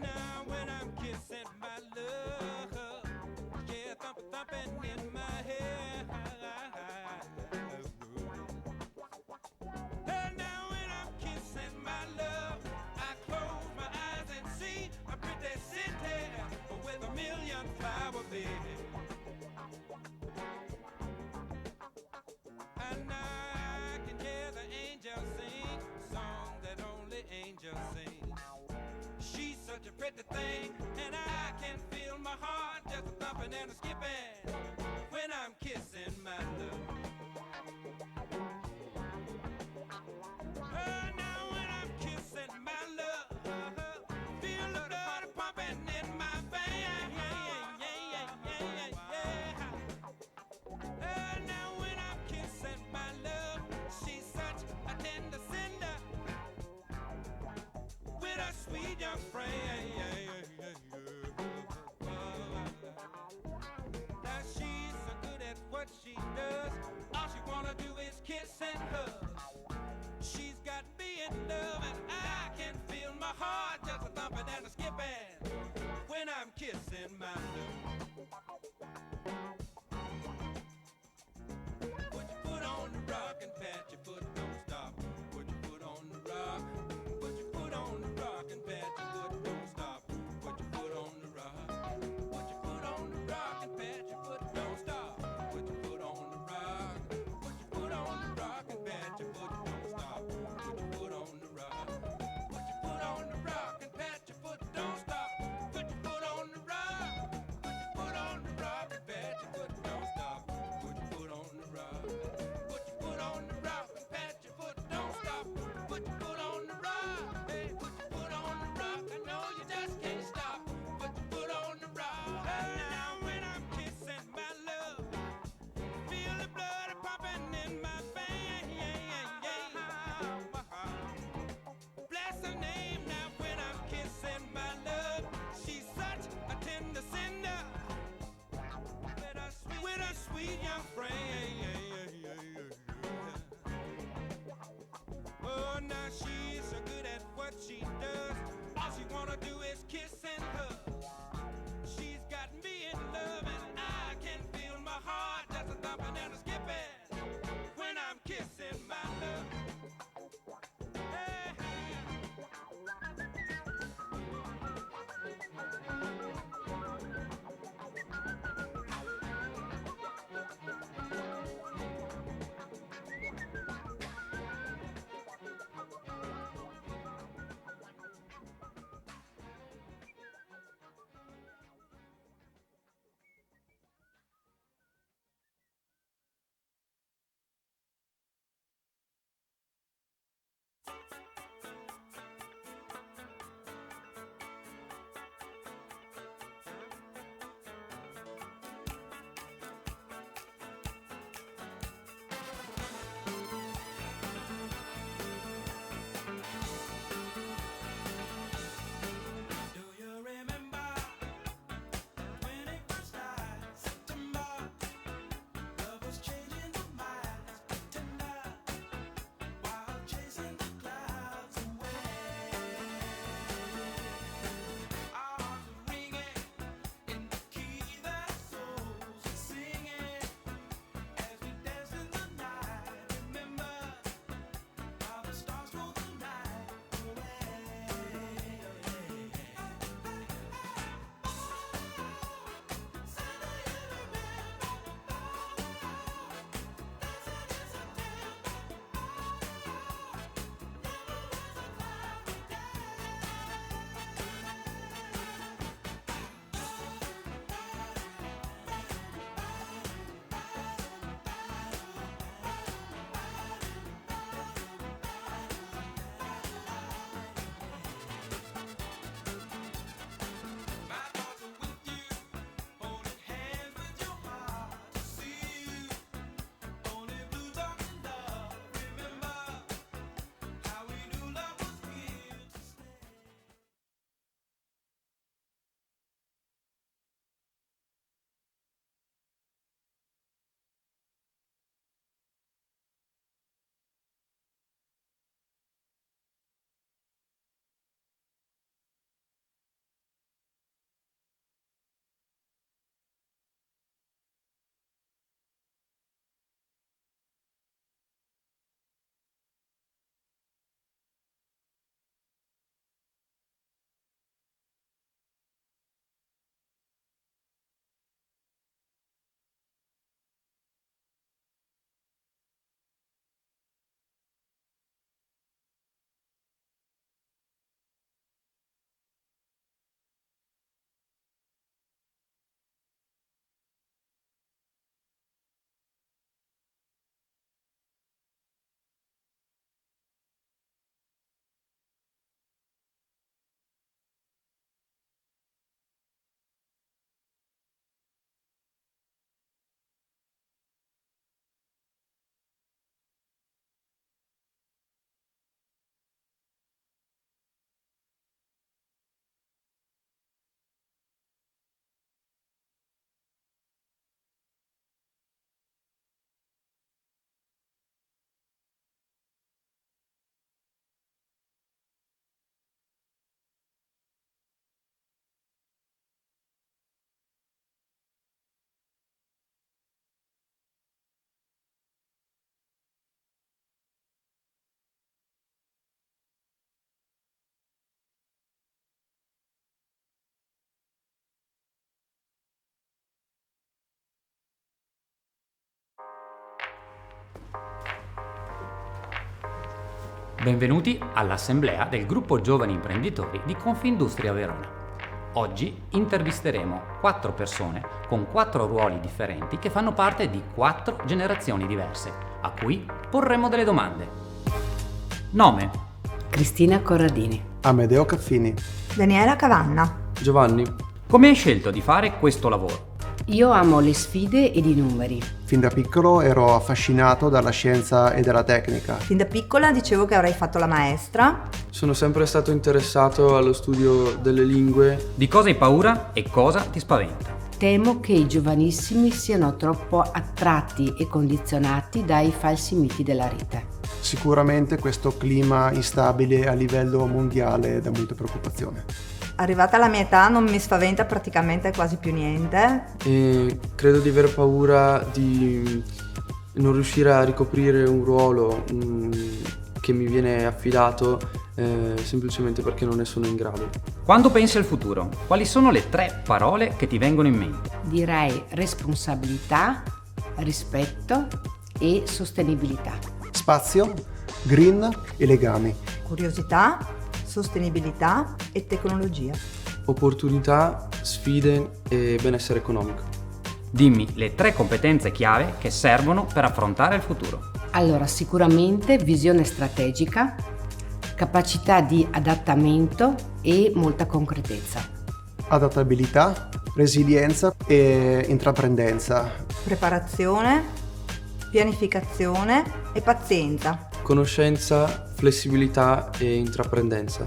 now when I'm kissing my love, yeah, thumping in my head. And now when I'm kissing my love, I close my eyes and see a pretty city with a million flower beds. And I can hear the angels sing a song that only angels sing. She's such a pretty thing, and I can feel my heart just thumping and skipping when I'm kissing my love. Now when I'm kissing my love, feel the blood pumping in my veins. Now when I'm kissing my love, she's such a tender cinder with a sweet young frame. Now she's so good at what she does. All she wanna do is kiss and hug. She's got me in love, and I can feel my heart just a thumping and a skipping when I'm kissing my love. Put your foot on the rock and pat your foot, don't stop. Put your foot on the rock. Put your foot on the rock and pat your foot, don't stop. Put your foot on the rock. Put your foot on the rock and pat your foot, don't stop. Put your foot on the rock. Put your foot on the rock and pat your foot, don't stop. Put your foot on the rock. Put your foot on the rock and pat your foot, don't stop. Put your foot on the rock. Put Benvenuti all'assemblea del gruppo Giovani Imprenditori di Confindustria Verona. Oggi intervisteremo 4 persone con 4 ruoli differenti che fanno parte di 4 generazioni diverse, a cui porremo delle domande. Nome: Cristina Corradini. Amedeo Caffini. Daniela Cavanna. Giovanni. Come hai scelto di fare questo lavoro? Io amo le sfide ed i numeri. Fin da piccolo ero affascinato dalla scienza e dalla tecnica. Fin da piccola dicevo che avrei fatto la maestra. Sono sempre stato interessato allo studio delle lingue. Di cosa hai paura e cosa ti spaventa? Temo che i giovanissimi siano troppo attratti e condizionati dai falsi miti della rete. Sicuramente questo clima instabile a livello mondiale dà molta preoccupazione. Arrivata alla mia età non mi spaventa praticamente quasi più niente. E credo di aver paura di non riuscire a ricoprire un ruolo che mi viene affidato semplicemente perché non ne sono in grado. Quando pensi al futuro, quali sono le 3 parole che ti vengono in mente? Direi responsabilità, rispetto e sostenibilità. Spazio, green e legami. Curiosità, sostenibilità e tecnologia. Opportunità, sfide e benessere economico. Dimmi le 3 competenze chiave che servono per affrontare il futuro. Allora, sicuramente visione strategica, capacità di adattamento e molta concretezza. Adattabilità, resilienza e intraprendenza. Preparazione, pianificazione e pazienza. Conoscenza, flessibilità e intraprendenza.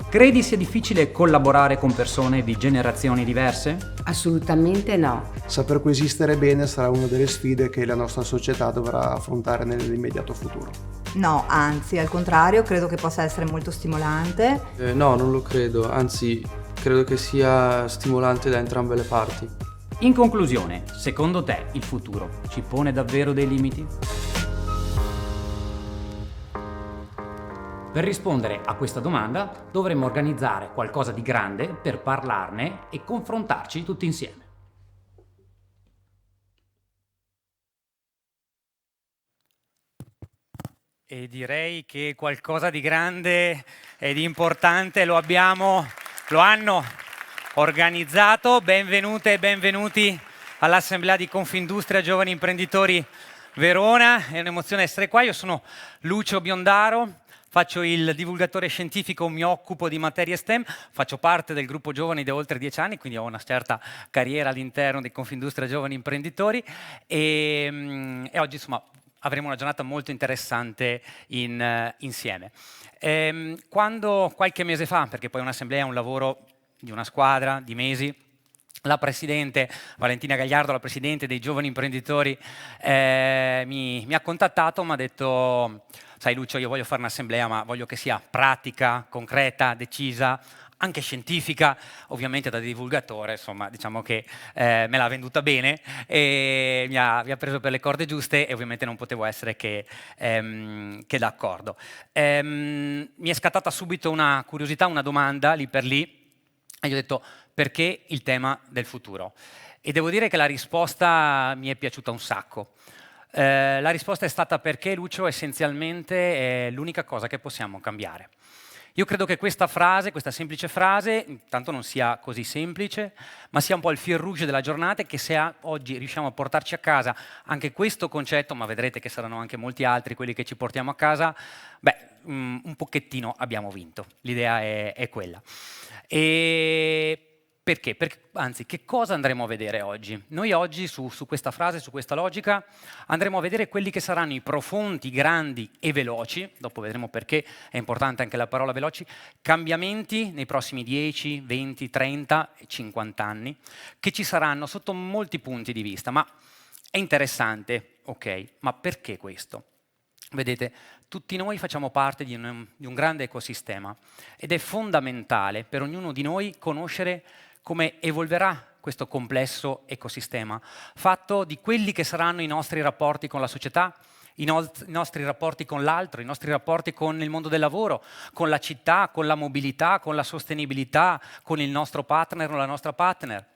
Credi sia difficile collaborare con persone di generazioni diverse? Assolutamente no. Saper coesistere bene sarà una delle sfide che la nostra società dovrà affrontare nell'immediato futuro. No, anzi, al contrario, credo che possa essere molto stimolante. No, non lo credo, anzi credo che sia stimolante da entrambe le parti. In conclusione, secondo te il futuro ci pone davvero dei limiti? Per rispondere a questa domanda dovremmo organizzare qualcosa di grande per parlarne e confrontarci tutti insieme. E direi che qualcosa di grande e di importante lo hanno organizzato. Benvenute e benvenuti all'Assemblea di Confindustria Giovani Imprenditori Verona. È un'emozione essere qua. Io sono Lucio Biondaro. Faccio il divulgatore scientifico, mi occupo di materie STEM, faccio parte del gruppo giovani da oltre 10 anni, quindi ho una certa carriera all'interno di Confindustria Giovani Imprenditori e oggi insomma avremo una giornata molto interessante insieme. Quando qualche mese fa, perché poi un'assemblea è un lavoro di una squadra, di mesi, la presidente Valentina Gagliardo, la presidente dei giovani imprenditori, mi ha contattato, mi ha detto: sai Lucio, io voglio fare un'assemblea, ma voglio che sia pratica, concreta, decisa, anche scientifica, ovviamente da divulgatore, insomma, diciamo che me l'ha venduta bene e mi ha preso per le corde giuste e ovviamente non potevo essere che d'accordo. Mi è scattata subito una curiosità, una domanda lì per lì, e gli ho detto: perché il tema del futuro? E devo dire che la risposta mi è piaciuta un sacco. La risposta è stata: perché, Lucio, essenzialmente è l'unica cosa che possiamo cambiare. Io credo che questa frase, questa semplice frase, intanto non sia così semplice, ma sia un po' il fil rouge della giornata, e che se oggi riusciamo a portarci a casa anche questo concetto, ma vedrete che saranno anche molti altri quelli che ci portiamo a casa, beh, un pochettino abbiamo vinto. L'idea è quella. E perché? Anzi, che cosa andremo a vedere oggi? Noi oggi su questa frase, su questa logica, andremo a vedere quelli che saranno i profondi, grandi e veloci, dopo vedremo perché è importante anche la parola veloci, cambiamenti nei prossimi 10, 20, 30 e 50 anni, che ci saranno sotto molti punti di vista. Ma è interessante, ok, ma perché questo? Vedete, tutti noi facciamo parte di un grande ecosistema ed è fondamentale per ognuno di noi conoscere come evolverà questo complesso ecosistema, fatto di quelli che saranno i nostri rapporti con la società, i nostri rapporti con l'altro, i nostri rapporti con il mondo del lavoro, con la città, con la mobilità, con la sostenibilità, con il nostro partner o la nostra partner.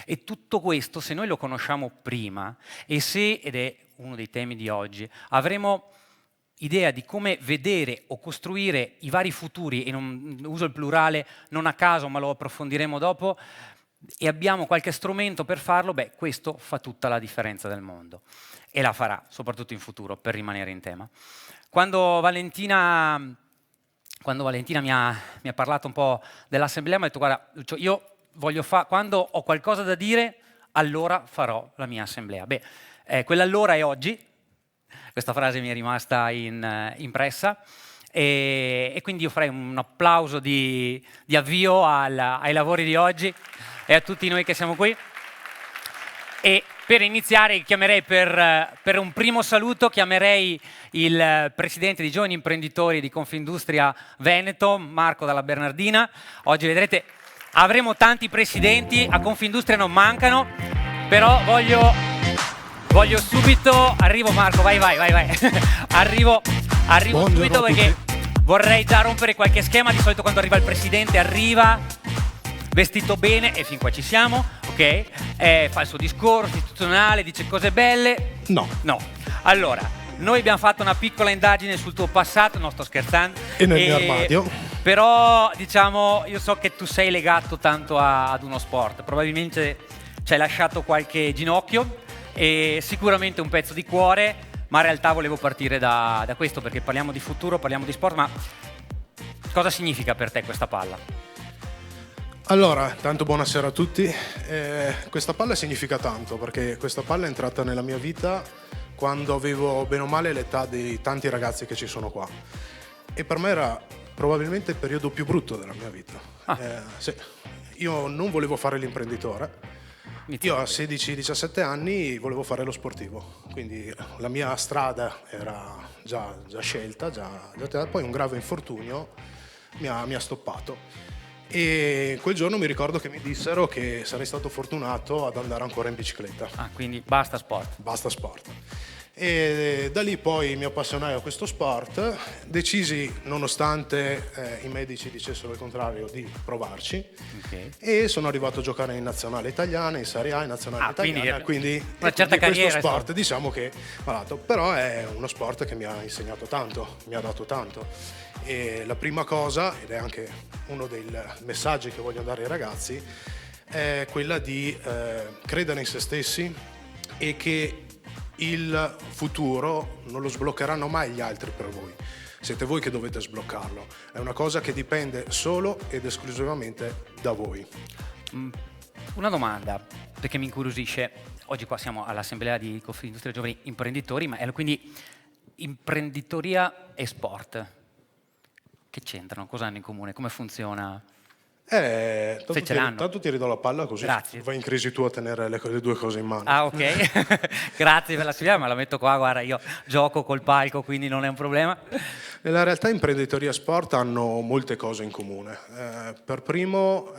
E tutto questo, se noi lo conosciamo prima, ed è uno dei temi di oggi, avremo idea di come vedere o costruire i vari futuri, e non uso il plurale non a caso, ma lo approfondiremo dopo, e abbiamo qualche strumento per farlo, beh, questo fa tutta la differenza del mondo e la farà, soprattutto in futuro, per rimanere in tema. Quando Valentina mi ha parlato un po' dell'assemblea, mi ha detto: guarda, Lucio, io voglio quando ho qualcosa da dire, allora farò la mia assemblea. Beh, quell'allora è oggi, questa frase mi è rimasta impressa, e quindi io farei un applauso di avvio ai lavori di oggi e a tutti noi che siamo qui. E per iniziare chiamerei per un primo saluto, chiamerei il presidente di Giovani Imprenditori di Confindustria Veneto, Marco Dalla Bernardina. Oggi vedrete avremo tanti presidenti, a Confindustria non mancano, però voglio subito, arrivo Marco, vai, arrivo Buongiorno subito perché vorrei già rompere qualche schema. Di solito quando arriva il presidente arriva vestito bene, e fin qua ci siamo, ok? Fa il suo discorso istituzionale, dice cose belle. No. Allora, noi abbiamo fatto una piccola indagine sul tuo passato, non sto scherzando. E nel mio armadio. Però, diciamo, io so che tu sei legato tanto ad uno sport. Probabilmente ci hai lasciato qualche ginocchio e sicuramente un pezzo di cuore, ma in realtà volevo partire da questo, perché parliamo di futuro, parliamo di sport, ma cosa significa per te questa palla? Allora, tanto buonasera a tutti. Questa palla significa tanto, perché questa palla è entrata nella mia vita quando avevo bene o male l'età di tanti ragazzi che ci sono qua. E per me era probabilmente il periodo più brutto della mia vita. Sì. Io non volevo fare l'imprenditore. Io a 16-17 anni volevo fare lo sportivo, quindi la mia strada era già scelta, poi un grave infortunio mi ha stoppato. E quel giorno mi ricordo che mi dissero che sarei stato fortunato ad andare ancora in bicicletta. Quindi basta sport. Basta sport. E da lì poi mi appassionai a questo sport, decisi, nonostante i medici dicessero il contrario, di provarci. Okay. E sono arrivato a giocare in nazionale italiana, in Serie A, in nazionale italiana, quindi una certa carriera. Questo sport, diciamo che malato, però è uno sport che mi ha insegnato tanto, mi ha dato tanto. E la prima cosa, ed è anche uno dei messaggi che voglio dare ai ragazzi, è quella di credere in se stessi, e che il futuro non lo sbloccheranno mai gli altri per voi. Siete voi che dovete sbloccarlo. È una cosa che dipende solo ed esclusivamente da voi. Una domanda, perché mi incuriosisce. Oggi qua siamo all'Assemblea di Confindustria Giovani Imprenditori, ma quindi imprenditoria e sport che c'entrano? Cosa hanno in comune? Come funziona? Tanto ti ridò la palla, così Grazie. Vai in crisi tu a tenere le due cose in mano. Ok. Grazie per la sfida, ma la metto qua, guarda, io gioco col palco, quindi non è un problema. Nella realtà imprenditoria e sport hanno molte cose in comune. Per primo,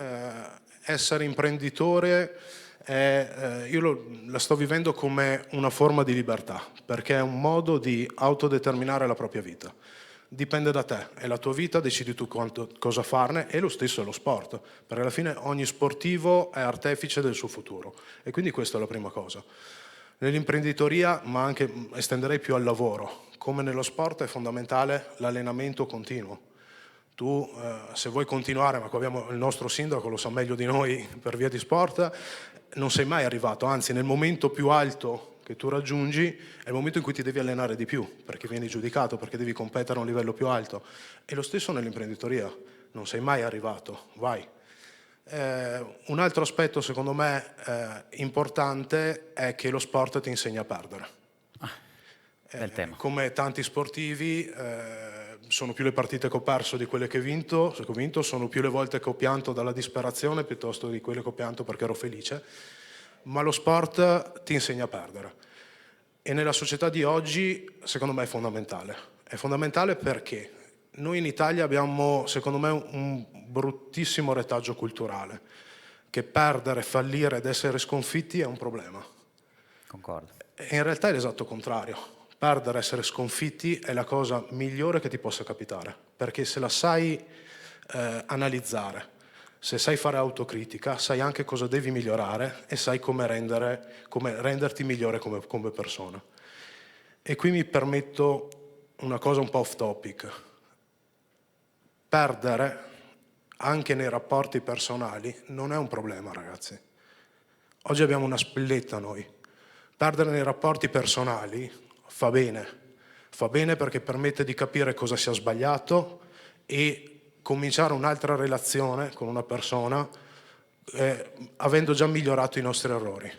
essere imprenditore io la sto vivendo come una forma di libertà, perché è un modo di autodeterminare la propria vita. Dipende da te, è la tua vita, decidi tu cosa farne, e lo stesso è lo sport, perché alla fine ogni sportivo è artefice del suo futuro, e quindi questa è la prima cosa. Nell'imprenditoria, ma anche estenderei più al lavoro, come nello sport è fondamentale l'allenamento continuo. Tu se vuoi continuare, ma qua abbiamo il nostro sindaco, lo sa meglio di noi per via di sport, non sei mai arrivato, anzi nel momento più alto che tu raggiungi è il momento in cui ti devi allenare di più, perché vieni giudicato, perché devi competere a un livello più alto. E lo stesso nell'imprenditoria, non sei mai arrivato, vai. Un altro aspetto secondo me importante è che lo sport ti insegna a perdere. Bel tema. Come tanti sportivi sono più le partite che ho perso di quelle che ho vinto, sono più le volte che ho pianto dalla disperazione piuttosto di quelle che ho pianto perché ero felice. Ma lo sport ti insegna a perdere, e nella società di oggi secondo me è fondamentale. È fondamentale perché noi in Italia abbiamo secondo me un bruttissimo retaggio culturale, che perdere, fallire ed essere sconfitti è un problema. Concordo. E in realtà è l'esatto contrario. Perdere, essere sconfitti è la cosa migliore che ti possa capitare, perché se la sai analizzare, se sai fare autocritica, sai anche cosa devi migliorare e sai come renderti migliore come persona. E qui mi permetto una cosa un po' off topic. Perdere anche nei rapporti personali non è un problema, ragazzi. Oggi abbiamo una spilletta noi. Perdere nei rapporti personali fa bene perché permette di capire cosa sia sbagliato e cominciare un'altra relazione con una persona avendo già migliorato i nostri errori.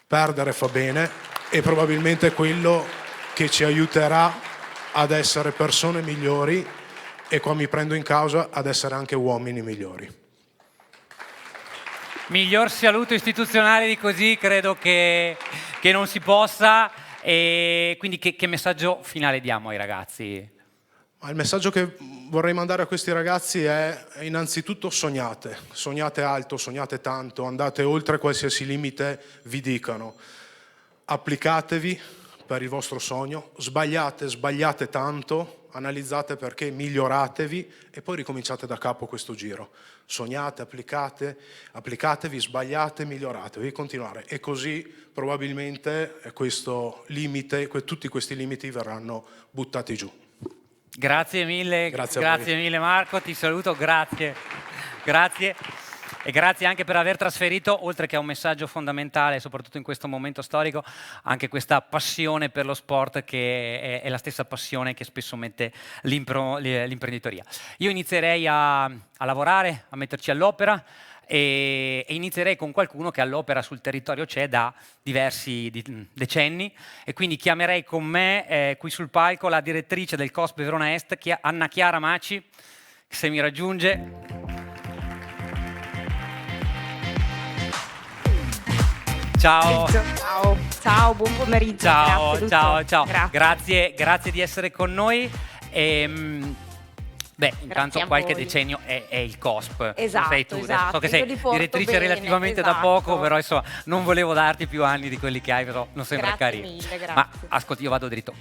Perdere fa bene e probabilmente è quello che ci aiuterà ad essere persone migliori e qua mi prendo in causa ad essere anche uomini migliori. Miglior saluto istituzionale di così credo che non si possa. E quindi che messaggio finale diamo ai ragazzi? Il messaggio che vorrei mandare a questi ragazzi è innanzitutto sognate alto, sognate tanto, andate oltre qualsiasi limite vi dicano. Applicatevi per il vostro sogno, sbagliate tanto, analizzate perché, miglioratevi e poi ricominciate da capo questo giro. Sognate, applicatevi, sbagliate, miglioratevi e continuare. E così probabilmente questo limite, tutti questi limiti verranno buttati giù. Grazie mille, grazie mille Marco, ti saluto, grazie. E grazie anche per aver trasferito, oltre che a un messaggio fondamentale, soprattutto in questo momento storico, anche questa passione per lo sport che è la stessa passione che spesso mette l'imprenditoria. Io inizierei a lavorare, a metterci all'opera e inizierei con qualcuno che all'opera sul territorio c'è da diversi decenni e quindi chiamerei con me qui sul palco la direttrice del COSP Verona Est, Anna Chiara Maci, se mi raggiunge. Ciao. Ciao, buon pomeriggio. Ciao. Grazie di essere con noi. Intanto qualche decennio è il COSP. Esatto, sei tu. esatto. So che sei direttrice relativamente da poco, però insomma non volevo darti più anni di quelli che hai, però non sembra carino. Grazie. Ma ascolti, io vado dritto.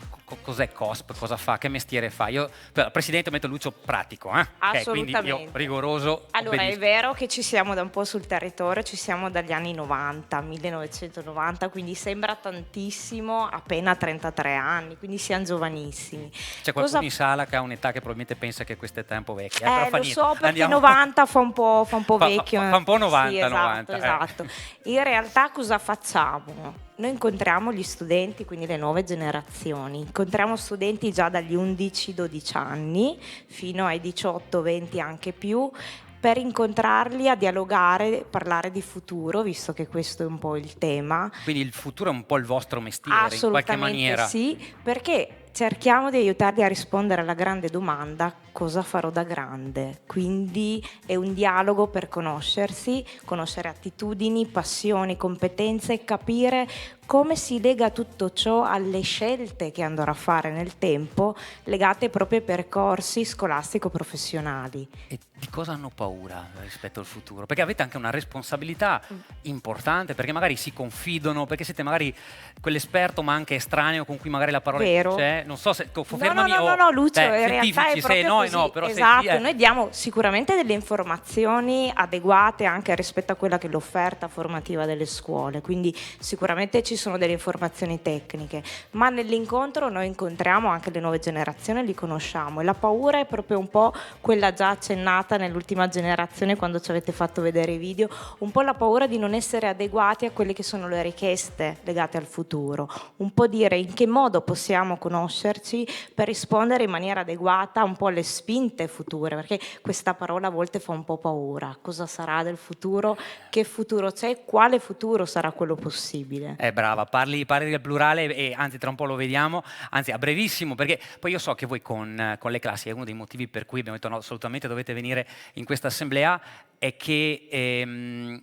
Cos'è COSP? Cosa fa? Che mestiere fa? Io, Presidente, metto Lucio pratico, Assolutamente. Quindi io rigoroso. Allora, benissimo. è vero che ci siamo da un po' sul territorio, ci siamo dagli anni 90, 1990, quindi sembra tantissimo, appena 33 anni, quindi siamo giovanissimi. C'è qualcuno in sala che ha un'età che probabilmente pensa che questa età è un po' vecchia. Però fa Lo niente. so, perché Andiamo. 90 fa un po' vecchio. Fa un po' 90. Sì, esatto, 90. esatto. In realtà cosa facciamo? Noi incontriamo gli studenti, quindi le nuove generazioni. Incontriamo studenti già dagli 11-12 anni fino ai 18-20 anche più, per incontrarli, a dialogare, parlare di futuro, visto che questo è un po' il tema. Quindi il futuro è un po' il vostro mestiere, in qualche maniera. Sì, perché cerchiamo di aiutarli a rispondere alla grande domanda: cosa farò da grande? Quindi è un dialogo per conoscersi, conoscere attitudini, passioni, competenze e capire come si lega tutto ciò alle scelte che andrò a fare nel tempo, legate proprio ai percorsi scolastico-professionali. E di cosa hanno paura rispetto al futuro? Perché avete anche una responsabilità importante, perché magari si confidano, perché siete magari quell'esperto ma anche estraneo con cui magari la parola Vero. c'è. Non so se confermami No, Lucio, in realtà è sei proprio no, così. però esatto, sei sì, noi diamo sicuramente delle informazioni adeguate anche rispetto a quella che è l'offerta formativa delle scuole, quindi sicuramente ci sono delle informazioni tecniche, ma nell'incontro noi incontriamo anche le nuove generazioni, li conosciamo, e la paura è proprio un po' quella già accennata nell'ultima generazione quando ci avete fatto vedere i video, un po' la paura di non essere adeguati a quelle che sono le richieste legate al futuro, un po' dire in che modo possiamo conoscerci per rispondere in maniera adeguata un po' alle spinte future, perché questa parola a volte fa un po' paura. Cosa sarà del futuro? Che futuro c'è? Quale futuro sarà quello possibile? Brava, parli del plurale e anzi tra un po' lo vediamo, anzi a brevissimo, perché poi io so che voi con le classi, è uno dei motivi per cui abbiamo detto no, assolutamente dovete venire in questa assemblea, è che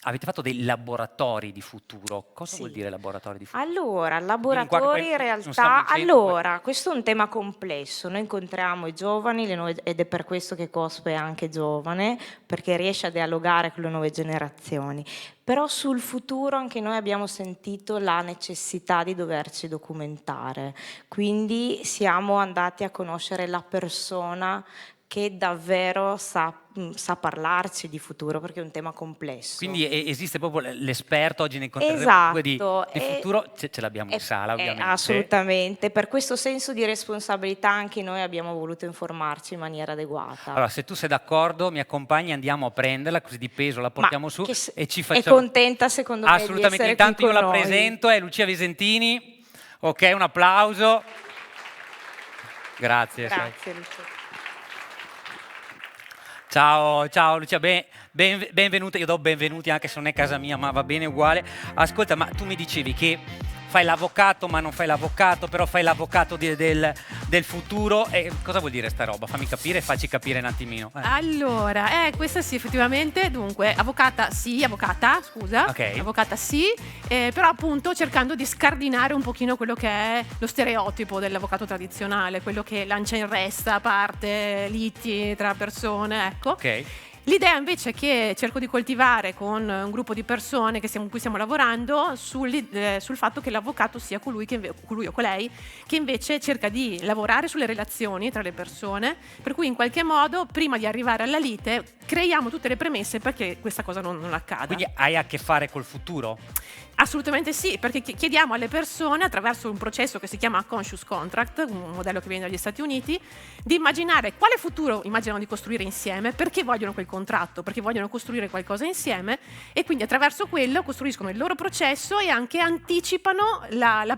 avete fatto dei laboratori di futuro. Cosa vuol dire laboratori di futuro? Allora, laboratori in realtà, questo è un tema complesso. Noi incontriamo i giovani ed è per questo che COSP è anche giovane, perché riesce a dialogare con le nuove generazioni. Però sul futuro anche noi abbiamo sentito la necessità di doverci documentare, quindi siamo andati a conoscere la persona che davvero sa parlarci di futuro, perché è un tema complesso. Quindi esiste proprio l'esperto oggi nei contratti Esatto, di futuro, ce l'abbiamo in sala ovviamente. Assolutamente, per questo senso di responsabilità anche noi abbiamo voluto informarci in maniera adeguata. Allora, se tu sei d'accordo, mi accompagni, andiamo a prenderla, così di peso la portiamo su e ci facciamo... È contenta secondo me assolutamente, di essere intanto qui io con la noi. presento, è Lucia Visentini. Ok, un applauso. Grazie. Grazie Lucia. Ciao Lucia, benvenuta, io do benvenuti anche se non è casa mia, ma va bene uguale. Ascolta, ma tu mi dicevi che fai l'avvocato ma non fai l'avvocato, però fai l'avvocato del futuro. E cosa vuol dire sta roba? Fammi capire, facci capire un attimino. Allora, questa sì effettivamente, dunque, avvocata sì, però appunto cercando di scardinare un pochino quello che è lo stereotipo dell'avvocato tradizionale, quello che lancia in resta, parte, liti tra persone, ecco. Ok. L'idea invece che cerco di coltivare con un gruppo di persone con cui stiamo lavorando sul fatto che l'avvocato sia colui o colei che invece cerca di lavorare sulle relazioni tra le persone, per cui in qualche modo prima di arrivare alla lite creiamo tutte le premesse perché questa cosa non accada. Quindi hai a che fare col futuro? Assolutamente sì, perché chiediamo alle persone attraverso un processo che si chiama Conscious Contract, un modello che viene dagli Stati Uniti, di immaginare quale futuro immaginano di costruire insieme, perché vogliono quel contratto, perché vogliono costruire qualcosa insieme e quindi attraverso quello costruiscono il loro processo e anche anticipano la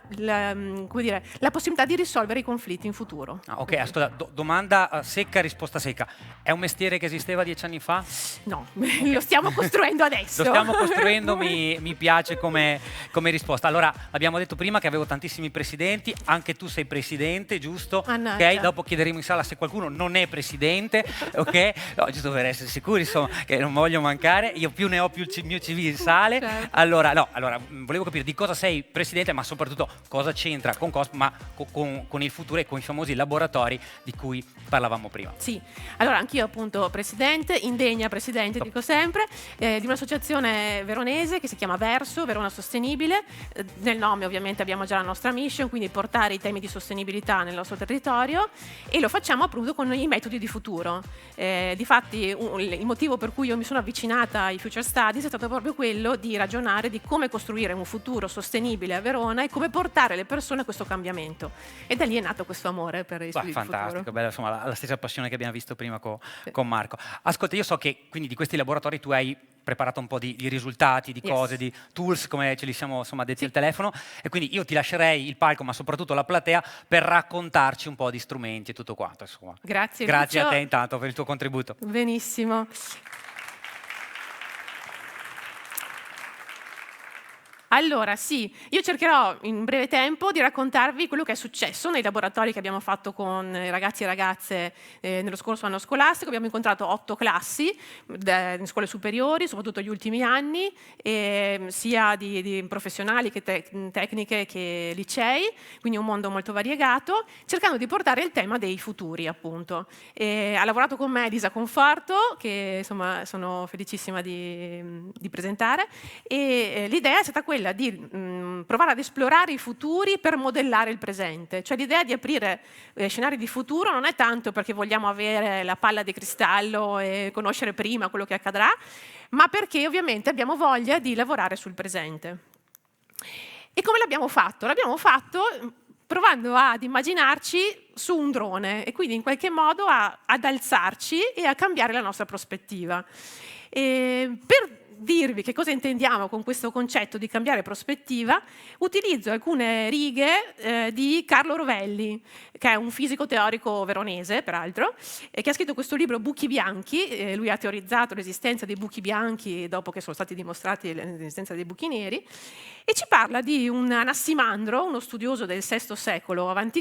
possibilità di risolvere i conflitti in futuro. Ok, ascolta, domanda secca, risposta secca. È un mestiere che esisteva 10 anni fa? No, lo stiamo costruendo adesso. Lo stiamo costruendo, mi piace come risposta. Allora, abbiamo detto prima che avevo tantissimi presidenti, anche tu sei presidente, giusto? Ok, dopo chiederemo in sala se qualcuno non è presidente, ok? No, giusto per essere sicuri, insomma, che non voglio mancare. Io più ne ho più il mio CV sale. Certo. Allora, volevo capire di cosa sei presidente, ma soprattutto cosa c'entra con con il futuro e con i famosi laboratori di cui parlavamo prima. Sì, allora anch'io appunto presidente, indegna presidente, dico sempre, di un'associazione veronese che si chiama Verso, Verona Sostenibile. Nel nome ovviamente abbiamo già la nostra mission, quindi portare i temi di sostenibilità nel nostro territorio, e lo facciamo appunto con i metodi di futuro. Difatti il motivo per cui io mi sono avvicinata ai Future Studies è stato proprio quello di ragionare di come costruire un futuro sostenibile a Verona e come portare le persone a questo cambiamento. E da lì è nato questo amore per i studi di futuro. Fantastico, bella, insomma, la stessa passione che abbiamo visto prima con Marco. Ascolta, io so che quindi di questi laboratori tu hai preparato un po' di risultati, di cose, di tools, come ce li siamo detti al telefono, e quindi io ti lascerei il palco, ma soprattutto la platea, per raccontarci un po' di strumenti e tutto quanto. Insomma. Grazie Lucio. A te intanto per il tuo contributo. Benissimo. Allora, sì, io cercherò in breve tempo di raccontarvi quello che è successo nei laboratori che abbiamo fatto con ragazzi e ragazze nello scorso anno scolastico. Abbiamo incontrato 8 classi in scuole superiori, soprattutto gli ultimi anni, sia di professionali che tecniche che licei, quindi un mondo molto variegato, cercando di portare il tema dei futuri, appunto. Ha lavorato con me Elisa Conforto, che insomma sono felicissima di presentare, e l'idea è stata quella di provare ad esplorare i futuri per modellare il presente. Cioè l'idea di aprire scenari di futuro non è tanto perché vogliamo avere la palla di cristallo e conoscere prima quello che accadrà, ma perché ovviamente abbiamo voglia di lavorare sul presente. E come l'abbiamo fatto? L'abbiamo fatto provando ad immaginarci su un drone e quindi in qualche modo ad alzarci e a cambiare la nostra prospettiva. Per dirvi che cosa intendiamo con questo concetto di cambiare prospettiva, utilizzo alcune righe di Carlo Rovelli, che è un fisico teorico veronese, peraltro, che ha scritto questo libro Buchi Bianchi. Lui ha teorizzato l'esistenza dei buchi bianchi dopo che sono stati dimostrati l'esistenza dei buchi neri, e ci parla di un Anassimandro, uno studioso del VI secolo a.C.,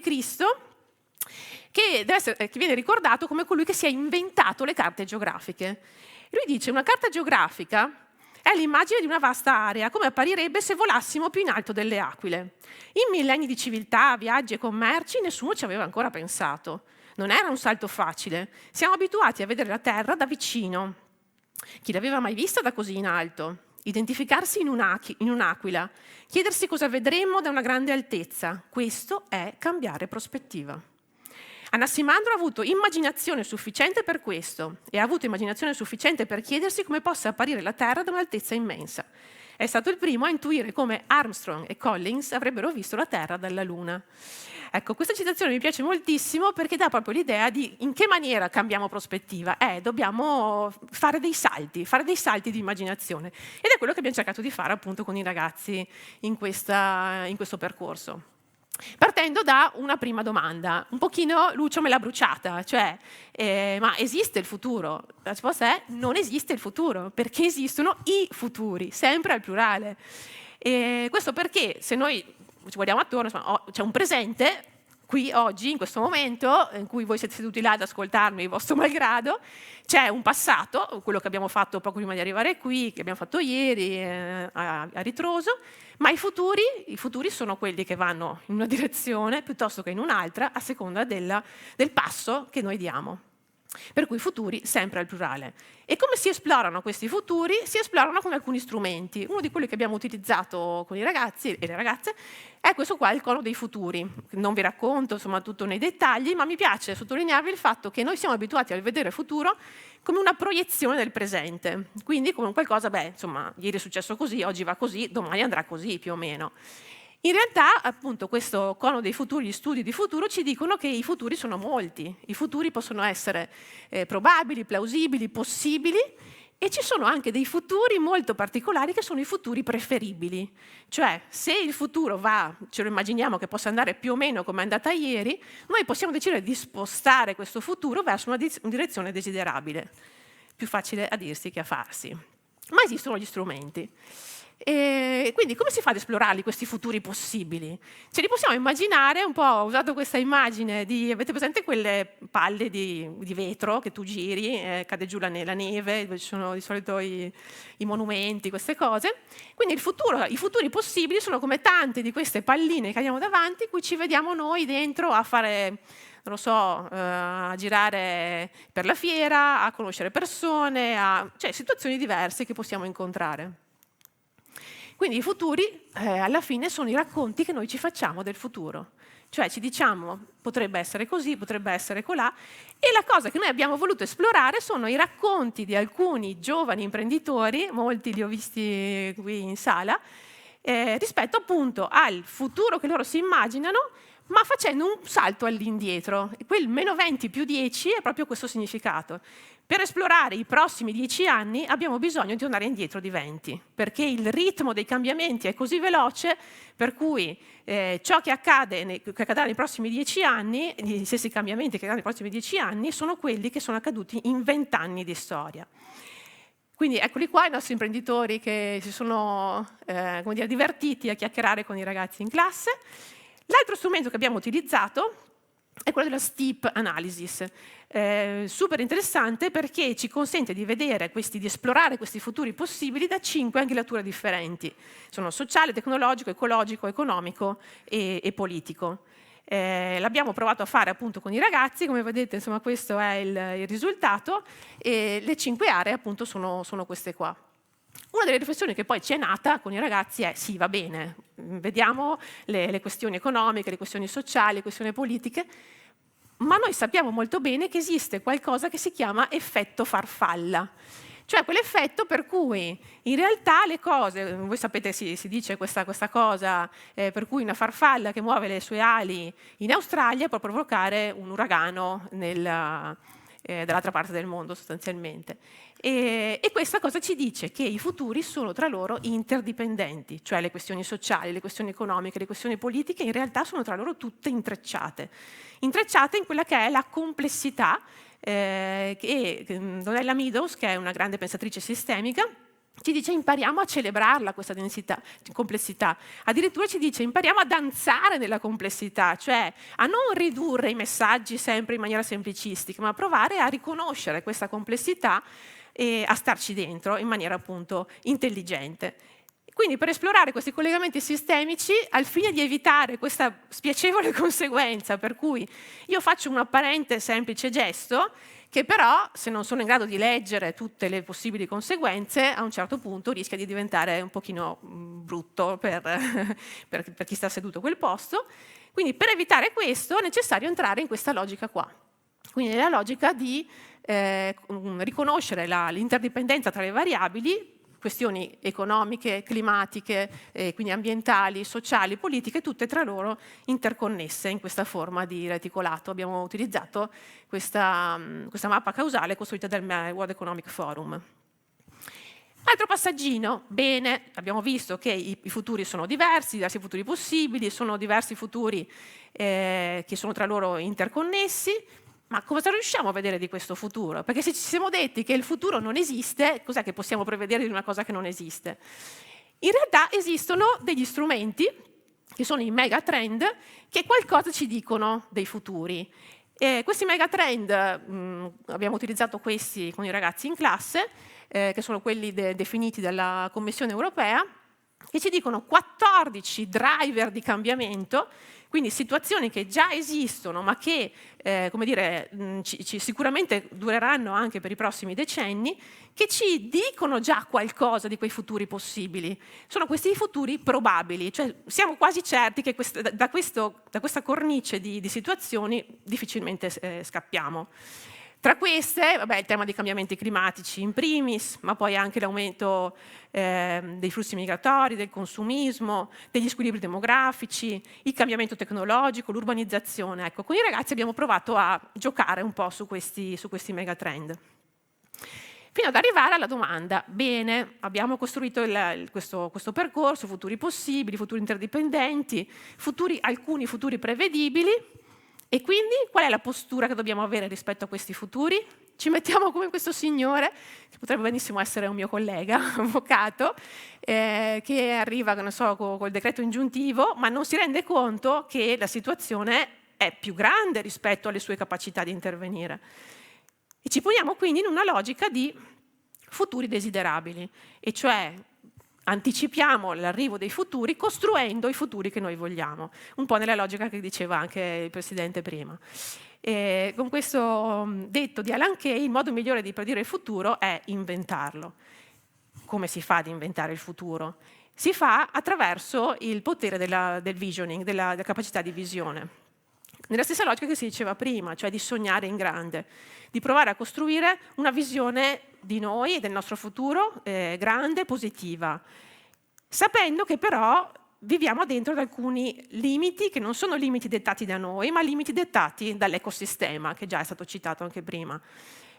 che viene ricordato come colui che si è inventato le carte geografiche. Lui dice: una carta geografica è l'immagine di una vasta area, come apparirebbe se volassimo più in alto delle aquile. In millenni di civiltà, viaggi e commerci, nessuno ci aveva ancora pensato. Non era un salto facile. Siamo abituati a vedere la Terra da vicino. Chi l'aveva mai vista da così in alto? Identificarsi in un'aquila, chiedersi cosa vedremmo da una grande altezza. Questo è cambiare prospettiva. Anassimandro ha avuto immaginazione sufficiente per questo e ha avuto immaginazione sufficiente per chiedersi come possa apparire la Terra da un'altezza immensa. È stato il primo a intuire come Armstrong e Collins avrebbero visto la Terra dalla Luna. Ecco, questa citazione mi piace moltissimo perché dà proprio l'idea di in che maniera cambiamo prospettiva. Dobbiamo fare dei salti di immaginazione. Ed è quello che abbiamo cercato di fare appunto con i ragazzi in questo percorso. Partendo da una prima domanda, un pochino Lucio me l'ha bruciata, cioè ma esiste il futuro? La risposta è non esiste il futuro, perché esistono i futuri, sempre al plurale. E questo perché se noi ci guardiamo attorno, insomma, c'è un presente, qui oggi, in questo momento, in cui voi siete seduti là ad ascoltarmi il vostro malgrado, c'è un passato, quello che abbiamo fatto poco prima di arrivare qui, che abbiamo fatto ieri a ritroso, ma i futuri sono quelli che vanno in una direzione piuttosto che in un'altra, a seconda del passo che noi diamo. Per cui futuri sempre al plurale. E come si esplorano questi futuri? Si esplorano con alcuni strumenti. Uno di quelli che abbiamo utilizzato con i ragazzi e le ragazze è questo qua, il cono dei futuri. Non vi racconto insomma tutto nei dettagli, ma mi piace sottolinearvi il fatto che noi siamo abituati a vedere il futuro come una proiezione del presente. Quindi come qualcosa, insomma, ieri è successo così, oggi va così, domani andrà così più o meno. In realtà, appunto, questo cono dei futuri, gli studi di futuro ci dicono che i futuri sono molti. I futuri possono essere probabili, plausibili, possibili, e ci sono anche dei futuri molto particolari che sono i futuri preferibili. Cioè, se il futuro ce lo immaginiamo che possa andare più o meno come è andata ieri, noi possiamo decidere di spostare questo futuro verso una direzione desiderabile. Più facile a dirsi che a farsi. Ma esistono gli strumenti. E quindi come si fa ad esplorarli questi futuri possibili? Ce li possiamo immaginare un po', ho usato questa immagine avete presente quelle palle di vetro che tu giri, cade giù la neve, dove ci sono di solito i monumenti, queste cose. Quindi i futuri possibili sono come tante di queste palline che abbiamo davanti, cui ci vediamo noi dentro a fare, non lo so, a girare per la fiera, a conoscere persone, cioè situazioni diverse che possiamo incontrare. Quindi i futuri alla fine sono i racconti che noi ci facciamo del futuro. Cioè ci diciamo potrebbe essere così, potrebbe essere colà, e la cosa che noi abbiamo voluto esplorare sono i racconti di alcuni giovani imprenditori, molti li ho visti qui in sala, rispetto appunto al futuro che loro si immaginano, ma facendo un salto all'indietro. Quel -20 più 10 è proprio questo significato. Per esplorare i prossimi 10 anni abbiamo bisogno di andare indietro di 20, perché il ritmo dei cambiamenti è così veloce per cui ciò che accadrà nei prossimi 10 anni, gli stessi cambiamenti che accadranno nei prossimi 10 anni, sono quelli che sono accaduti in 20 anni di storia. Quindi eccoli qua i nostri imprenditori che si sono divertiti a chiacchierare con i ragazzi in classe. L'altro strumento che abbiamo utilizzato è quello della STEEP Analysis, super interessante perché ci consente di esplorare questi futuri possibili da 5 angolature differenti. Sono sociale, tecnologico, ecologico, economico e politico. L'abbiamo provato a fare appunto con i ragazzi, come vedete insomma questo è il risultato, e le 5 aree appunto sono queste qua. Una delle riflessioni che poi ci è nata con i ragazzi è sì, va bene, vediamo le questioni economiche, le questioni sociali, le questioni politiche, ma noi sappiamo molto bene che esiste qualcosa che si chiama effetto farfalla. Cioè quell'effetto per cui in realtà le cose, voi sapete si dice questa cosa, per cui una farfalla che muove le sue ali in Australia può provocare un uragano dall'altra parte del mondo sostanzialmente. E questa cosa ci dice che i futuri sono tra loro interdipendenti, cioè le questioni sociali, le questioni economiche, le questioni politiche in realtà sono tra loro tutte intrecciate in quella che è la complessità che Donella Meadows, che è una grande pensatrice sistemica, ci dice impariamo a celebrarla questa complessità, addirittura ci dice impariamo a danzare nella complessità, cioè a non ridurre i messaggi sempre in maniera semplicistica, ma a provare a riconoscere questa complessità e a starci dentro in maniera appunto intelligente. Quindi per esplorare questi collegamenti sistemici, al fine di evitare questa spiacevole conseguenza per cui io faccio un apparente semplice gesto, che però, se non sono in grado di leggere tutte le possibili conseguenze, a un certo punto rischia di diventare un pochino brutto per chi sta seduto a quel posto. Quindi per evitare questo è necessario entrare in questa logica qua. Quindi la logica di riconoscere l'interdipendenza tra le variabili, questioni economiche, climatiche, quindi ambientali, sociali, politiche, tutte tra loro interconnesse in questa forma di reticolato. Abbiamo utilizzato questa mappa causale costruita dal World Economic Forum. Altro passaggino, bene, abbiamo visto che i futuri sono diversi futuri possibili, sono diversi futuri che sono tra loro interconnessi. Ma cosa riusciamo a vedere di questo futuro? Perché se ci siamo detti che il futuro non esiste, cos'è che possiamo prevedere di una cosa che non esiste? In realtà esistono degli strumenti, che sono i megatrend, che qualcosa ci dicono dei futuri. Questi megatrend, abbiamo utilizzato questi con i ragazzi in classe, che sono quelli definiti dalla Commissione europea, che ci dicono 14 driver di cambiamento, quindi situazioni che già esistono ma che sicuramente dureranno anche per i prossimi decenni, che ci dicono già qualcosa di quei futuri possibili. Sono questi futuri probabili, cioè siamo quasi certi che da questa cornice di situazioni difficilmente scappiamo. Tra queste, il tema dei cambiamenti climatici in primis, ma poi anche l'aumento dei flussi migratori, del consumismo, degli squilibri demografici, il cambiamento tecnologico, l'urbanizzazione. Ecco, con i ragazzi abbiamo provato a giocare un po' su questi megatrend. Fino ad arrivare alla domanda, bene, abbiamo costruito questo percorso, futuri possibili, futuri interdipendenti, alcuni futuri prevedibili. E quindi qual è la postura che dobbiamo avere rispetto a questi futuri? Ci mettiamo come questo signore, che potrebbe benissimo essere un mio collega, avvocato, che arriva, non so, col decreto ingiuntivo, ma non si rende conto che la situazione è più grande rispetto alle sue capacità di intervenire. E ci poniamo quindi in una logica di futuri desiderabili, e cioè anticipiamo l'arrivo dei futuri costruendo i futuri che noi vogliamo, un po' nella logica che diceva anche il Presidente prima. E con questo detto di Alan Kay, il modo migliore di predire il futuro è inventarlo. Come si fa ad inventare il futuro? Si fa attraverso il potere del visioning, della capacità di visione. Nella stessa logica che si diceva prima, cioè di sognare in grande, di provare a costruire una visione di noi e del nostro futuro grande, positiva, sapendo che però viviamo dentro ad alcuni limiti che non sono limiti dettati da noi, ma limiti dettati dall'ecosistema, che già è stato citato anche prima,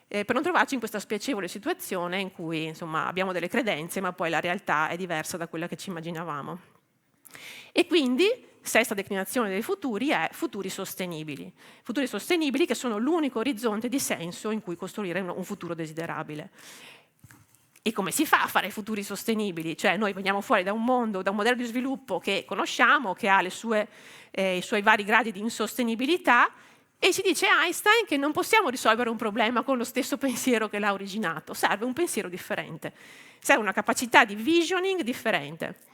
per non trovarci in questa spiacevole situazione in cui insomma, abbiamo delle credenze, ma poi la realtà è diversa da quella che ci immaginavamo. E quindi sesta declinazione dei futuri è futuri sostenibili che sono l'unico orizzonte di senso in cui costruire un futuro desiderabile. E come si fa a fare futuri sostenibili? Cioè noi veniamo fuori da un mondo, da un modello di sviluppo che conosciamo, che ha i suoi vari gradi di insostenibilità, e ci dice Einstein che non possiamo risolvere un problema con lo stesso pensiero che l'ha originato, serve un pensiero differente, serve una capacità di visioning differente.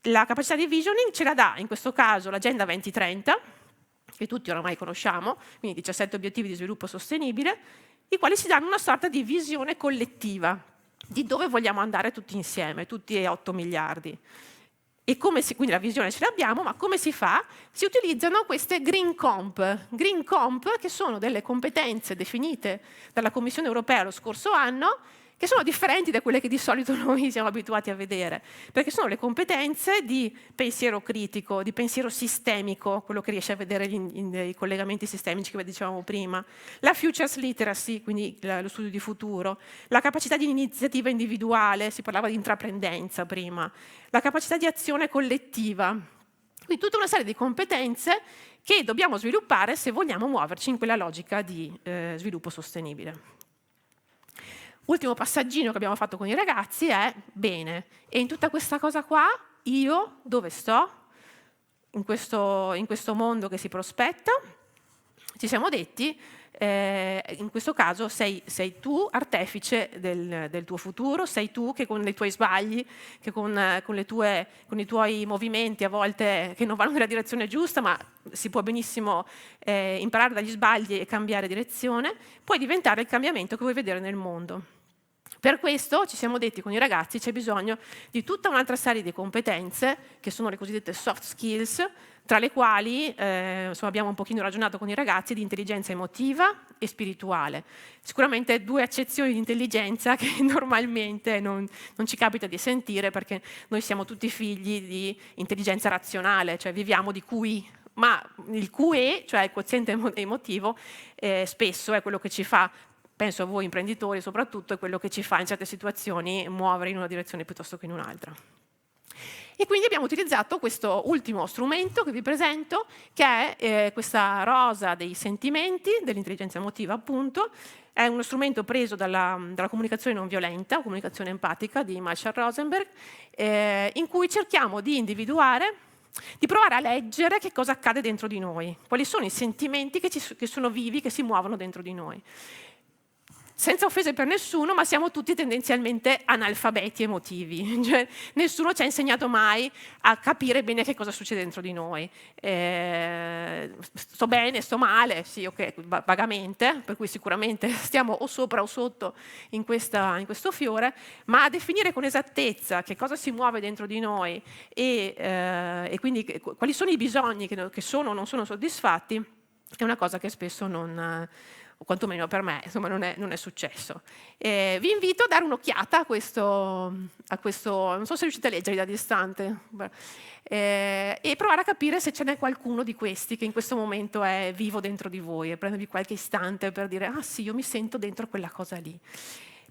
La capacità di visioning ce la dà, in questo caso, l'Agenda 2030, che tutti oramai conosciamo, quindi 17 obiettivi di sviluppo sostenibile, i quali ci danno una sorta di visione collettiva di dove vogliamo andare tutti insieme, tutti e 8 miliardi. E quindi la visione ce l'abbiamo, ma come si fa? Si utilizzano queste Green Comp, che sono delle competenze definite dalla Commissione europea lo scorso anno, che sono differenti da quelle che di solito noi siamo abituati a vedere, perché sono le competenze di pensiero critico, di pensiero sistemico, quello che riesce a vedere i collegamenti sistemici che dicevamo prima, la futures literacy, quindi lo studio di futuro, la capacità di iniziativa individuale, si parlava di intraprendenza prima, la capacità di azione collettiva, quindi tutta una serie di competenze che dobbiamo sviluppare se vogliamo muoverci in quella logica di sviluppo sostenibile. Ultimo passaggino che abbiamo fatto con i ragazzi è, bene, e in tutta questa cosa qua, io dove sto? In questo mondo che si prospetta? Ci siamo detti, in questo caso sei tu artefice del tuo futuro, sei tu che con i tuoi sbagli, che con i tuoi movimenti a volte che non vanno nella direzione giusta, ma si può benissimo imparare dagli sbagli e cambiare direzione, puoi diventare il cambiamento che vuoi vedere nel mondo. Per questo ci siamo detti con i ragazzi c'è bisogno di tutta un'altra serie di competenze che sono le cosiddette soft skills, tra le quali abbiamo un pochino ragionato con i ragazzi di intelligenza emotiva e spirituale. Sicuramente 2 accezioni di intelligenza che normalmente non ci capita di sentire, perché noi siamo tutti figli di intelligenza razionale, cioè viviamo di QI, ma il QE, cioè il quoziente emotivo, spesso è quello che ci fa, penso a voi imprenditori soprattutto, è quello che ci fa in certe situazioni muovere in una direzione piuttosto che in un'altra. E quindi abbiamo utilizzato questo ultimo strumento che vi presento, che è questa rosa dei sentimenti, dell'intelligenza emotiva appunto. È uno strumento preso dalla comunicazione non violenta, o comunicazione empatica di Marshall Rosenberg, in cui cerchiamo di individuare, di provare a leggere che cosa accade dentro di noi, quali sono i sentimenti che sono vivi, che si muovono dentro di noi. Senza offese per nessuno, ma siamo tutti tendenzialmente analfabeti emotivi, cioè, nessuno ci ha insegnato mai a capire bene che cosa succede dentro di noi. Sto bene, sto male, sì, ok, vagamente, per cui sicuramente stiamo o sopra o sotto in questo fiore, ma a definire con esattezza che cosa si muove dentro di noi e quindi quali sono i bisogni che sono o non sono soddisfatti, è una cosa che spesso o quantomeno per me, insomma, non è successo. Vi invito a dare un'occhiata a questo, non so se riuscite a leggere da distante, e provare a capire se ce n'è qualcuno di questi che in questo momento è vivo dentro di voi e prendervi qualche istante per dire ah sì, io mi sento dentro quella cosa lì.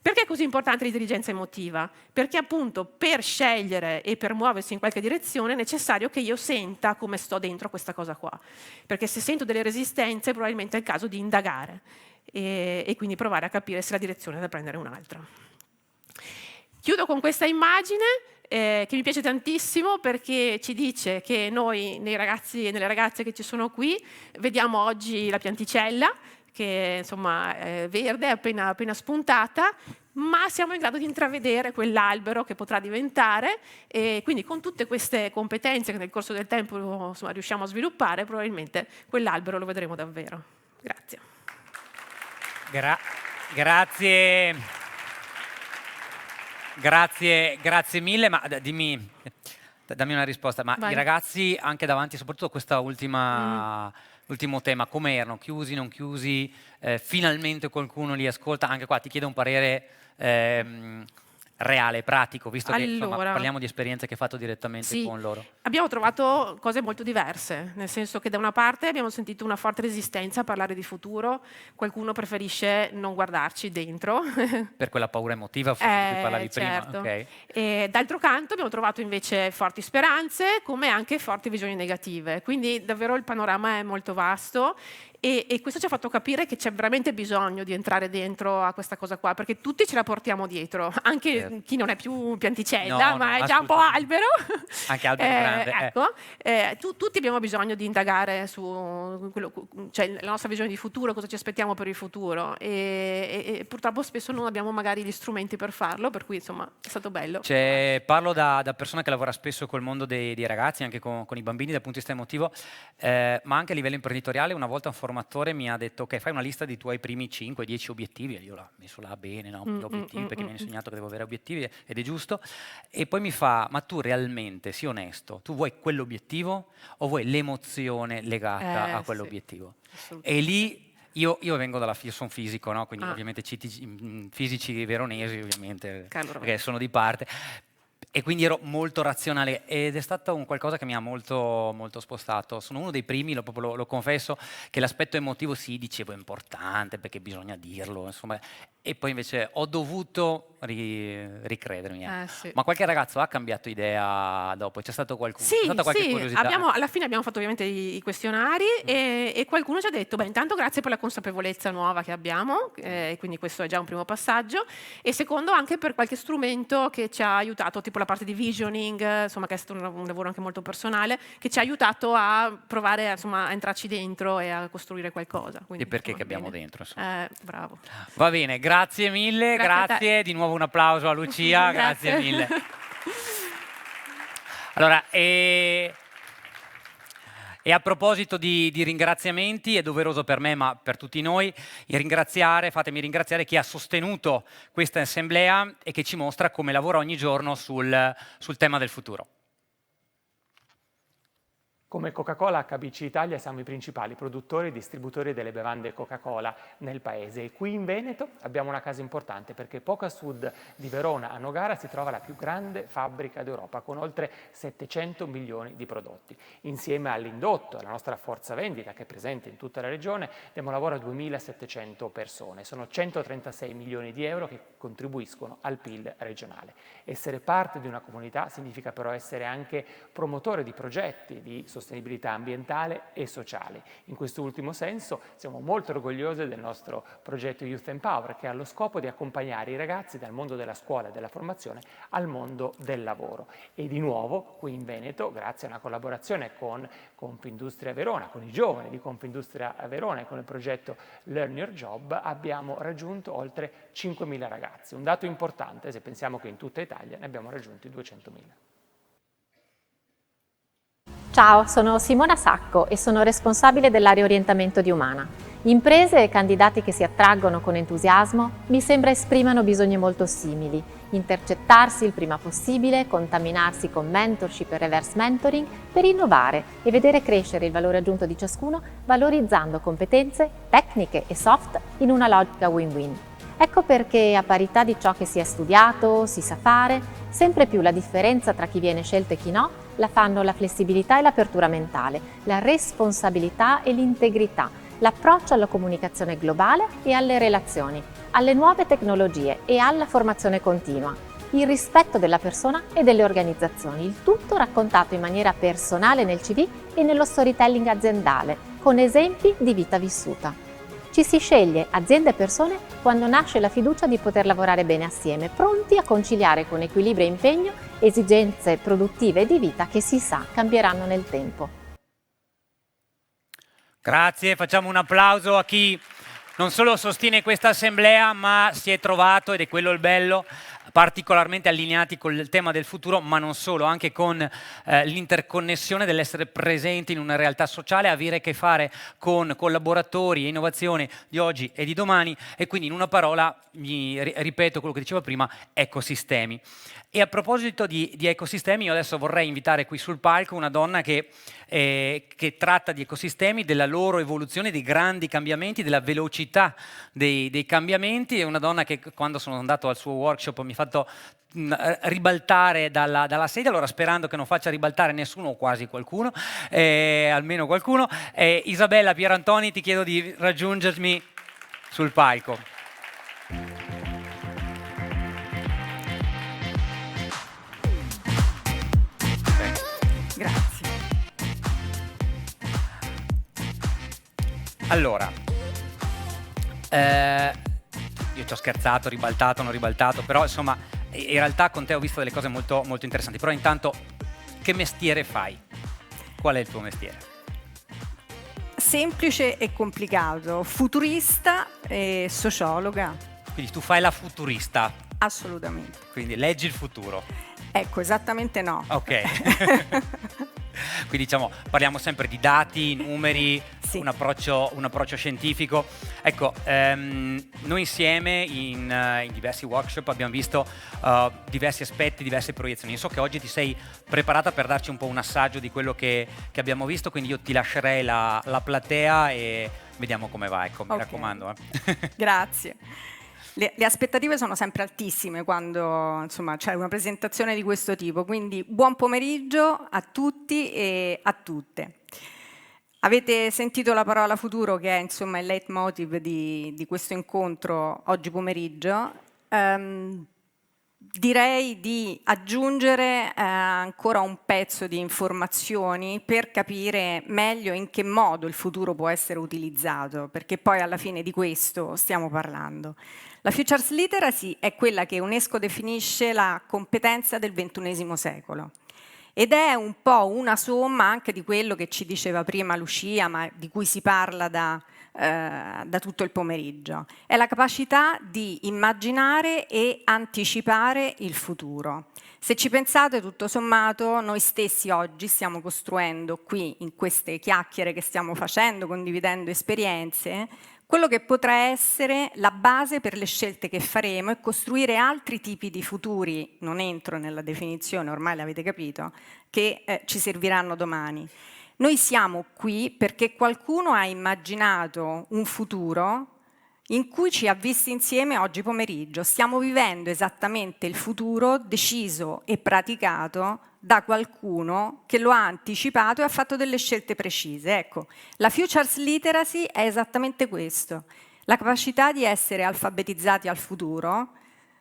Perché è così importante l'intelligenza emotiva? Perché appunto per scegliere e per muoversi in qualche direzione è necessario che io senta come sto dentro questa cosa qua. Perché se sento delle resistenze probabilmente è il caso di indagare e quindi provare a capire se la direzione è da prendere un'altra. Chiudo con questa immagine che mi piace tantissimo perché ci dice che noi, nei ragazzi e nelle ragazze che ci sono qui, vediamo oggi la pianticella, che insomma è verde, è appena spuntata, ma siamo in grado di intravedere quell'albero che potrà diventare e quindi con tutte queste competenze che nel corso del tempo insomma, riusciamo a sviluppare, probabilmente quell'albero lo vedremo davvero. Grazie. Grazie mille, ma dammi una risposta. Ma Vai. i ragazzi anche davanti, soprattutto a questa ultimo tema, come erano? Chiusi, non chiusi? Finalmente qualcuno li ascolta? Anche qua ti chiedo un parere reale, pratico, visto che insomma, parliamo di esperienze che hai fatto direttamente con loro. Abbiamo trovato cose molto diverse, nel senso che da una parte abbiamo sentito una forte resistenza a parlare di futuro, qualcuno preferisce non guardarci dentro. Per quella paura emotiva di cui parlavi prima. Okay. E d'altro canto abbiamo trovato invece forti speranze, come anche forti visioni negative, quindi davvero il panorama è molto vasto. E questo ci ha fatto capire che c'è veramente bisogno di entrare dentro a questa cosa qua, perché tutti ce la portiamo dietro, anche chi non è più pianticella, ma è già un po' albero. Anche albero grande. Ecco, tutti abbiamo bisogno di indagare su quello, cioè la nostra visione di futuro, cosa ci aspettiamo per il futuro e purtroppo spesso non abbiamo magari gli strumenti per farlo, per cui insomma è stato bello. Parlo da persona che lavora spesso col mondo dei ragazzi, anche con i bambini dal punto di vista emotivo, ma anche a livello imprenditoriale. Una volta un formatore mi ha detto ok, fai una lista dei tuoi primi 5-10 obiettivi, e io l'ho messo là bene, no? Gli obiettivi, perché mi hanno insegnato che devo avere obiettivi ed è giusto, e poi mi fa ma tu realmente, sii onesto, tu vuoi quell'obiettivo o vuoi l'emozione legata a quell'obiettivo? E lì io vengo io sono fisico, no? Quindi ovviamente fisici veronesi ovviamente, perché sono di parte. E quindi ero molto razionale ed è stato un qualcosa che mi ha molto, molto spostato. Sono uno dei primi, lo confesso, che l'aspetto emotivo sì, dicevo è importante perché bisogna dirlo, insomma, e poi invece ho dovuto ricredermi. Sì. Ma qualche ragazzo ha cambiato idea dopo? C'è stato qualcuno? C'è stata qualche curiosità? Alla fine abbiamo fatto ovviamente i questionari e qualcuno ci ha detto, intanto grazie per la consapevolezza nuova che abbiamo, quindi questo è già un primo passaggio, e secondo anche per qualche strumento che ci ha aiutato, tipo la parte di visioning, insomma, che è stato un lavoro anche molto personale, che ci ha aiutato a provare, insomma, a entrarci dentro e a costruire qualcosa. Quindi, E perché insomma, che abbiamo bene. dentro, insomma. Bravo. Va bene, grazie mille, Grazie a di nuovo un applauso a Lucia, grazie mille. Allora, e a proposito di ringraziamenti, è doveroso per me, ma per tutti noi, fatemi ringraziare chi ha sostenuto questa assemblea e che ci mostra come lavora ogni giorno sul tema del futuro. Come Coca-Cola HBC Italia siamo i principali produttori e distributori delle bevande Coca-Cola nel paese e qui in Veneto abbiamo una casa importante perché poco a sud di Verona, a Nogara, si trova la più grande fabbrica d'Europa con oltre 700 milioni di prodotti. Insieme all'indotto, alla nostra forza vendita che è presente in tutta la regione, diamo lavoro a 2.700 persone. Sono 136 milioni di euro che contribuiscono al PIL regionale. Essere parte di una comunità significa però essere anche promotore di progetti di sostenibilità ambientale e sociale. In quest'ultimo senso siamo molto orgogliosi del nostro progetto Youth Empower che ha lo scopo di accompagnare i ragazzi dal mondo della scuola e della formazione al mondo del lavoro. E di nuovo qui in Veneto, grazie a una collaborazione con Confindustria Verona, con i giovani di Confindustria Verona e con il progetto Learn Your Job, abbiamo raggiunto oltre 5.000 ragazzi. Un dato importante se pensiamo che in tutta Italia ne abbiamo raggiunti 200.000. Ciao, sono Simona Sacco e sono responsabile dell'area orientamento di Umana. Imprese e candidati che si attraggono con entusiasmo mi sembra esprimano bisogni molto simili: intercettarsi il prima possibile, contaminarsi con mentorship e reverse mentoring per innovare e vedere crescere il valore aggiunto di ciascuno, valorizzando competenze, tecniche e soft in una logica win-win. Ecco perché, a parità di ciò che si è studiato, si sa fare, sempre più la differenza tra chi viene scelto e chi no la fanno la flessibilità e l'apertura mentale, la responsabilità e l'integrità, l'approccio alla comunicazione globale e alle relazioni, alle nuove tecnologie e alla formazione continua, il rispetto della persona e delle organizzazioni, il tutto raccontato in maniera personale nel CV e nello storytelling aziendale, con esempi di vita vissuta. Ci si sceglie, aziende e persone, quando nasce la fiducia di poter lavorare bene assieme, pronti a conciliare con equilibrio e impegno esigenze produttive e di vita che si sa cambieranno nel tempo. Grazie, facciamo un applauso a chi non solo sostiene questa assemblea, ma si è trovato, ed è quello il bello, particolarmente allineati con il tema del futuro, ma non solo, anche con l'interconnessione dell'essere presenti in una realtà sociale, avere a che fare con collaboratori e innovazione di oggi e di domani, e quindi in una parola, ripeto quello che dicevo prima, ecosistemi. E a proposito di ecosistemi, io adesso vorrei invitare qui sul palco una donna che tratta di ecosistemi, della loro evoluzione, dei grandi cambiamenti, della velocità dei cambiamenti. È una donna che quando sono andato al suo workshop mi ha fatto ribaltare dalla sedia, allora sperando che non faccia ribaltare nessuno o quasi qualcuno, almeno qualcuno. Isabella Pierantoni, ti chiedo di raggiungermi sul palco. Grazie. Allora, io ci ho scherzato, ribaltato, non ribaltato, però insomma in realtà con te ho visto delle cose molto, molto interessanti. Però intanto, che mestiere fai? Qual è il tuo mestiere? Semplice e complicato, futurista e sociologa. Quindi tu fai la futurista? Assolutamente. Quindi leggi il futuro? Ecco, esattamente no. Ok. Quindi diciamo, parliamo sempre di dati, numeri, sì. un approccio scientifico. Ecco, noi insieme in diversi workshop abbiamo visto diversi aspetti, diverse proiezioni. Io so che oggi ti sei preparata per darci un po' un assaggio di quello che abbiamo visto, quindi io ti lascerei la platea e vediamo come va, ecco, mi raccomando. Grazie. Le aspettative sono sempre altissime quando insomma c'è una presentazione di questo tipo, quindi buon pomeriggio a tutti e a tutte. Avete sentito la parola futuro, che è insomma il leitmotiv di questo incontro oggi pomeriggio. Direi di aggiungere ancora un pezzo di informazioni per capire meglio in che modo il futuro può essere utilizzato, perché poi alla fine di questo stiamo parlando. La Futures Literacy è quella che UNESCO definisce la competenza del XXI secolo. Ed è un po' una somma anche di quello che ci diceva prima Lucia, ma di cui si parla da tutto il pomeriggio. È la capacità di immaginare e anticipare il futuro. Se ci pensate, tutto sommato, noi stessi oggi stiamo costruendo qui, in queste chiacchiere che stiamo facendo, condividendo esperienze, quello che potrà essere la base per le scelte che faremo e costruire altri tipi di futuri, non entro nella definizione, ormai l'avete capito, che ci serviranno domani. Noi siamo qui perché qualcuno ha immaginato un futuro in cui ci ha visti insieme oggi pomeriggio. Stiamo vivendo esattamente il futuro deciso e praticato da qualcuno che lo ha anticipato e ha fatto delle scelte precise. Ecco, la Futures Literacy è esattamente questo, la capacità di essere alfabetizzati al futuro.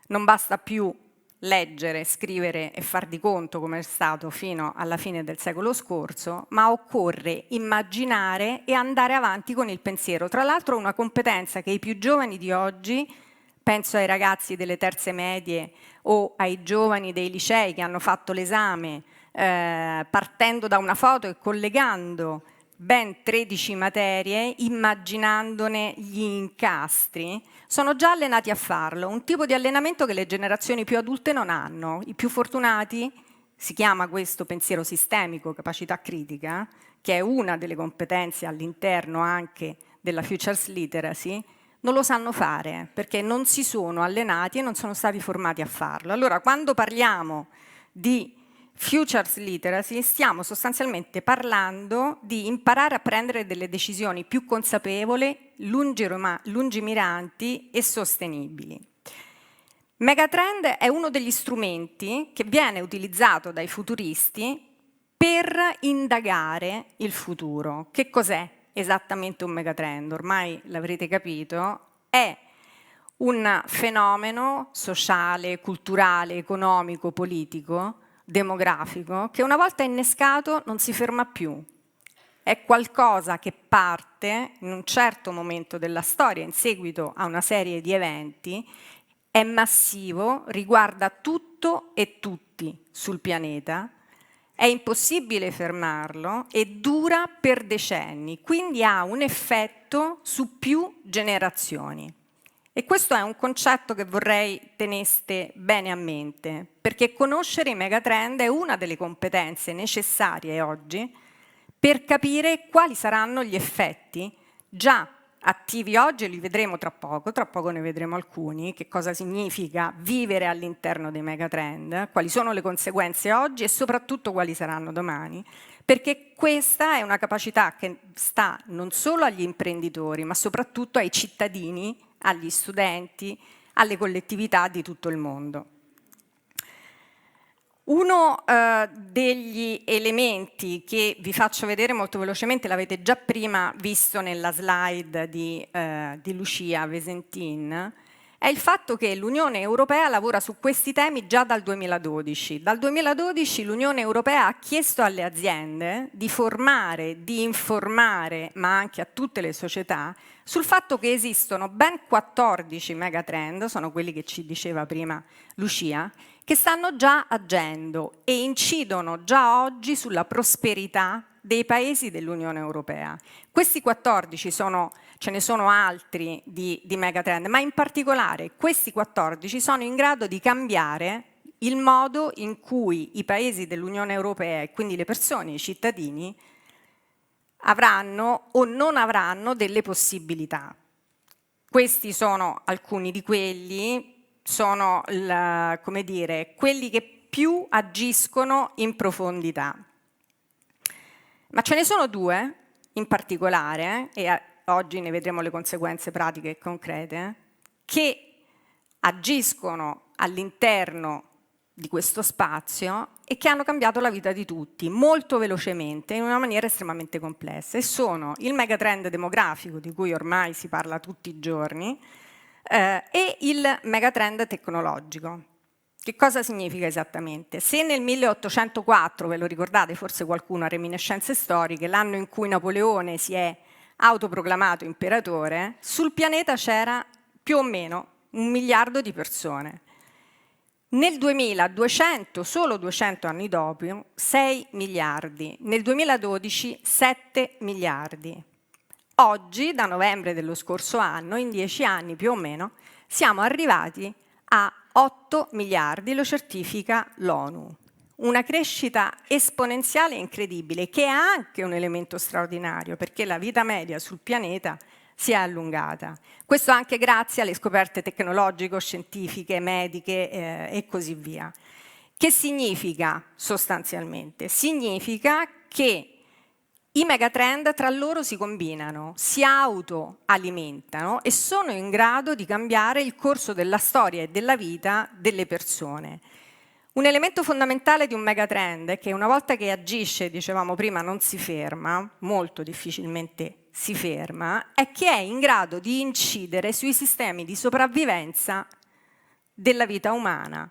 Non basta più leggere, scrivere e far di conto come è stato fino alla fine del secolo scorso, ma occorre immaginare e andare avanti con il pensiero. Tra l'altro una competenza che i più giovani di oggi, penso ai ragazzi delle terze medie o ai giovani dei licei che hanno fatto l'esame partendo da una foto e collegando ben 13 materie, immaginandone gli incastri, sono già allenati a farlo, un tipo di allenamento che le generazioni più adulte non hanno. I più fortunati, si chiama questo pensiero sistemico, capacità critica, che è una delle competenze all'interno anche della Futures Literacy, non lo sanno fare perché non si sono allenati e non sono stati formati a farlo. Allora, quando parliamo di Futures Literacy stiamo sostanzialmente parlando di imparare a prendere delle decisioni più consapevoli, lungimiranti e sostenibili. Megatrend è uno degli strumenti che viene utilizzato dai futuristi per indagare il futuro. Che cos'è esattamente un megatrend? Ormai l'avrete capito, è un fenomeno sociale, culturale, economico, politico, demografico, che una volta innescato non si ferma più. È qualcosa che parte in un certo momento della storia, in seguito a una serie di eventi, è massivo, riguarda tutto e tutti sul pianeta, è impossibile fermarlo e dura per decenni, quindi ha un effetto su più generazioni. E questo è un concetto che vorrei teneste bene a mente, perché conoscere i megatrend è una delle competenze necessarie oggi per capire quali saranno gli effetti già attivi oggi, e li vedremo tra poco ne vedremo alcuni, che cosa significa vivere all'interno dei megatrend, quali sono le conseguenze oggi e soprattutto quali saranno domani, perché questa è una capacità che sta non solo agli imprenditori, ma soprattutto ai cittadini, agli studenti, alle collettività di tutto il mondo. Uno degli elementi che vi faccio vedere molto velocemente, l'avete già prima visto nella slide di Lucia Vesentin, è il fatto che l'Unione Europea lavora su questi temi già dal 2012. Dal 2012 l'Unione Europea ha chiesto alle aziende di formare, di informare, ma anche a tutte le società, sul fatto che esistono ben 14 megatrend, sono quelli che ci diceva prima Lucia, che stanno già agendo e incidono già oggi sulla prosperità dei paesi dell'Unione Europea. Questi 14 ce ne sono altri di megatrend, ma in particolare questi 14 sono in grado di cambiare il modo in cui i paesi dell'Unione Europea e quindi le persone, i cittadini, avranno o non avranno delle possibilità. Questi sono alcuni di quelli, sono come dire, quelli che più agiscono in profondità. Ma ce ne sono due in particolare, e oggi ne vedremo le conseguenze pratiche e concrete, che agiscono all'interno di questo spazio e che hanno cambiato la vita di tutti molto velocemente, in una maniera estremamente complessa, e sono il megatrend demografico, di cui ormai si parla tutti i giorni, e il megatrend tecnologico. Che cosa significa esattamente? Se nel 1804, ve lo ricordate, forse qualcuno ha reminiscenze storiche, l'anno in cui Napoleone si è autoproclamato imperatore, sul pianeta c'era più o meno 1 miliardo di persone. Nel 2200, solo 200 anni dopo, 6 miliardi. Nel 2012, 7 miliardi. Oggi, da novembre dello scorso anno, in 10 anni più o meno, siamo arrivati a 8 miliardi, lo certifica l'ONU. Una crescita esponenziale incredibile, che è anche un elemento straordinario, perché la vita media sul pianeta si è allungata. Questo anche grazie alle scoperte tecnologico-scientifiche, mediche e così via. Che significa sostanzialmente? Significa che i megatrend tra loro si combinano, si autoalimentano e sono in grado di cambiare il corso della storia e della vita delle persone. Un elemento fondamentale di un megatrend è che una volta che agisce, dicevamo prima, non si ferma, molto difficilmente si ferma, è che è in grado di incidere sui sistemi di sopravvivenza della vita umana.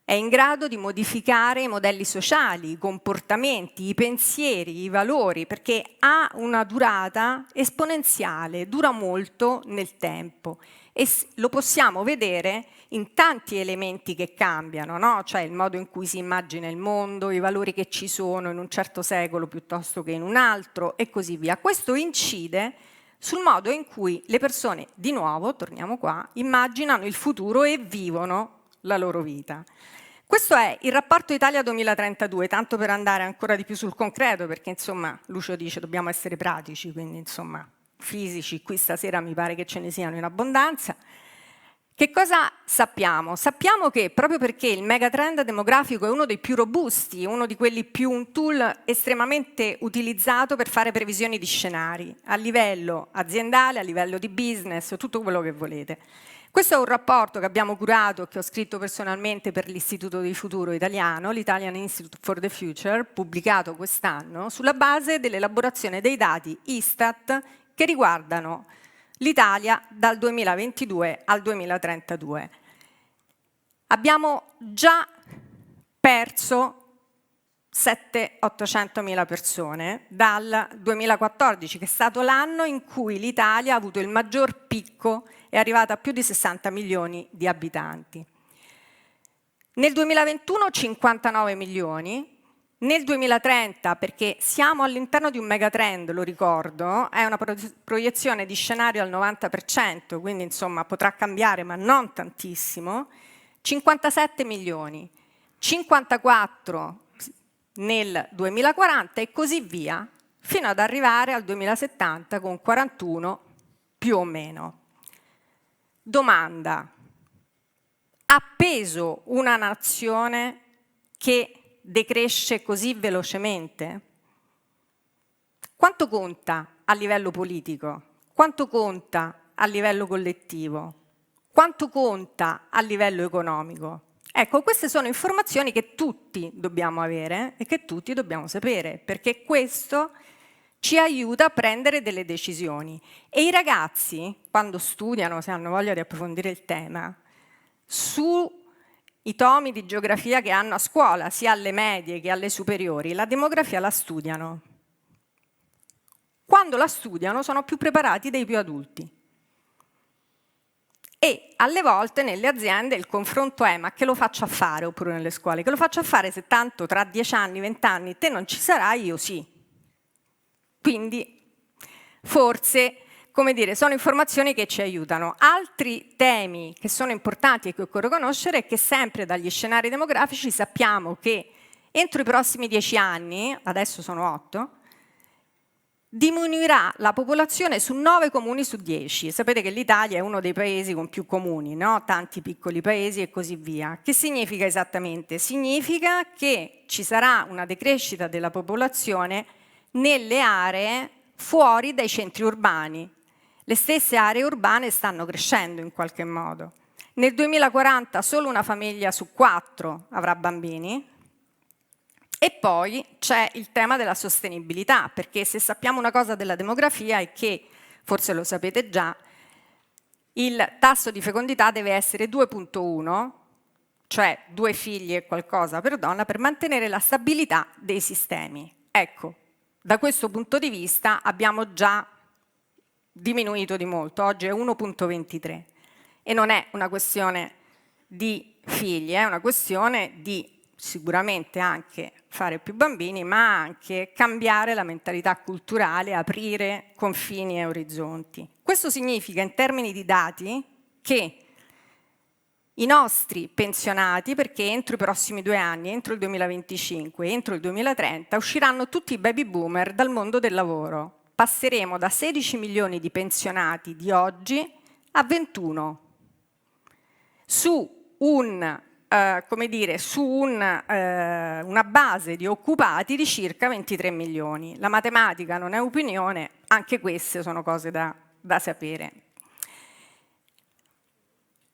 È in grado di modificare i modelli sociali, i comportamenti, i pensieri, i valori, perché ha una durata esponenziale, dura molto nel tempo e lo possiamo vedere in tanti elementi che cambiano, no? Cioè il modo in cui si immagina il mondo, i valori che ci sono in un certo secolo piuttosto che in un altro e così via. Questo incide sul modo in cui le persone, di nuovo, torniamo qua, immaginano il futuro e vivono la loro vita. Questo è il rapporto Italia 2032, tanto per andare ancora di più sul concreto, perché insomma Lucio dice dobbiamo essere pratici, quindi insomma fisici qui stasera mi pare che ce ne siano in abbondanza. Che cosa sappiamo? Sappiamo che proprio perché il megatrend demografico è uno dei più robusti, uno di quelli più un tool estremamente utilizzato per fare previsioni di scenari, a livello aziendale, a livello di business, tutto quello che volete. Questo è un rapporto che abbiamo curato, che ho scritto personalmente per l'Istituto di Futuro Italiano, l'Italian Institute for the Future, pubblicato quest'anno, sulla base dell'elaborazione dei dati Istat che riguardano l'Italia dal 2022 al 2032. Abbiamo già perso 700-800 mila persone dal 2014, che è stato l'anno in cui l'Italia ha avuto il maggior picco, è arrivata a più di 60 milioni di abitanti. Nel 2021 59 milioni, nel 2030, perché siamo all'interno di un megatrend, lo ricordo, è una proiezione di scenario al 90%, quindi insomma potrà cambiare ma non tantissimo, 57 milioni, 54 nel 2040 e così via, fino ad arrivare al 2070 con 41 più o meno. Domanda: ha peso una nazione che decresce così velocemente? Quanto conta a livello politico? Quanto conta a livello collettivo? Quanto conta a livello economico? Ecco, queste sono informazioni che tutti dobbiamo avere e che tutti dobbiamo sapere, perché questo ci aiuta a prendere delle decisioni. E i ragazzi, quando studiano, se hanno voglia di approfondire il tema, sui tomi di geografia che hanno a scuola, sia alle medie che alle superiori, la demografia la studiano. Quando la studiano sono più preparati dei più adulti. E alle volte nelle aziende il confronto è: ma che lo faccio a fare? Oppure nelle scuole: che lo faccio a fare se tanto tra 10 anni, 20 anni te non ci sarai, io sì. Quindi forse, come dire, sono informazioni che ci aiutano. Altri temi che sono importanti e che occorre conoscere è che sempre dagli scenari demografici sappiamo che entro i prossimi 10 anni, adesso sono 8, diminuirà la popolazione su 9 comuni su 10. Sapete che l'Italia è uno dei paesi con più comuni, no? Tanti piccoli paesi e così via. Che significa esattamente? Significa che ci sarà una decrescita della popolazione nelle aree fuori dai centri urbani. Le stesse aree urbane stanno crescendo in qualche modo. Nel 2040 solo una famiglia su 4 avrà bambini. E poi c'è il tema della sostenibilità, perché se sappiamo una cosa della demografia è che, forse lo sapete già, il tasso di fecondità deve essere 2,1, cioè 2 figli e qualcosa per donna, per mantenere la stabilità dei sistemi. Ecco, da questo punto di vista abbiamo già diminuito di molto, oggi è 1,23 e non è una questione di figli, è una questione di sicuramente anche fare più bambini, ma anche cambiare la mentalità culturale, aprire confini e orizzonti. Questo significa, in termini di dati, che i nostri pensionati, perché entro i prossimi 2 anni, entro il 2025, entro il 2030, usciranno tutti i baby boomer dal mondo del lavoro. Passeremo da 16 milioni di pensionati di oggi a 21. Su una base di occupati di circa 23 milioni. La matematica non è opinione, anche queste sono cose da sapere.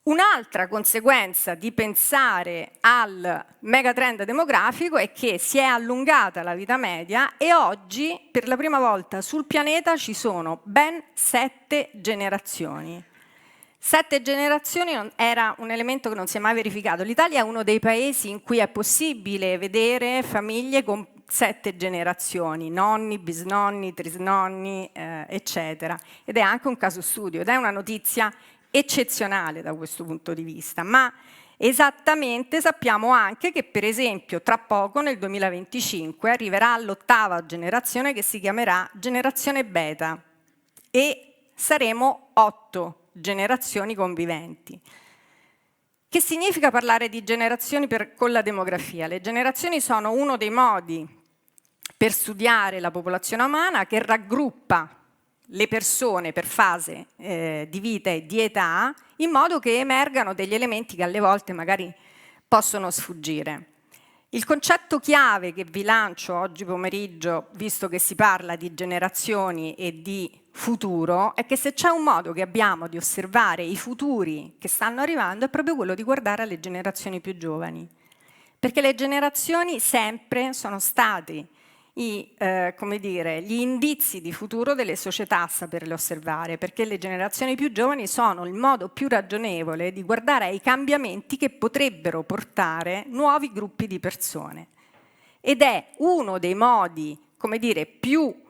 Un'altra conseguenza di pensare al megatrend demografico è che si è allungata la vita media e oggi, per la prima volta sul pianeta, ci sono ben 7 generazioni. 7 generazioni era un elemento che non si è mai verificato. L'Italia è uno dei paesi in cui è possibile vedere famiglie con 7 generazioni, nonni, bisnonni, trisnonni, eccetera. Ed è anche un caso studio ed è una notizia eccezionale da questo punto di vista. Ma esattamente sappiamo anche che, per esempio, tra poco, nel 2025, arriverà l'8ª generazione che si chiamerà generazione beta e saremo 8 generazioni conviventi. Che significa parlare di generazioni con la demografia? Le generazioni sono uno dei modi per studiare la popolazione umana che raggruppa le persone per fase di vita e di età in modo che emergano degli elementi che alle volte magari possono sfuggire. Il concetto chiave che vi lancio oggi pomeriggio, visto che si parla di generazioni e di futuro, è che se c'è un modo che abbiamo di osservare i futuri che stanno arrivando è proprio quello di guardare alle generazioni più giovani, perché le generazioni sempre sono stati gli indizi di futuro delle società a saperle osservare, perché le generazioni più giovani sono il modo più ragionevole di guardare ai cambiamenti che potrebbero portare nuovi gruppi di persone. Ed è uno dei modi, più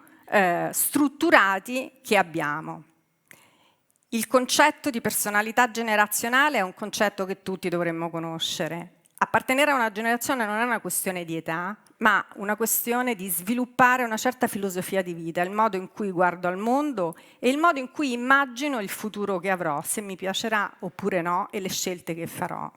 strutturati che abbiamo. Il concetto di personalità generazionale è un concetto che tutti dovremmo conoscere. Appartenere a una generazione non è una questione di età, ma una questione di sviluppare una certa filosofia di vita, il modo in cui guardo al mondo e il modo in cui immagino il futuro che avrò, se mi piacerà oppure no, e le scelte che farò.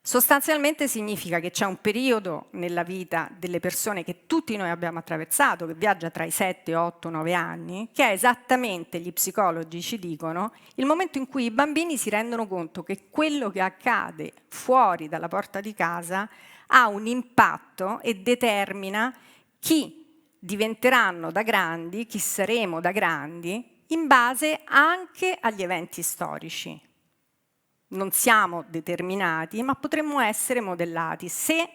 Sostanzialmente significa che c'è un periodo nella vita delle persone che tutti noi abbiamo attraversato, che viaggia tra i 7, 8, 9 anni, che è esattamente, gli psicologi ci dicono, il momento in cui i bambini si rendono conto che quello che accade fuori dalla porta di casa ha un impatto e determina chi diventeranno da grandi, chi saremo da grandi, in base anche agli eventi storici. Non siamo determinati, ma potremmo essere modellati. Se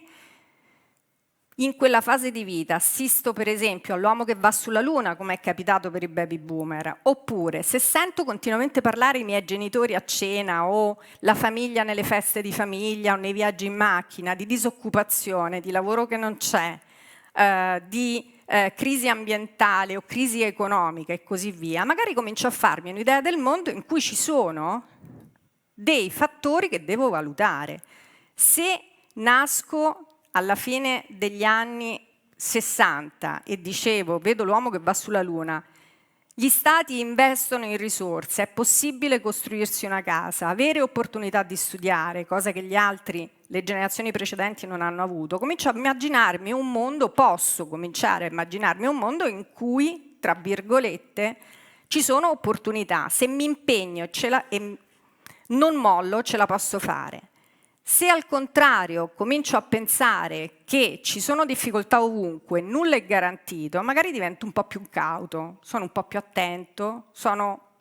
in quella fase di vita assisto per esempio all'uomo che va sulla luna, come è capitato per i baby boomer, oppure se sento continuamente parlare i miei genitori a cena o la famiglia nelle feste di famiglia o nei viaggi in macchina, di disoccupazione, di lavoro che non c'è, di crisi ambientale o crisi economica e così via, magari comincio a farmi un'idea del mondo in cui ci sono dei fattori che devo valutare. Se nasco alla fine degli anni 60 e dicevo, vedo l'uomo che va sulla luna, gli stati investono in risorse, è possibile costruirsi una casa, avere opportunità di studiare, cosa che le generazioni precedenti non hanno avuto, posso cominciare a immaginarmi un mondo in cui, tra virgolette, ci sono opportunità. Se mi impegno e non mollo, ce la posso fare. Se al contrario comincio a pensare che ci sono difficoltà ovunque, nulla è garantito, magari divento un po' più cauto, sono un po' più attento, sono,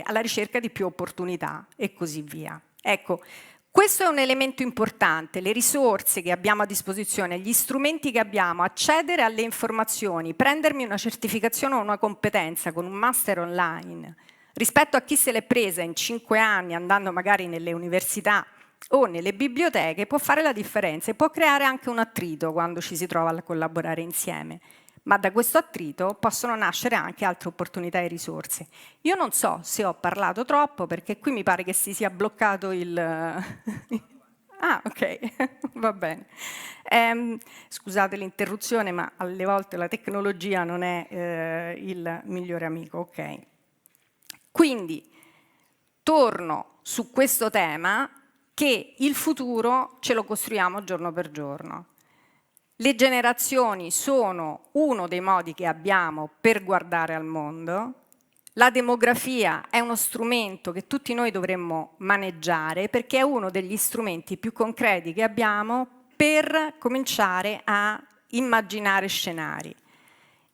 alla ricerca di più opportunità e così via. Ecco, questo è un elemento importante, le risorse che abbiamo a disposizione, gli strumenti che abbiamo, accedere alle informazioni, prendermi una certificazione o una competenza con un master online, rispetto a chi se l'è presa in 5 anni andando magari nelle università o nelle biblioteche, può fare la differenza e può creare anche un attrito quando ci si trova a collaborare insieme. Ma da questo attrito possono nascere anche altre opportunità e risorse. Io non so se ho parlato troppo, perché qui mi pare che si sia bloccato il... Ah, ok, va bene. Scusate l'interruzione, ma alle volte la tecnologia non è il migliore amico. Ok. Quindi, torno su questo tema, che il futuro ce lo costruiamo giorno per giorno. Le generazioni sono uno dei modi che abbiamo per guardare al mondo. La demografia è uno strumento che tutti noi dovremmo maneggiare, perché è uno degli strumenti più concreti che abbiamo per cominciare a immaginare scenari.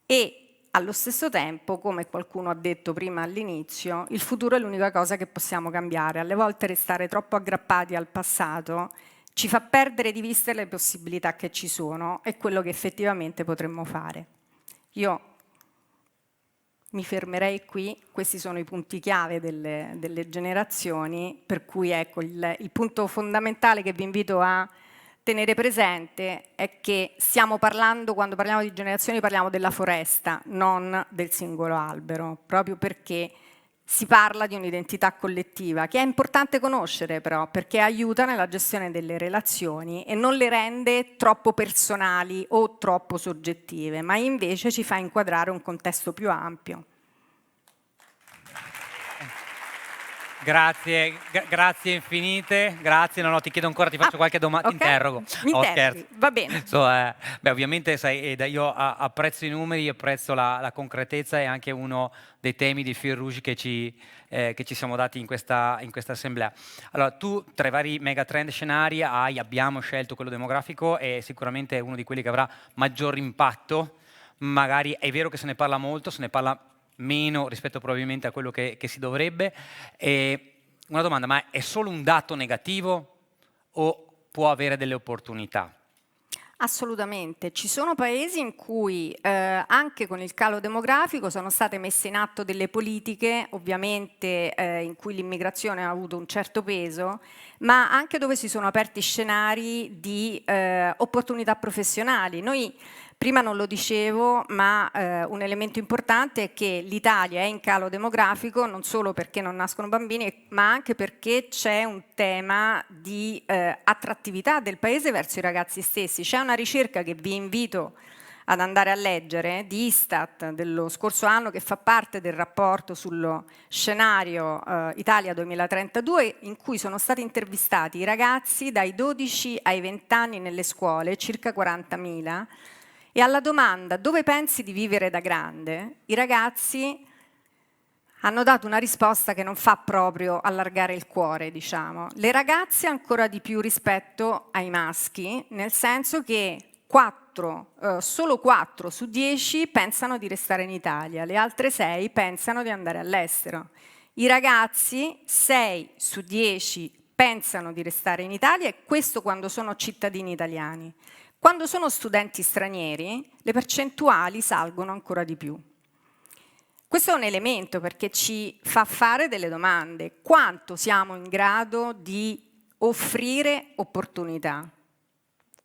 E allo stesso tempo, come qualcuno ha detto prima all'inizio, il futuro è l'unica cosa che possiamo cambiare. Alle volte restare troppo aggrappati al passato ci fa perdere di vista le possibilità che ci sono e quello che effettivamente potremmo fare. Io mi fermerei qui, questi sono i punti chiave delle generazioni, per cui ecco, il punto fondamentale che vi invito a tenere presente è che stiamo parlando, quando parliamo di generazioni, parliamo della foresta, non del singolo albero, proprio perché si parla di un'identità collettiva che è importante conoscere però, perché aiuta nella gestione delle relazioni e non le rende troppo personali o troppo soggettive, ma invece ci fa inquadrare un contesto più ampio. Grazie, grazie infinite, grazie, no, ti chiedo ancora, ti faccio qualche domanda, okay. Ti interrogo. Mi interroghi, va bene. Beh, ovviamente sai, io apprezzo i numeri, apprezzo la concretezza, e anche uno dei temi di fil rouge che ci siamo dati in questa assemblea. Allora, tu tra i vari megatrend scenari abbiamo scelto quello demografico, e sicuramente è uno di quelli che avrà maggior impatto. Magari è vero che se ne parla molto, se ne parla meno rispetto probabilmente a quello che si dovrebbe. E una domanda, ma è solo un dato negativo o può avere delle opportunità? Assolutamente, ci sono paesi in cui anche con il calo demografico sono state messe in atto delle politiche, ovviamente in cui l'immigrazione ha avuto un certo peso, ma anche dove si sono aperti scenari di opportunità professionali. Noi prima non lo dicevo, ma un elemento importante è che l'Italia è in calo demografico non solo perché non nascono bambini, ma anche perché c'è un tema di attrattività del paese verso i ragazzi stessi. C'è una ricerca che vi invito ad andare a leggere di Istat dello scorso anno, che fa parte del rapporto sullo scenario Italia 2032, in cui sono stati intervistati i ragazzi dai 12 ai 20 anni nelle scuole, circa 40.000, e alla domanda "dove pensi di vivere da grande?" i ragazzi hanno dato una risposta che non fa proprio allargare il cuore, diciamo. Le ragazze ancora di più rispetto ai maschi, nel senso che solo 4 su 10 pensano di restare in Italia, le altre 6 pensano di andare all'estero. I ragazzi 6 su 10 pensano di restare in Italia, e questo quando sono cittadini italiani. Quando sono studenti stranieri, le percentuali salgono ancora di più. Questo è un elemento perché ci fa fare delle domande. Quanto siamo in grado di offrire opportunità?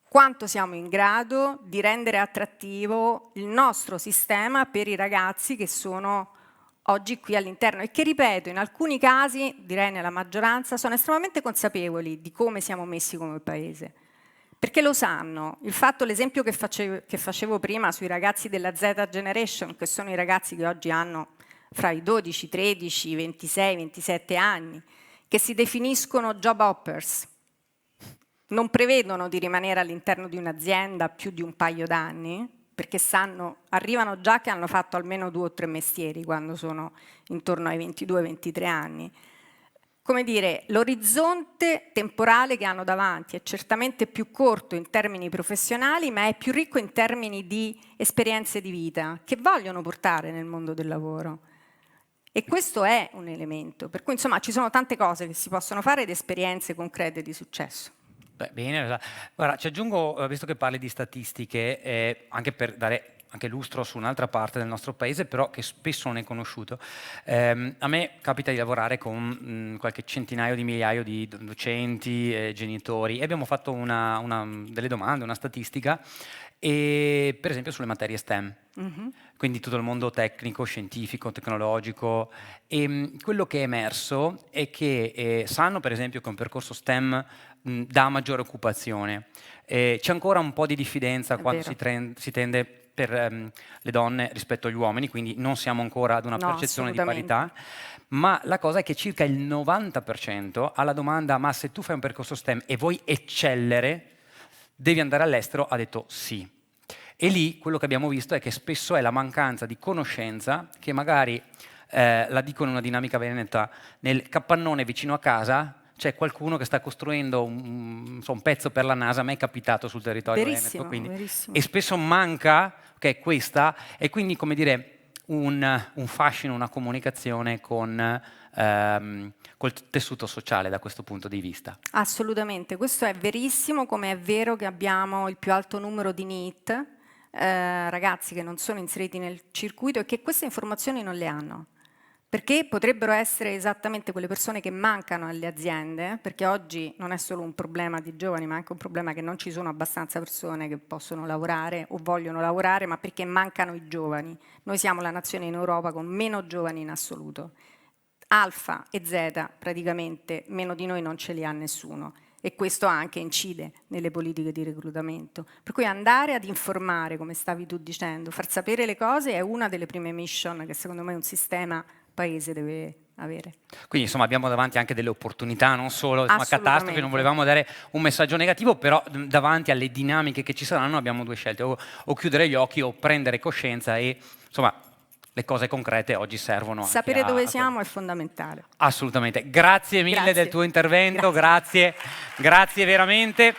Quanto siamo in grado di rendere attrattivo il nostro sistema per i ragazzi che sono oggi qui all'interno e che, ripeto, in alcuni casi, direi nella maggioranza, sono estremamente consapevoli di come siamo messi come paese. Perché lo sanno. L'esempio che facevo prima sui ragazzi della Z Generation, che sono i ragazzi che oggi hanno fra i 12, 13, 26, 27 anni, che si definiscono job hoppers, non prevedono di rimanere all'interno di un'azienda più di un paio d'anni, perché arrivano già che hanno fatto almeno 2 o 3 mestieri quando sono intorno ai 22-23 anni. Come dire, l'orizzonte temporale che hanno davanti è certamente più corto in termini professionali, ma è più ricco in termini di esperienze di vita che vogliono portare nel mondo del lavoro. E questo è un elemento, per cui insomma ci sono tante cose che si possono fare ed esperienze concrete di successo. Beh, bene, guarda, ci aggiungo, visto che parli di statistiche, anche per dare anche lustro su un'altra parte del nostro paese, però che spesso non è conosciuto. A me capita di lavorare con qualche centinaio di migliaio di docenti e genitori e abbiamo fatto delle domande, una statistica, e per esempio sulle materie STEM. Quindi tutto il mondo tecnico, scientifico, tecnologico, e quello che è emerso è che sanno per esempio che un percorso STEM dà maggiore occupazione. C'è ancora un po' di diffidenza quando si tende per le donne rispetto agli uomini, quindi non siamo ancora ad una percezione di parità, ma la cosa è che circa il 90% alla domanda ma se tu fai un percorso STEM e vuoi eccellere, devi andare all'estero, ha detto sì. E lì quello che abbiamo visto è che spesso è la mancanza di conoscenza, che magari, la dico in una dinamica veneta, nel capannone vicino a casa c'è qualcuno che sta costruendo un pezzo per la NASA, a me è capitato sul territorio veneto, quindi, e spesso manca questa, e quindi come dire un fascino, una comunicazione col tessuto sociale da questo punto di vista. Assolutamente, questo è verissimo, come è vero che abbiamo il più alto numero di NEET, ragazzi che non sono inseriti nel circuito e che queste informazioni non le hanno. Perché potrebbero essere esattamente quelle persone che mancano alle aziende, perché oggi non è solo un problema di giovani, ma anche un problema che non ci sono abbastanza persone che possono lavorare o vogliono lavorare, ma perché mancano i giovani. Noi siamo la nazione in Europa con meno giovani in assoluto. Alfa e Zeta praticamente meno di noi non ce li ha nessuno. E questo anche incide nelle politiche di reclutamento. Per cui andare ad informare, come stavi tu dicendo, far sapere le cose è una delle prime mission che secondo me un sistema paese deve avere. Quindi insomma abbiamo davanti anche delle opportunità, non solo una catastrofe, non volevamo dare un messaggio negativo, però davanti alle dinamiche che ci saranno abbiamo due scelte, o chiudere gli occhi o prendere coscienza, e insomma le cose concrete oggi servono. Sapere dove siamo è fondamentale. Assolutamente, grazie mille del tuo intervento, grazie veramente.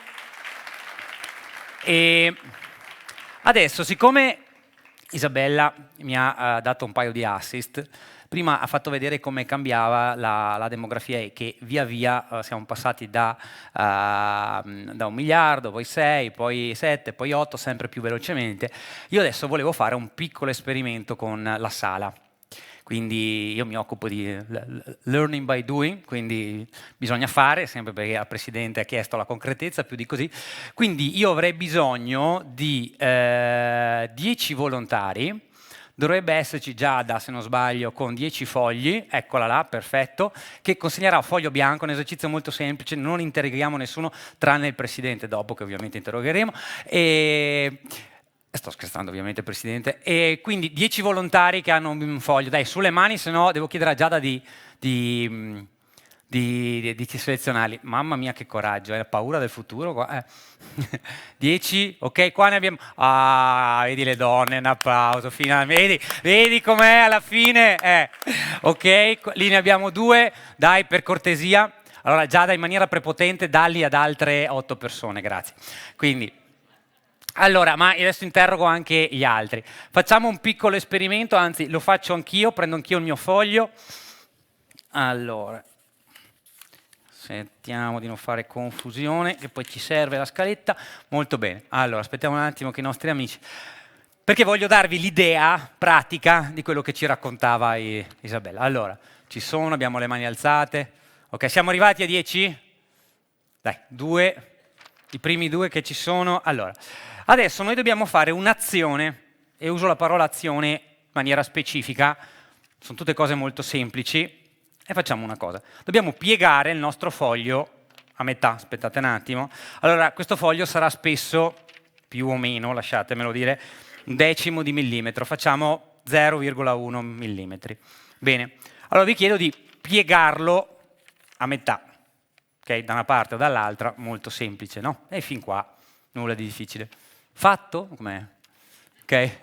E adesso, siccome Isabella mi ha dato un paio di assist, prima ha fatto vedere come cambiava la demografia e che via via siamo passati da 1 miliardo, poi 6, poi 7, poi 8, sempre più velocemente. Io adesso volevo fare un piccolo esperimento con la sala. Quindi io mi occupo di learning by doing, quindi bisogna fare, sempre perché il Presidente ha chiesto la concretezza, più di così. Quindi io avrei bisogno di 10 volontari. Dovrebbe esserci Giada, se non sbaglio, con 10 fogli, eccola là, perfetto, che consegnerà un foglio bianco, un esercizio molto semplice, non interroghiamo nessuno tranne il Presidente, dopo che ovviamente interrogheremo. E sto scherzando ovviamente, Presidente. E quindi 10 volontari che hanno un foglio, dai, sulle mani, se no devo chiedere a Giada di selezionarli. Mamma mia che coraggio, hai paura del futuro qua. 10, ok, qua ne abbiamo, vedi le donne, un applauso, finalmente, vedi com'è alla fine, ok, lì ne abbiamo 2, dai, per cortesia. Allora Giada, in maniera prepotente, dalli ad altre 8 persone, grazie. Quindi allora, ma adesso interrogo anche gli altri. Facciamo un piccolo esperimento, anzi lo faccio anch'io, prendo anch'io il mio foglio. Allora, sentiamo di non fare confusione, che poi ci serve la scaletta. Molto bene. Allora, aspettiamo un attimo che i nostri amici... Perché voglio darvi l'idea pratica di quello che ci raccontava Isabella. Allora, ci sono, abbiamo le mani alzate. Ok, siamo arrivati a 10? Dai, 2, i primi 2 che ci sono. Allora, adesso noi dobbiamo fare un'azione, e uso la parola azione in maniera specifica, sono tutte cose molto semplici. E facciamo una cosa, dobbiamo piegare il nostro foglio a metà, aspettate un attimo. Allora, questo foglio sarà spesso, più o meno, lasciatemelo dire, 1/10 di millimetro, facciamo 0,1 millimetri. Bene, allora vi chiedo di piegarlo a metà, ok? Da una parte o dall'altra, molto semplice, no? E fin qua, nulla di difficile. Fatto? Com'è? Ok?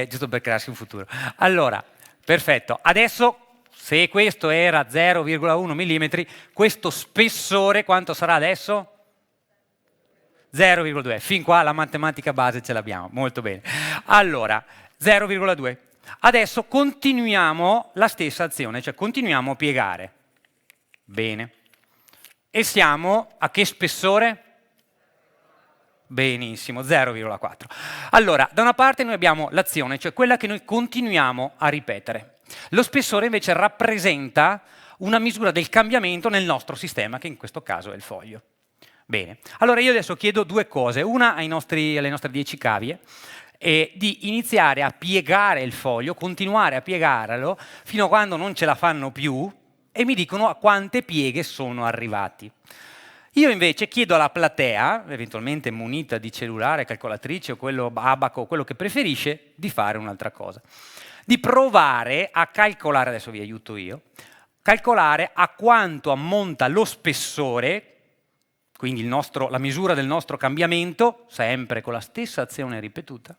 Giusto per crearsi un futuro. Allora, perfetto, adesso... Se questo era 0,1 mm, questo spessore quanto sarà adesso? 0,2. Fin qua la matematica base ce l'abbiamo, molto bene. Allora, 0,2. Adesso continuiamo la stessa azione, cioè continuiamo a piegare. Bene. E siamo a che spessore? Benissimo, 0,4. Allora, da una parte noi abbiamo l'azione, cioè quella che noi continuiamo a ripetere. Lo spessore invece rappresenta una misura del cambiamento nel nostro sistema, che in questo caso è il foglio. Bene, allora io adesso chiedo due cose. Una alle nostre 10 cavie, di iniziare a piegare il foglio, continuare a piegarlo fino a quando non ce la fanno più e mi dicono a quante pieghe sono arrivati. Io invece chiedo alla platea, eventualmente munita di cellulare, calcolatrice o quello abaco, quello che preferisce, di fare un'altra cosa. Di provare a calcolare, adesso vi aiuto io, calcolare a quanto ammonta lo spessore, quindi la misura del nostro cambiamento, sempre con la stessa azione ripetuta,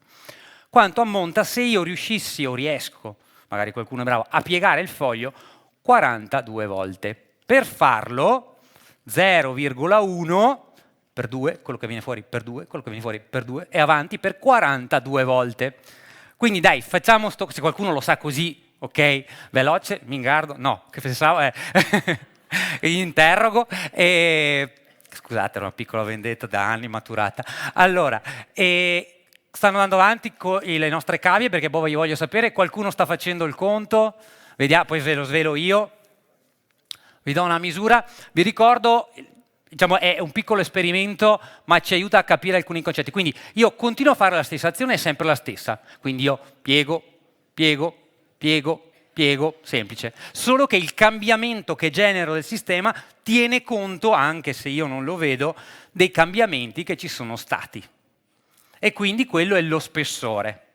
quanto ammonta se io riuscissi o riesco, magari qualcuno è bravo, a piegare il foglio 42 volte. Per farlo 0,1 per 2, quello che viene fuori per 2, quello che viene fuori per 2 e avanti per 42 volte. Quindi dai, facciamo se qualcuno lo sa così, ok? Veloce, Mingardo, no, che pensavo interrogo e scusate, era una piccola vendetta da anni maturata. Allora, stanno andando avanti con le nostre cavie perché poi io voglio sapere, qualcuno sta facendo il conto, vediamo, poi ve lo svelo io. Vi do una misura, vi ricordo, diciamo, è un piccolo esperimento, ma ci aiuta a capire alcuni concetti. Quindi io continuo a fare la stessa azione, è sempre la stessa. Quindi io piego, piego, piego, piego, semplice. Solo che il cambiamento che genero del sistema tiene conto, anche se io non lo vedo, dei cambiamenti che ci sono stati. E quindi quello è lo spessore.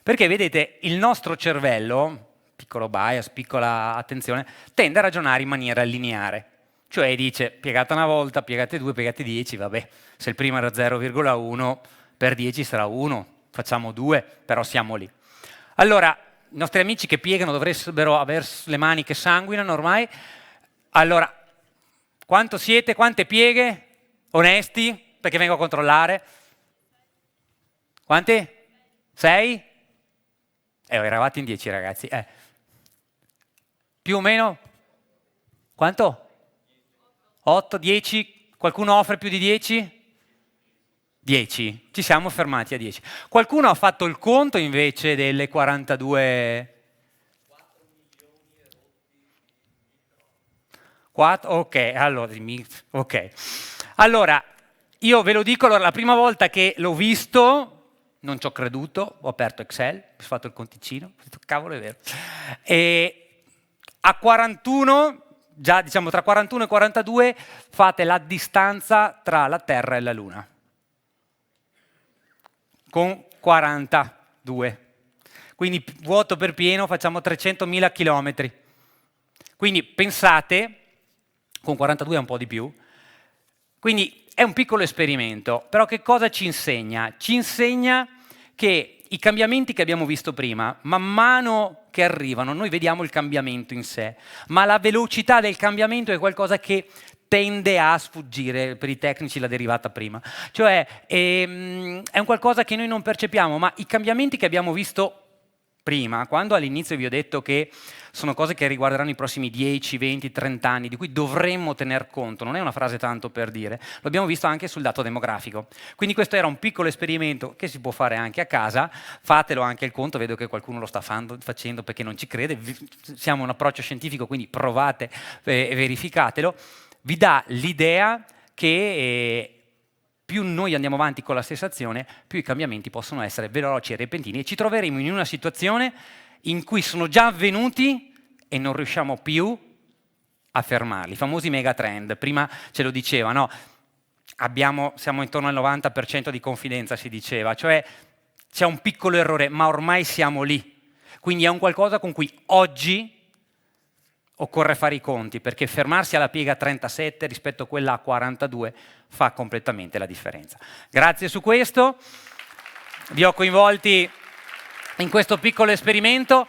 Perché vedete, il nostro cervello, piccolo bias, piccola attenzione, tende a ragionare in maniera lineare. Cioè dice, piegata una volta, piegate 2, piegate 10, vabbè, se il primo era 0,1, per 10 sarà 1, facciamo 2, però siamo lì. Allora, i nostri amici che piegano dovrebbero avere le mani che sanguinano ormai. Allora, quanto siete? Quante pieghe? Onesti? Perché vengo a controllare. Quanti? 6? Eravate in 10 ragazzi. Più o meno? Quanto? 8, 10? Qualcuno offre più di 10? 10. Ci siamo fermati a 10. Qualcuno ha fatto il conto invece delle 42? 4? Ok, allora, io ve lo dico, la prima volta che l'ho visto non ci ho creduto, ho aperto Excel, ho fatto il conticino, ho detto cavolo è vero. E a 41, già diciamo tra 41 e 42, fate la distanza tra la Terra e la Luna. Con 42. Quindi vuoto per pieno facciamo 300.000 chilometri. Quindi pensate, con 42 è un po' di più, quindi è un piccolo esperimento, però che cosa ci insegna? Ci insegna che i cambiamenti che abbiamo visto prima, man mano che arrivano, noi vediamo il cambiamento in sé, ma la velocità del cambiamento è qualcosa che tende a sfuggire, per i tecnici la derivata prima. Cioè è un qualcosa che noi non percepiamo, ma i cambiamenti che abbiamo visto prima, quando all'inizio vi ho detto che sono cose che riguarderanno i prossimi 10, 20, 30 anni, di cui dovremmo tener conto, non è una frase tanto per dire, lo abbiamo visto anche sul dato demografico. Quindi questo era un piccolo esperimento che si può fare anche a casa, fatelo anche il conto, vedo che qualcuno lo sta facendo perché non ci crede, siamo un approccio scientifico, quindi provate e verificatelo, vi dà l'idea che più noi andiamo avanti con la stessa azione, più i cambiamenti possono essere veloci e repentini e ci troveremo in una situazione in cui sono già avvenuti e non riusciamo più a fermarli. I famosi megatrend, prima ce lo diceva, no? Siamo intorno al 90% di confidenza, si diceva, cioè c'è un piccolo errore, ma ormai siamo lì. Quindi è un qualcosa con cui oggi occorre fare i conti, perché fermarsi alla piega 37 rispetto a quella a 42 fa completamente la differenza. Grazie su questo, vi ho coinvolti in questo piccolo esperimento,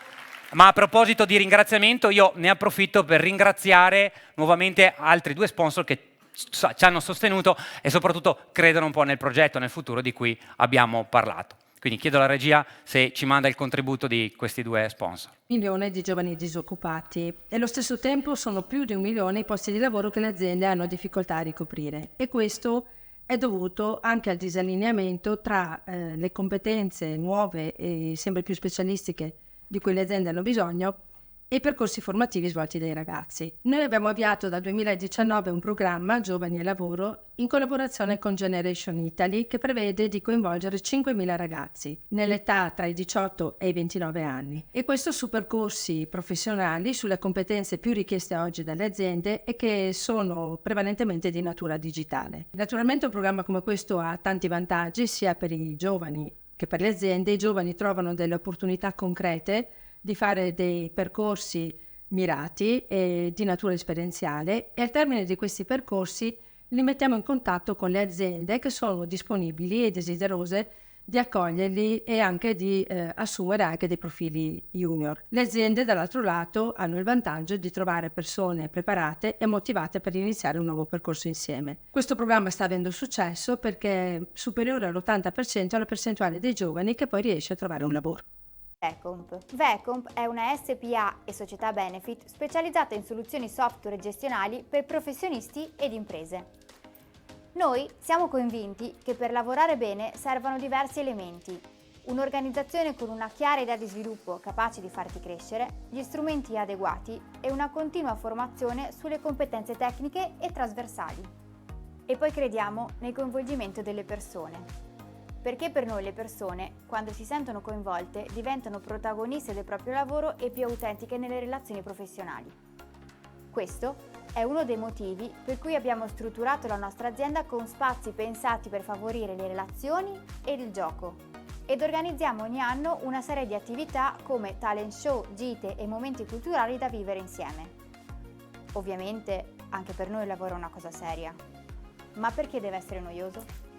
ma a proposito di ringraziamento io ne approfitto per ringraziare nuovamente altri 2 sponsor che ci hanno sostenuto e soprattutto credono un po' nel progetto, nel futuro di cui abbiamo parlato. Quindi chiedo alla regia se ci manda il contributo di questi due sponsor. 1 milione di giovani disoccupati e allo stesso tempo sono più di 1 milione i posti di lavoro che le aziende hanno difficoltà a ricoprire, e questo è dovuto anche al disallineamento tra le competenze nuove e sempre più specialistiche di cui le aziende hanno bisogno e i percorsi formativi svolti dai ragazzi. Noi abbiamo avviato dal 2019 un programma Giovani e Lavoro in collaborazione con Generation Italy, che prevede di coinvolgere 5.000 ragazzi nell'età tra i 18 e i 29 anni. E questo su percorsi professionali sulle competenze più richieste oggi dalle aziende e che sono prevalentemente di natura digitale. Naturalmente un programma come questo ha tanti vantaggi sia per i giovani che per le aziende. I giovani trovano delle opportunità concrete di fare dei percorsi mirati e di natura esperienziale, e al termine di questi percorsi li mettiamo in contatto con le aziende che sono disponibili e desiderose di accoglierli e anche di assumere anche dei profili junior. Le aziende dall'altro lato hanno il vantaggio di trovare persone preparate e motivate per iniziare un nuovo percorso insieme. Questo programma sta avendo successo perché è superiore all'80% alla percentuale dei giovani che poi riesce a trovare un lavoro. Vecomp è una SPA e società benefit specializzata in soluzioni software gestionali per professionisti ed imprese. Noi siamo convinti che per lavorare bene servano diversi elementi: un'organizzazione con una chiara idea di sviluppo capace di farti crescere, gli strumenti adeguati e una continua formazione sulle competenze tecniche e trasversali. E poi crediamo nel coinvolgimento delle persone. Perché per noi le persone, quando si sentono coinvolte, diventano protagoniste del proprio lavoro e più autentiche nelle relazioni professionali. Questo è uno dei motivi per cui abbiamo strutturato la nostra azienda con spazi pensati per favorire le relazioni ed il gioco, ed organizziamo ogni anno una serie di attività come talent show, gite e momenti culturali da vivere insieme. Ovviamente anche per noi il lavoro è una cosa seria, ma perché deve essere noioso?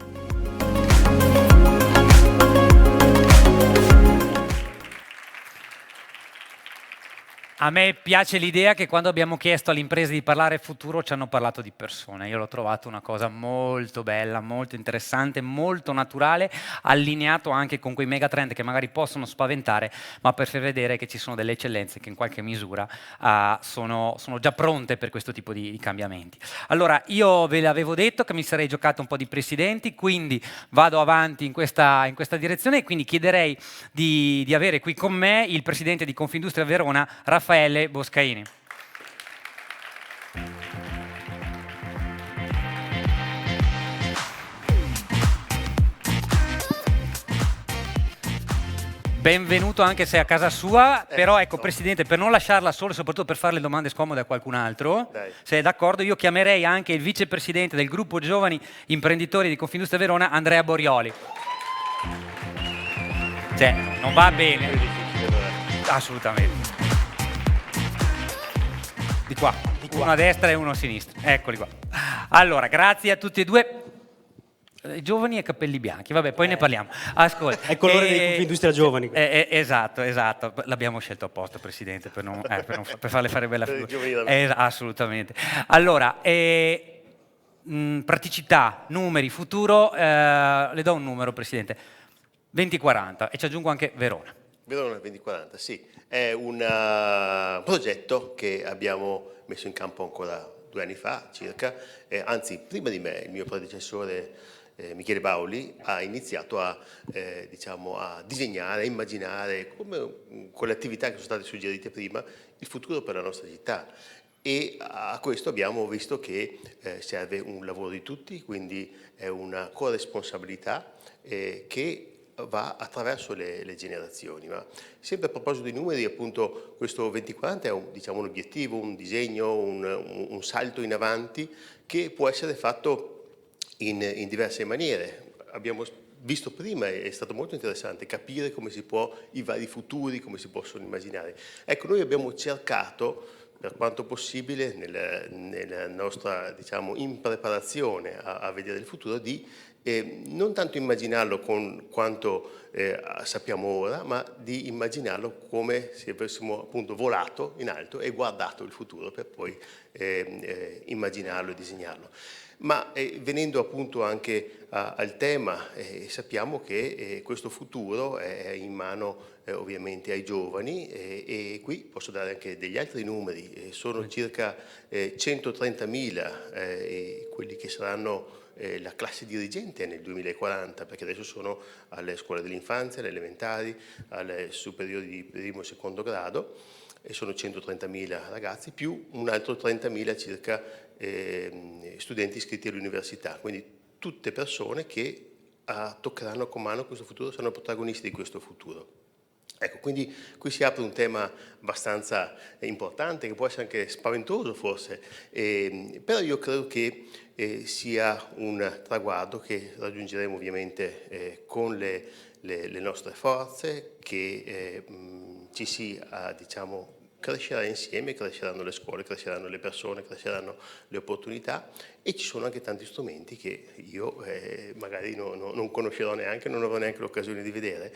A me piace l'idea che quando abbiamo chiesto alle imprese di parlare futuro ci hanno parlato di persone. Io l'ho trovato una cosa molto bella, molto interessante, molto naturale, allineato anche con quei megatrend che magari possono spaventare, ma per far vedere che ci sono delle eccellenze che in qualche misura sono già pronte per questo tipo di cambiamenti. Allora, io ve l'avevo detto che mi sarei giocato un po' di presidenti, quindi vado avanti in questa direzione, e quindi chiederei di avere qui con me il presidente di Confindustria Verona, Raffaele Boscaini. Benvenuto anche se a casa sua, però ecco Presidente, per non lasciarla sola, soprattutto per fare le domande scomode a qualcun altro, se è d'accordo, io chiamerei anche il vicepresidente del gruppo Giovani Imprenditori di Confindustria Verona, Andrea Borioli. Cioè, non va bene. Assolutamente. Di qua, uno a destra e uno a sinistra, eccoli qua. Allora, grazie a tutti e due. Giovani e capelli bianchi, vabbè, poi ne parliamo. Ascolta, è il colore di Confindustria Giovani. Esatto, l'abbiamo scelto apposta, Presidente, per farle fare bella figura. Assolutamente. Allora, praticità, numeri, futuro, le do un numero, Presidente, 2040, e ci aggiungo anche Verona. Verona 2040, sì, è un progetto che abbiamo messo in campo ancora 2 anni fa circa, anzi prima di me il mio predecessore Michele Bauli ha iniziato a disegnare, a immaginare, come con le attività che sono state suggerite prima, il futuro per la nostra città. E a questo abbiamo visto che serve un lavoro di tutti, quindi è una corresponsabilità che va attraverso le generazioni. Ma sempre a proposito dei numeri, appunto questo 2040 è un obiettivo, un disegno, un salto in avanti che può essere fatto in diverse maniere. Abbiamo visto prima, è stato molto interessante capire come i vari futuri, come si possono immaginare. Ecco, noi abbiamo cercato, per quanto possibile, nella nostra impreparazione a vedere il futuro, di non tanto immaginarlo con quanto sappiamo ora, ma di immaginarlo come se avessimo appunto volato in alto e guardato il futuro per poi immaginarlo e disegnarlo. Ma venendo appunto anche al tema, sappiamo che questo futuro è in mano ovviamente ai giovani e qui posso dare anche degli altri numeri, sono circa 130.000 quelli che saranno la classe dirigente nel 2040, perché adesso sono alle scuole dell'infanzia, alle elementari, alle superiori di primo e secondo grado, e sono 130.000 ragazzi, più un altro 30.000 circa studenti iscritti all'università, quindi tutte persone che toccheranno con mano questo futuro, saranno protagonisti di questo futuro. Ecco, quindi qui si apre un tema abbastanza importante, che può essere anche spaventoso forse, però io credo che sia un traguardo che raggiungeremo ovviamente con le nostre forze, che ci si, diciamo, crescerà insieme, cresceranno le scuole, cresceranno le persone, cresceranno le opportunità e ci sono anche tanti strumenti che io magari non conoscerò neanche, non avrò neanche l'occasione di vedere.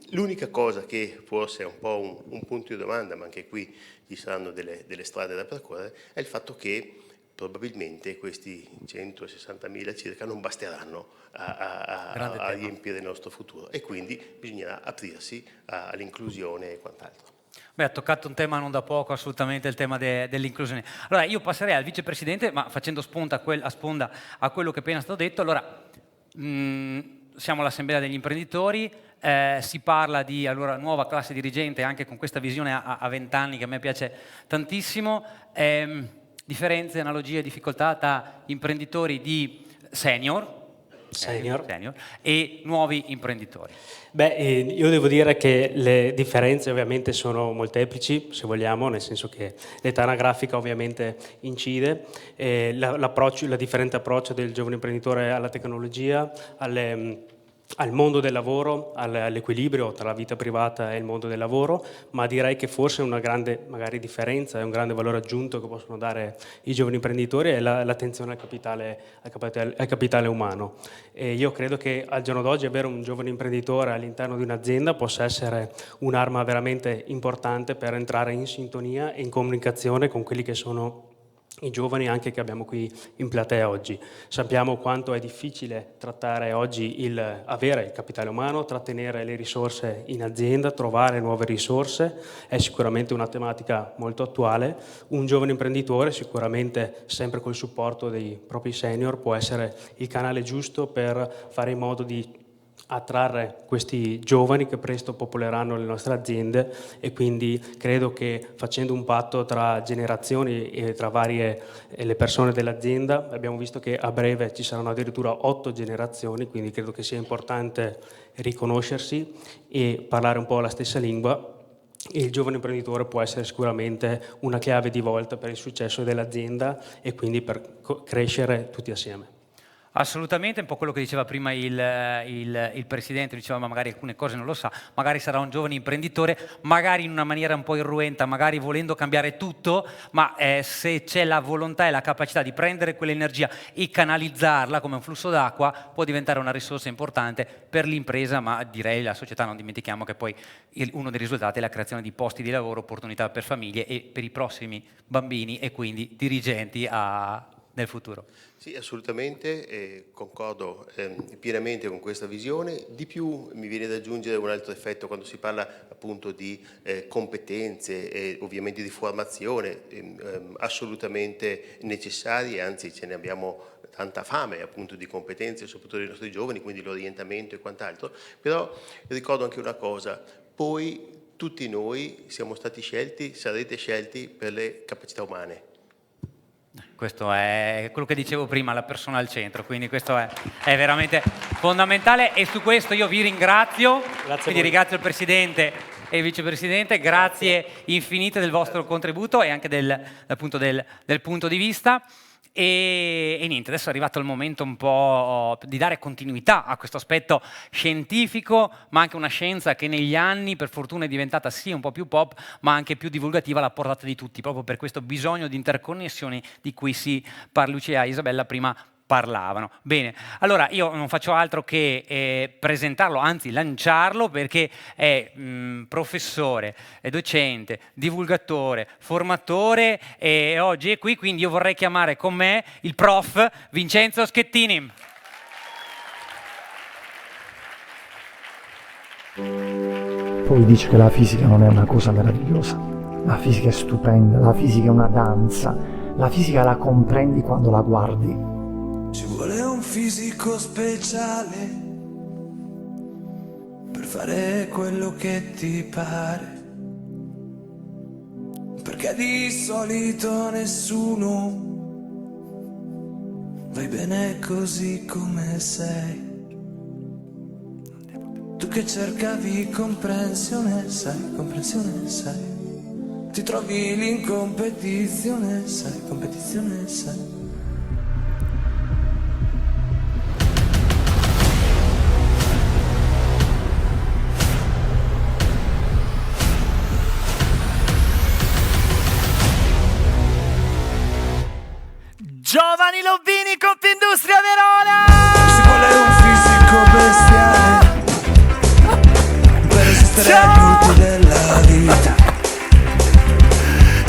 L'unica cosa che forse è un po' un punto di domanda, ma anche qui ci saranno delle strade da percorrere, è il fatto che probabilmente questi 160.000 circa non basteranno a riempire il nostro futuro e quindi bisognerà aprirsi all'inclusione e quant'altro. Beh, ha toccato un tema non da poco, assolutamente, il tema dell'inclusione. Allora, io passerei al vicepresidente, ma facendo sponda a quello che appena è stato detto. Allora, siamo all'Assemblea degli imprenditori, si parla di nuova classe dirigente anche con questa visione a 20 anni che a me piace tantissimo. Differenze, analogie, difficoltà tra imprenditori di senior e nuovi imprenditori. Beh, io devo dire che le differenze ovviamente sono molteplici, se vogliamo, nel senso che l'età anagrafica ovviamente incide, la differente approccio del giovane imprenditore alla tecnologia, al mondo del lavoro, all'equilibrio tra la vita privata e il mondo del lavoro, ma direi che forse una grande magari differenza e un grande valore aggiunto che possono dare i giovani imprenditori è l'attenzione al capitale umano. E io credo che al giorno d'oggi avere un giovane imprenditore all'interno di un'azienda possa essere un'arma veramente importante per entrare in sintonia e in comunicazione con quelli che sono i giovani anche che abbiamo qui in platea oggi. Sappiamo quanto è difficile trattare oggi avere il capitale umano, trattenere le risorse in azienda, trovare nuove risorse, è sicuramente una tematica molto attuale. Un giovane imprenditore, sicuramente sempre col supporto dei propri senior, può essere il canale giusto per fare in modo di attrarre questi giovani che presto popoleranno le nostre aziende e quindi credo che facendo un patto tra generazioni e tra le persone dell'azienda, abbiamo visto che a breve ci saranno addirittura 8 generazioni, quindi credo che sia importante riconoscersi e parlare un po' la stessa lingua. Il giovane imprenditore può essere sicuramente una chiave di volta per il successo dell'azienda e quindi per crescere tutti assieme. Assolutamente, un po' quello che diceva prima il Presidente, diceva ma magari alcune cose non lo sa, magari sarà un giovane imprenditore, magari in una maniera un po' irruenta, magari volendo cambiare tutto, ma se c'è la volontà e la capacità di prendere quell'energia e canalizzarla come un flusso d'acqua, può diventare una risorsa importante per l'impresa, ma direi la società. Non dimentichiamo che poi uno dei risultati è la creazione di posti di lavoro, opportunità per famiglie e per i prossimi bambini e quindi dirigenti nel futuro. Sì, assolutamente, concordo pienamente con questa visione. Di più mi viene da aggiungere un altro effetto quando si parla appunto di competenze e ovviamente di formazione assolutamente necessarie, anzi ce ne abbiamo tanta fame appunto di competenze, soprattutto dei nostri giovani, quindi l'orientamento e quant'altro. Però ricordo anche una cosa, poi tutti noi siamo stati scelti, sarete scelti per le capacità umane. Questo è quello che dicevo prima, la persona al centro, quindi questo è veramente fondamentale e su questo io vi ringrazio, quindi ringrazio il Presidente e il Vicepresidente, grazie infinite del vostro contributo e anche del punto di vista. E niente, adesso è arrivato il momento un po' di dare continuità a questo aspetto scientifico, ma anche una scienza che negli anni per fortuna è diventata sì un po' più pop, ma anche più divulgativa alla portata di tutti, proprio per questo bisogno di interconnessioni di cui si parla. Lucia e Isabella prima parlavano. Bene, allora io non faccio altro che presentarlo, anzi lanciarlo, perché è professore, è docente, divulgatore, formatore e oggi è qui, quindi io vorrei chiamare con me il prof Vincenzo Schettini. Poi dice che la fisica non è una cosa meravigliosa, la fisica è stupenda, la fisica è una danza, la fisica la comprendi quando la guardi. Ci vuole un fisico speciale per fare quello che ti pare, perché di solito nessuno vai bene così come sei. Tu che cercavi comprensione, sai, ti trovi lì in competizione, sai. Giovani Lobbini, Confindustria Verona! Ci vuole un fisico bestiale per resistere ai brutti della vita.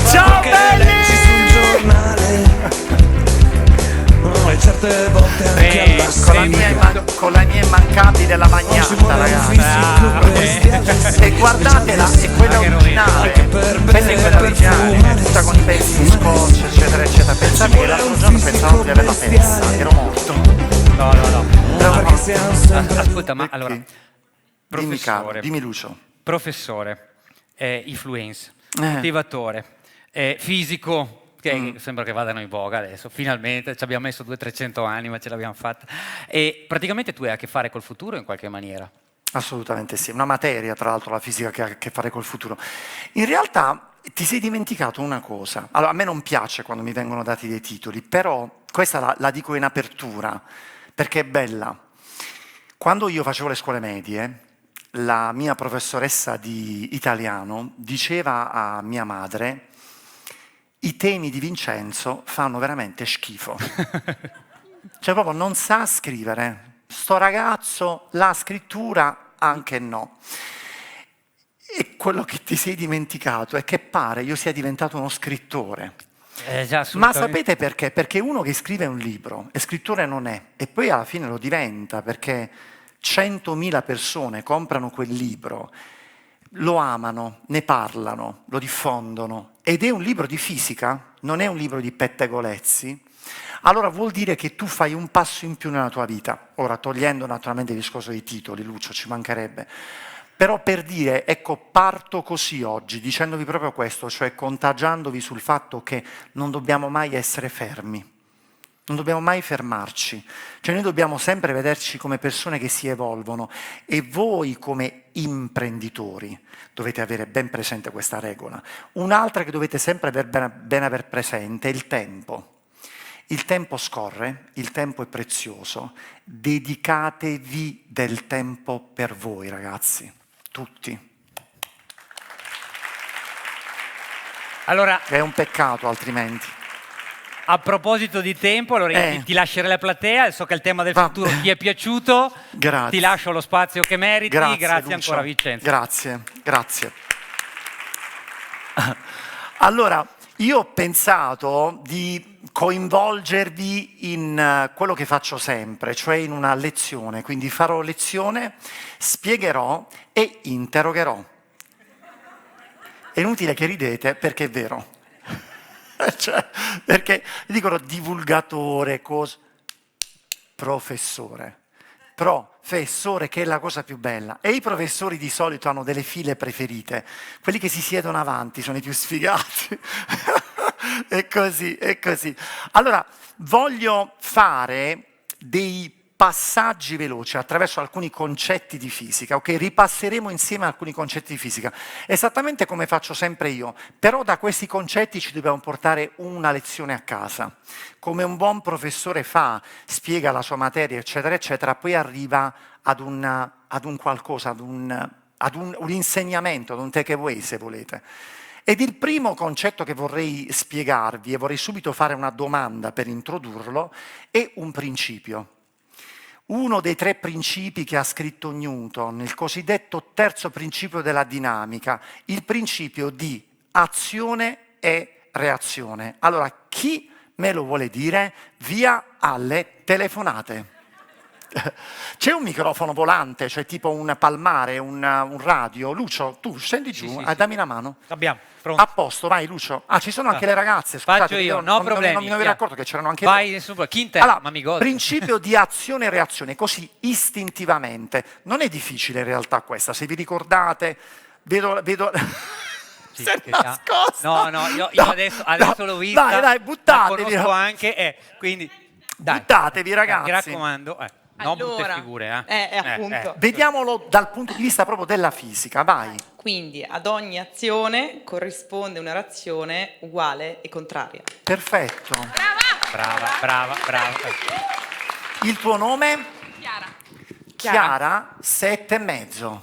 Ciao belli! Sul giornale, e certe volte anche alla con la mia immancabile lavagnata, ragazzi. E guardatela, è quella originale. Questa è quella originale, tutta con i pezzi di scotch, eccetera, eccetera. Pensate che l'altro giorno pensavo di averla persa, ero morto. No. Ascolta, ma allora, professore, dimmi Lucio. Professore, influencer, motivatore, fisico, che sembra che vadano in voga adesso, finalmente, ci abbiamo messo 200-300 anni, ma ce l'abbiamo fatta. E praticamente tu hai a che fare col futuro in qualche maniera? Assolutamente sì, una materia tra l'altro la fisica che ha a che fare col futuro. In realtà ti sei dimenticato una cosa. Allora, a me non piace quando mi vengono dati dei titoli, però questa la dico in apertura, perché è bella. Quando io facevo le scuole medie, la mia professoressa di italiano diceva a mia madre: i temi di Vincenzo fanno veramente schifo. Cioè proprio non sa scrivere. Sto ragazzo, la scrittura anche no. E quello che ti sei dimenticato è che pare io sia diventato uno scrittore. Ma sapete perché? Perché uno che scrive un libro e scrittore non è, e poi alla fine lo diventa perché 100.000 persone comprano quel libro, lo amano, ne parlano, lo diffondono, ed è un libro di fisica, non è un libro di pettegolezzi. Allora vuol dire che tu fai un passo in più nella tua vita. Ora, togliendo naturalmente il discorso dei titoli, Lucio, ci mancherebbe. Però per dire, ecco, parto così oggi, dicendovi proprio questo, cioè contagiandovi sul fatto che non dobbiamo mai essere fermi, non dobbiamo mai fermarci. Cioè noi dobbiamo sempre vederci come persone che si evolvono, e voi come imprenditori dovete avere ben presente questa regola. Un'altra che dovete sempre ben aver presente è il tempo. Il tempo scorre, il tempo è prezioso, dedicatevi del tempo per voi, ragazzi, tutti. Allora, è un peccato altrimenti. A proposito di tempo, allora io ti lascerei la platea, so che il tema del futuro ti è piaciuto, grazie. Ti lascio lo spazio che meriti, grazie Lucio. ancora Vincenzo. Grazie. Allora, io ho pensato di coinvolgervi in quello che faccio sempre, cioè in una lezione, quindi farò lezione, spiegherò e interrogherò. È inutile che ridete perché è vero. Cioè, perché dicono divulgatore, professore, che è la cosa più bella. E i professori di solito hanno delle file preferite, quelli che si siedono avanti sono i più sfigati. È così. Allora, voglio fare dei passaggi veloci attraverso alcuni concetti di fisica, ok? Ripasseremo insieme alcuni concetti di fisica, esattamente come faccio sempre io, però da questi concetti ci dobbiamo portare una lezione a casa. Come un buon professore fa, spiega la sua materia, eccetera, eccetera, poi arriva ad un qualcosa, ad un insegnamento, ad un takeaway, se volete. Ed il primo concetto che vorrei spiegarvi, e vorrei subito fare una domanda per introdurlo, è un principio. Uno dei 3 principi che ha scritto Newton, il cosiddetto terzo principio della dinamica, il principio di azione e reazione. Allora, chi me lo vuole dire? Via alle telefonate. C'è un microfono volante, cioè tipo un palmare, un radio. Lucio, tu scendi giù, dammi una mano. Abbiamo, pronto. A posto, vai Lucio. Ah, ci sono anche le ragazze, scusate. Faccio io, no problemi. Non mi ero accorto che c'erano anche vai, loro. nessun problema. Chi Allora, ma mi godo. principio di azione e reazione, così istintivamente. Non è difficile in realtà questa, se vi ricordate, vedo... Sì, Sei che nascosta. No, io adesso l'ho vista. Dai, buttatevi. La conosco anche, quindi... Dai. Buttatevi, ragazzi. Mi raccomando, non brutte figure. Appunto. Vediamolo dal punto di vista proprio della fisica, vai. Quindi ad ogni azione corrisponde una reazione uguale e contraria. Perfetto. Brava. Il tuo nome? Chiara, 7,5.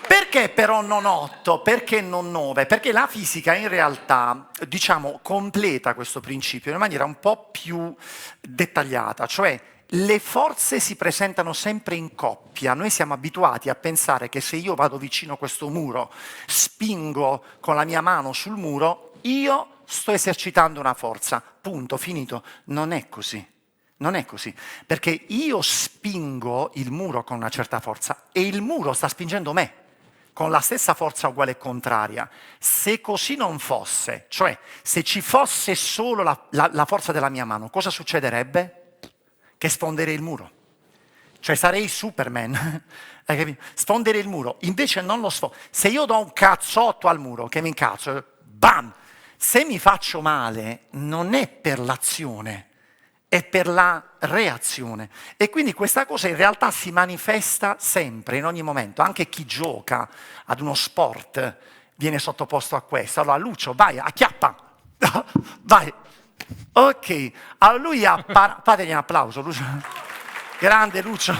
Perché però non 8? Perché non 9? Perché la fisica in realtà, diciamo, completa questo principio in maniera un po' più dettagliata, cioè le forze si presentano sempre in coppia. Noi siamo abituati a pensare che se io vado vicino a questo muro, spingo con la mia mano sul muro, io sto esercitando una forza. Punto, finito. Non è così. Non è così, perché io spingo il muro con una certa forza e il muro sta spingendo me con la stessa forza uguale e contraria. Se così non fosse, cioè se ci fosse solo la forza della mia mano, cosa succederebbe? Che sfonderei il muro. Cioè sarei Superman, hai capito? Sfonderei il muro, invece non lo sfondo. Se io do un cazzotto al muro, che mi incazzo, bam! Se mi faccio male, non è per l'azione, è per la reazione. E quindi questa cosa in realtà si manifesta sempre, in ogni momento. Anche chi gioca ad uno sport viene sottoposto a questo. Allora Lucio, vai, acchiappa, vai. Ok, allora lui ha fategli un applauso, Lucio. Grande Lucio,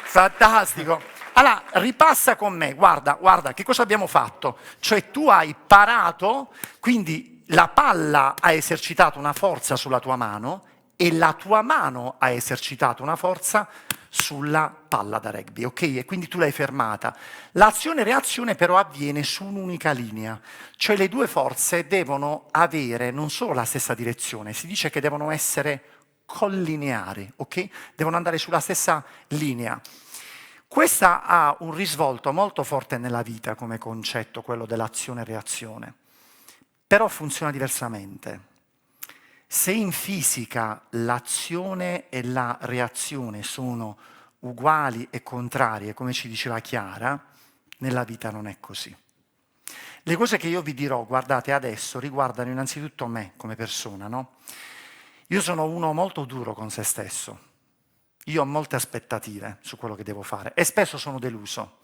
fantastico. Allora, ripassa con me, guarda, che cosa abbiamo fatto? Cioè tu hai parato, quindi la palla ha esercitato una forza sulla tua mano e la tua mano ha esercitato una forza sulla palla da rugby, ok? E quindi tu l'hai fermata. L'azione-reazione però avviene su un'unica linea, cioè le due forze devono avere non solo la stessa direzione, si dice che devono essere collineari, ok? Devono andare sulla stessa linea. Questa ha un risvolto molto forte nella vita come concetto, quello dell'azione-reazione, però funziona diversamente. Se in fisica l'azione e la reazione sono uguali e contrarie, come ci diceva Chiara, nella vita non è così. Le cose che io vi dirò, guardate adesso, riguardano innanzitutto me come persona, no? Io sono uno molto duro con se stesso. Io ho molte aspettative su quello che devo fare e spesso sono deluso,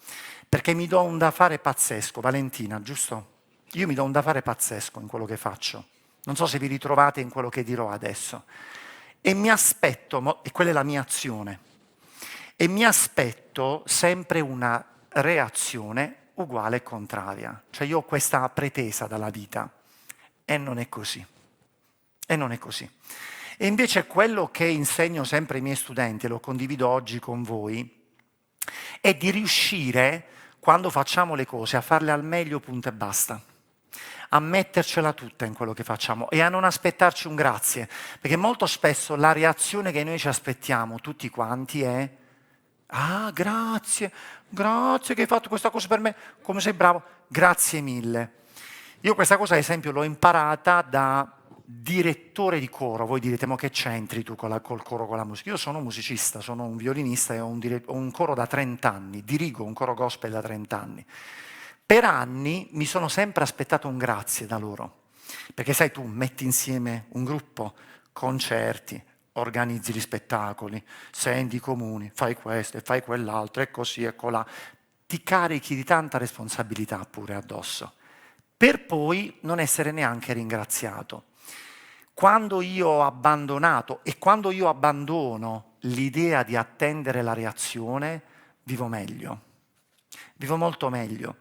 perché mi do un da fare pazzesco. Valentina, giusto? Io mi do un da fare pazzesco in quello che faccio. Non so se vi ritrovate in quello che dirò adesso. E mi aspetto, e quella è la mia azione, e mi aspetto sempre una reazione uguale e contraria. Cioè io ho questa pretesa dalla vita e non è così. E non è così. E invece quello che insegno sempre ai miei studenti, e lo condivido oggi con voi, è di riuscire, quando facciamo le cose, a farle al meglio, punto e basta. A mettercela tutta in quello che facciamo e a non aspettarci un grazie, perché molto spesso la reazione che noi ci aspettiamo tutti quanti è «Ah, grazie che hai fatto questa cosa per me, come sei bravo, grazie mille». Io questa cosa, ad esempio, l'ho imparata da direttore di coro. Voi direte, ma che c'entri tu col coro, con la musica? Io sono musicista, sono un violinista e ho un coro da 30 anni, dirigo un coro gospel da 30 anni. Per anni mi sono sempre aspettato un grazie da loro, perché sai, tu metti insieme un gruppo, concerti, organizzi gli spettacoli, senti i comuni, fai questo e fai quell'altro e così e colà, ti carichi di tanta responsabilità pure addosso, per poi non essere neanche ringraziato. Quando io ho abbandonato e quando io abbandono l'idea di attendere la reazione, vivo meglio. Vivo molto meglio.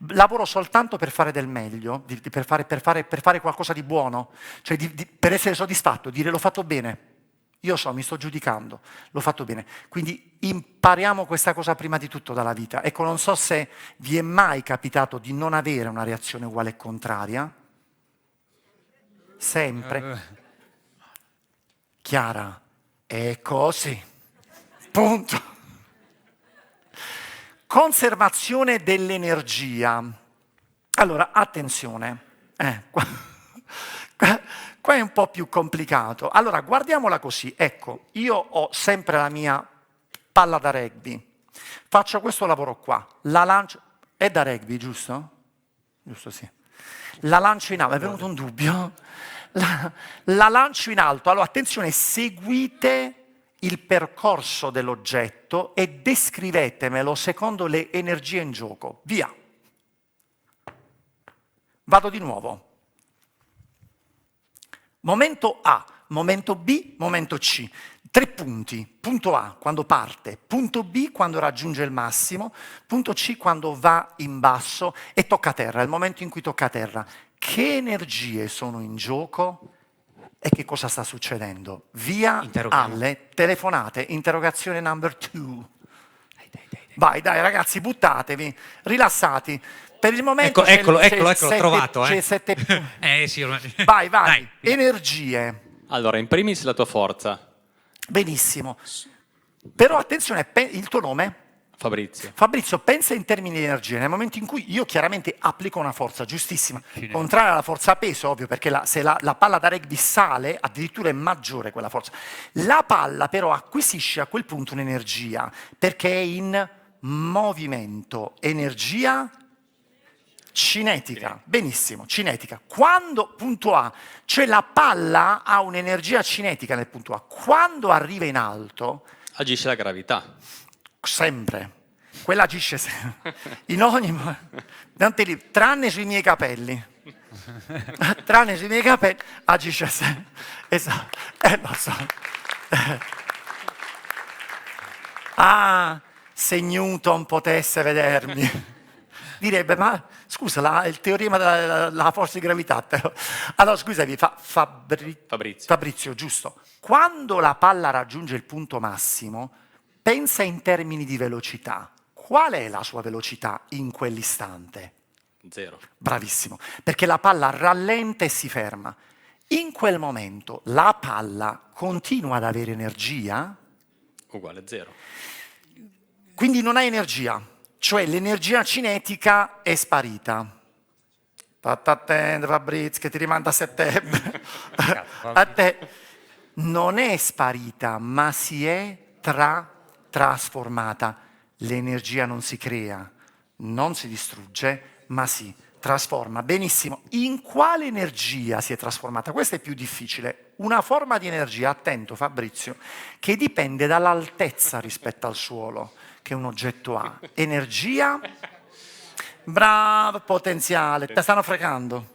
Lavoro soltanto per fare del meglio, per fare qualcosa di buono, cioè per essere soddisfatto, dire l'ho fatto bene. Io mi sto giudicando, l'ho fatto bene. Quindi impariamo questa cosa prima di tutto dalla vita. Ecco, non so se vi è mai capitato di non avere una reazione uguale e contraria. Sempre. Chiara, è così. Punto. Conservazione dell'energia. Allora, attenzione. Qua è un po' più complicato. Allora, guardiamola così. Ecco, io ho sempre la mia palla da rugby. Faccio questo lavoro qua. La lancio... È da rugby, giusto? Giusto, sì. La lancio in alto. È venuto un dubbio? La lancio in alto. Allora, attenzione, seguite il percorso dell'oggetto e descrivetemelo secondo le energie in gioco. Via. Vado di nuovo. Momento A, momento B, momento C. 3 punti. Punto A quando parte, punto B quando raggiunge il massimo, punto C quando va in basso e tocca terra, è il momento in cui tocca terra. Che energie sono in gioco e che cosa sta succedendo? Via alle telefonate, interrogazione number 2. Vai, dai ragazzi, buttatevi, rilassati. Per il momento eccolo, trovato. C'è 7 sì, vai, dai. Energie. Allora, in primis la tua forza. Benissimo. Però attenzione, il tuo nome? Fabrizio. Fabrizio, pensa in termini di energia. Nel momento in cui io chiaramente applico una forza giustissima, contraria alla forza a peso, ovvio, perché se la palla da rugby sale, addirittura è maggiore quella forza. La palla però acquisisce a quel punto un'energia, perché è in movimento. Energia cinetica. Benissimo, cinetica. Quando, punto A, cioè la palla ha un'energia cinetica nel punto A. Quando arriva in alto... Agisce la gravità. Sempre. Quella agisce sempre. In ogni... tranne sui miei capelli. Tranne sui miei capelli agisce sempre. Esatto. Lo so. Se Newton potesse vedermi. Direbbe, ma scusa, il teorema della forza di gravità. Allora, scusami, Fabrizio, giusto. Quando la palla raggiunge il punto massimo, pensa in termini di velocità. Qual è la sua velocità in quell'istante? 0. Bravissimo, perché la palla rallenta e si ferma. In quel momento la palla continua ad avere energia? Uguale 0. Quindi non ha energia. Cioè l'energia cinetica è sparita. Fatti attendere, Fabrizio, che ti rimanda a settembre. A te. Non è sparita, ma si è trasformata. L'energia non si crea, non si distrugge, ma si trasforma. Benissimo. In quale energia si è trasformata? Questo è più difficile. Una forma di energia, attento Fabrizio, che dipende dall'altezza rispetto al suolo che un oggetto ha. Energia, bravo, potenziale, ti stanno fregando.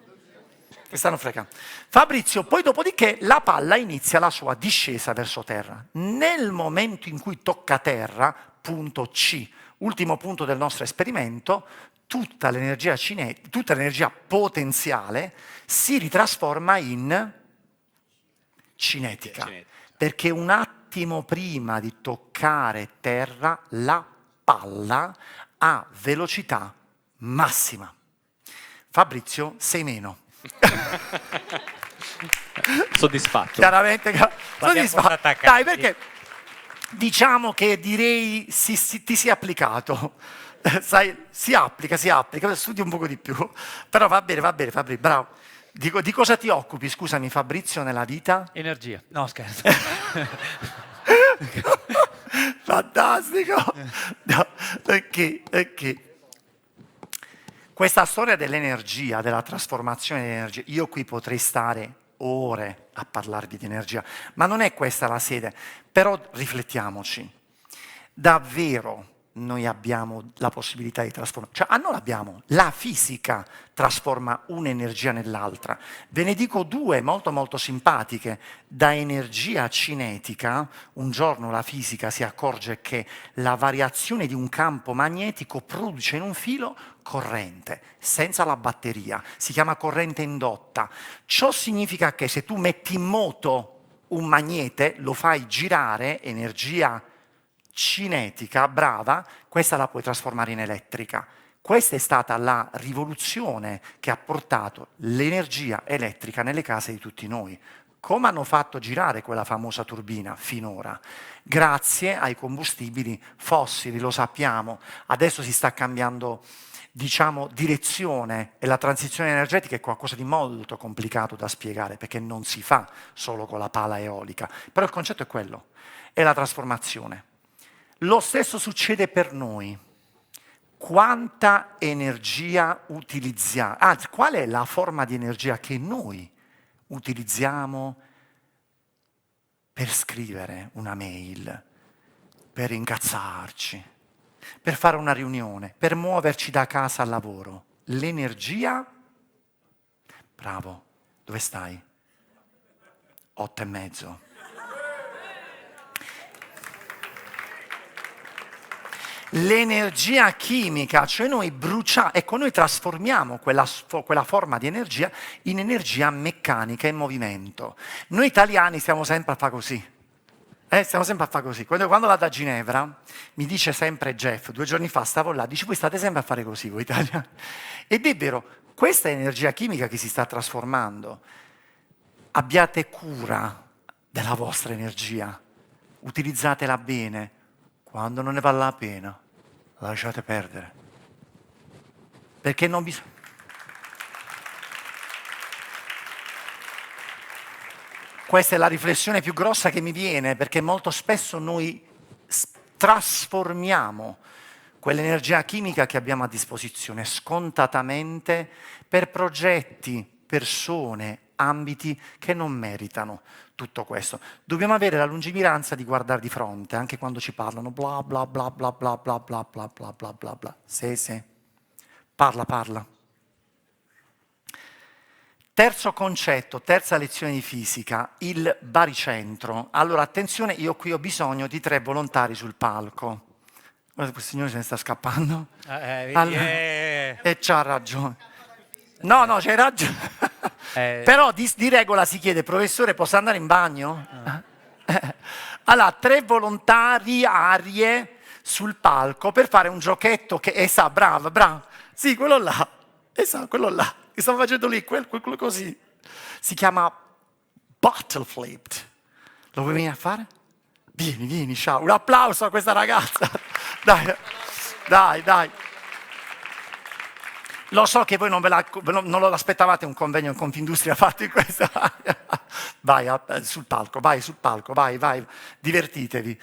Fabrizio, poi dopodiché la palla inizia la sua discesa verso terra. Nel momento in cui tocca terra, punto C, ultimo punto del nostro esperimento, tutta l'energia potenziale si ritrasforma in cinetica. Perché un attimo prima di toccare terra, la palla ha velocità massima. Fabrizio, sei meno. Soddisfatto. Chiaramente soddisfatto. Dai, perché diciamo che direi ti si è applicato. Sai, si applica, studi un poco di più. Però va bene, Fabrizio, bravo. Di cosa ti occupi, scusami Fabrizio, nella vita? Energia. No, scherzo. Fantastico. No, perché? Questa storia dell'energia, della trasformazione dell'energia, io qui potrei stare ore a parlarvi di energia, ma non è questa la sede. Però riflettiamoci. Davvero noi abbiamo la possibilità di trasformare, cioè non l'abbiamo, la fisica trasforma un'energia nell'altra. Ve ne dico due molto molto simpatiche. Da energia cinetica, un giorno la fisica si accorge che la variazione di un campo magnetico produce in un filo corrente, senza la batteria, si chiama corrente indotta. Ciò significa che se tu metti in moto un magnete, lo fai girare, energia cinetica, brava, questa la puoi trasformare in elettrica. Questa è stata la rivoluzione che ha portato l'energia elettrica nelle case di tutti noi. Come hanno fatto girare quella famosa turbina finora? Grazie ai combustibili fossili, lo sappiamo. Adesso si sta cambiando, diciamo, direzione e la transizione energetica è qualcosa di molto complicato da spiegare perché non si fa solo con la pala eolica. Però il concetto è quello, è la trasformazione. Lo stesso succede per noi. Quanta energia utilizziamo? Anzi, qual è la forma di energia che noi utilizziamo per scrivere una mail, per incazzarci, per fare una riunione, per muoverci da casa al lavoro? L'energia? Bravo, dove stai? 8:30. L'energia chimica, cioè noi bruciamo, ecco, noi trasformiamo quella forma di energia in energia meccanica in movimento. Noi italiani stiamo sempre a fare così. Stiamo sempre a fare così. Quando vado a Ginevra, mi dice sempre Jeff, 2 giorni fa stavo là, dice voi state sempre a fare così voi italiani. Ed è vero, questa è energia chimica che si sta trasformando. Abbiate cura della vostra energia, utilizzatela bene. Quando non ne vale la pena, lasciate perdere. Perché non bisogna... Questa è la riflessione più grossa che mi viene, perché molto spesso noi trasformiamo quell'energia chimica che abbiamo a disposizione scontatamente per progetti, persone, ambiti che non meritano tutto questo. Dobbiamo avere la lungimiranza di guardare di fronte, anche quando ci parlano bla bla bla bla bla bla bla bla bla bla bla bla. Sì. Parla. Terzo concetto, terza lezione di fisica, il baricentro. Allora, attenzione, io qui ho bisogno di 3 volontari sul palco. Guarda, questo signore se ne sta scappando. E c'ha ragione. No, c'hai ragione. Però di regola si chiede, professore, posso andare in bagno? Allora, 3 volontari arie sul palco per fare un giochetto che, brava. Sì, quello là, quello là, che stavo facendo lì, quello così. Si chiama bottle flipped. Lo vuoi venire a fare? Vieni, ciao. Un applauso a questa ragazza. Dai. Lo so che voi non lo aspettavate un convegno in Confindustria fatto in questa. Vai sul palco, vai, divertitevi.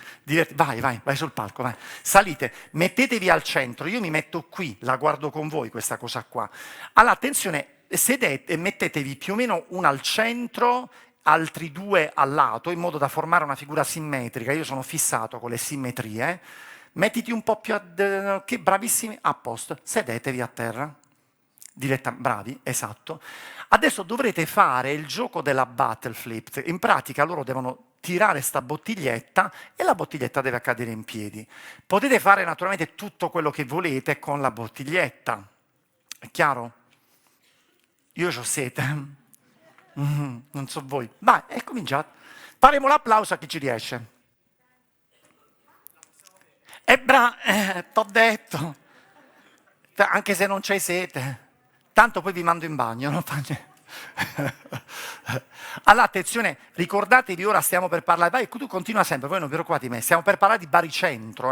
Vai sul palco, vai. Salite, mettetevi al centro, io mi metto qui, la guardo con voi questa cosa qua. Allora, attenzione, sedete e mettetevi più o meno uno al centro, altri 2 al lato, in modo da formare una figura simmetrica. Io sono fissato con le simmetrie. Mettiti un po' più che bravissimi, a posto, sedetevi a terra. Bravi, esatto. Adesso dovrete fare il gioco della battle flip. In pratica loro devono tirare sta bottiglietta e la bottiglietta deve cadere in piedi. Potete fare naturalmente tutto quello che volete con la bottiglietta. È chiaro? Io ho sete. Non so voi. Vai, cominciate. Faremo l'applauso a chi ci riesce. T'ho detto. Anche se non c'hai sete. Tanto poi vi mando in bagno, non fa niente. Allora, attenzione, ricordatevi, ora stiamo per parlare, vai, tu continua sempre, voi non vi preoccupate di me, stiamo per parlare di baricentro.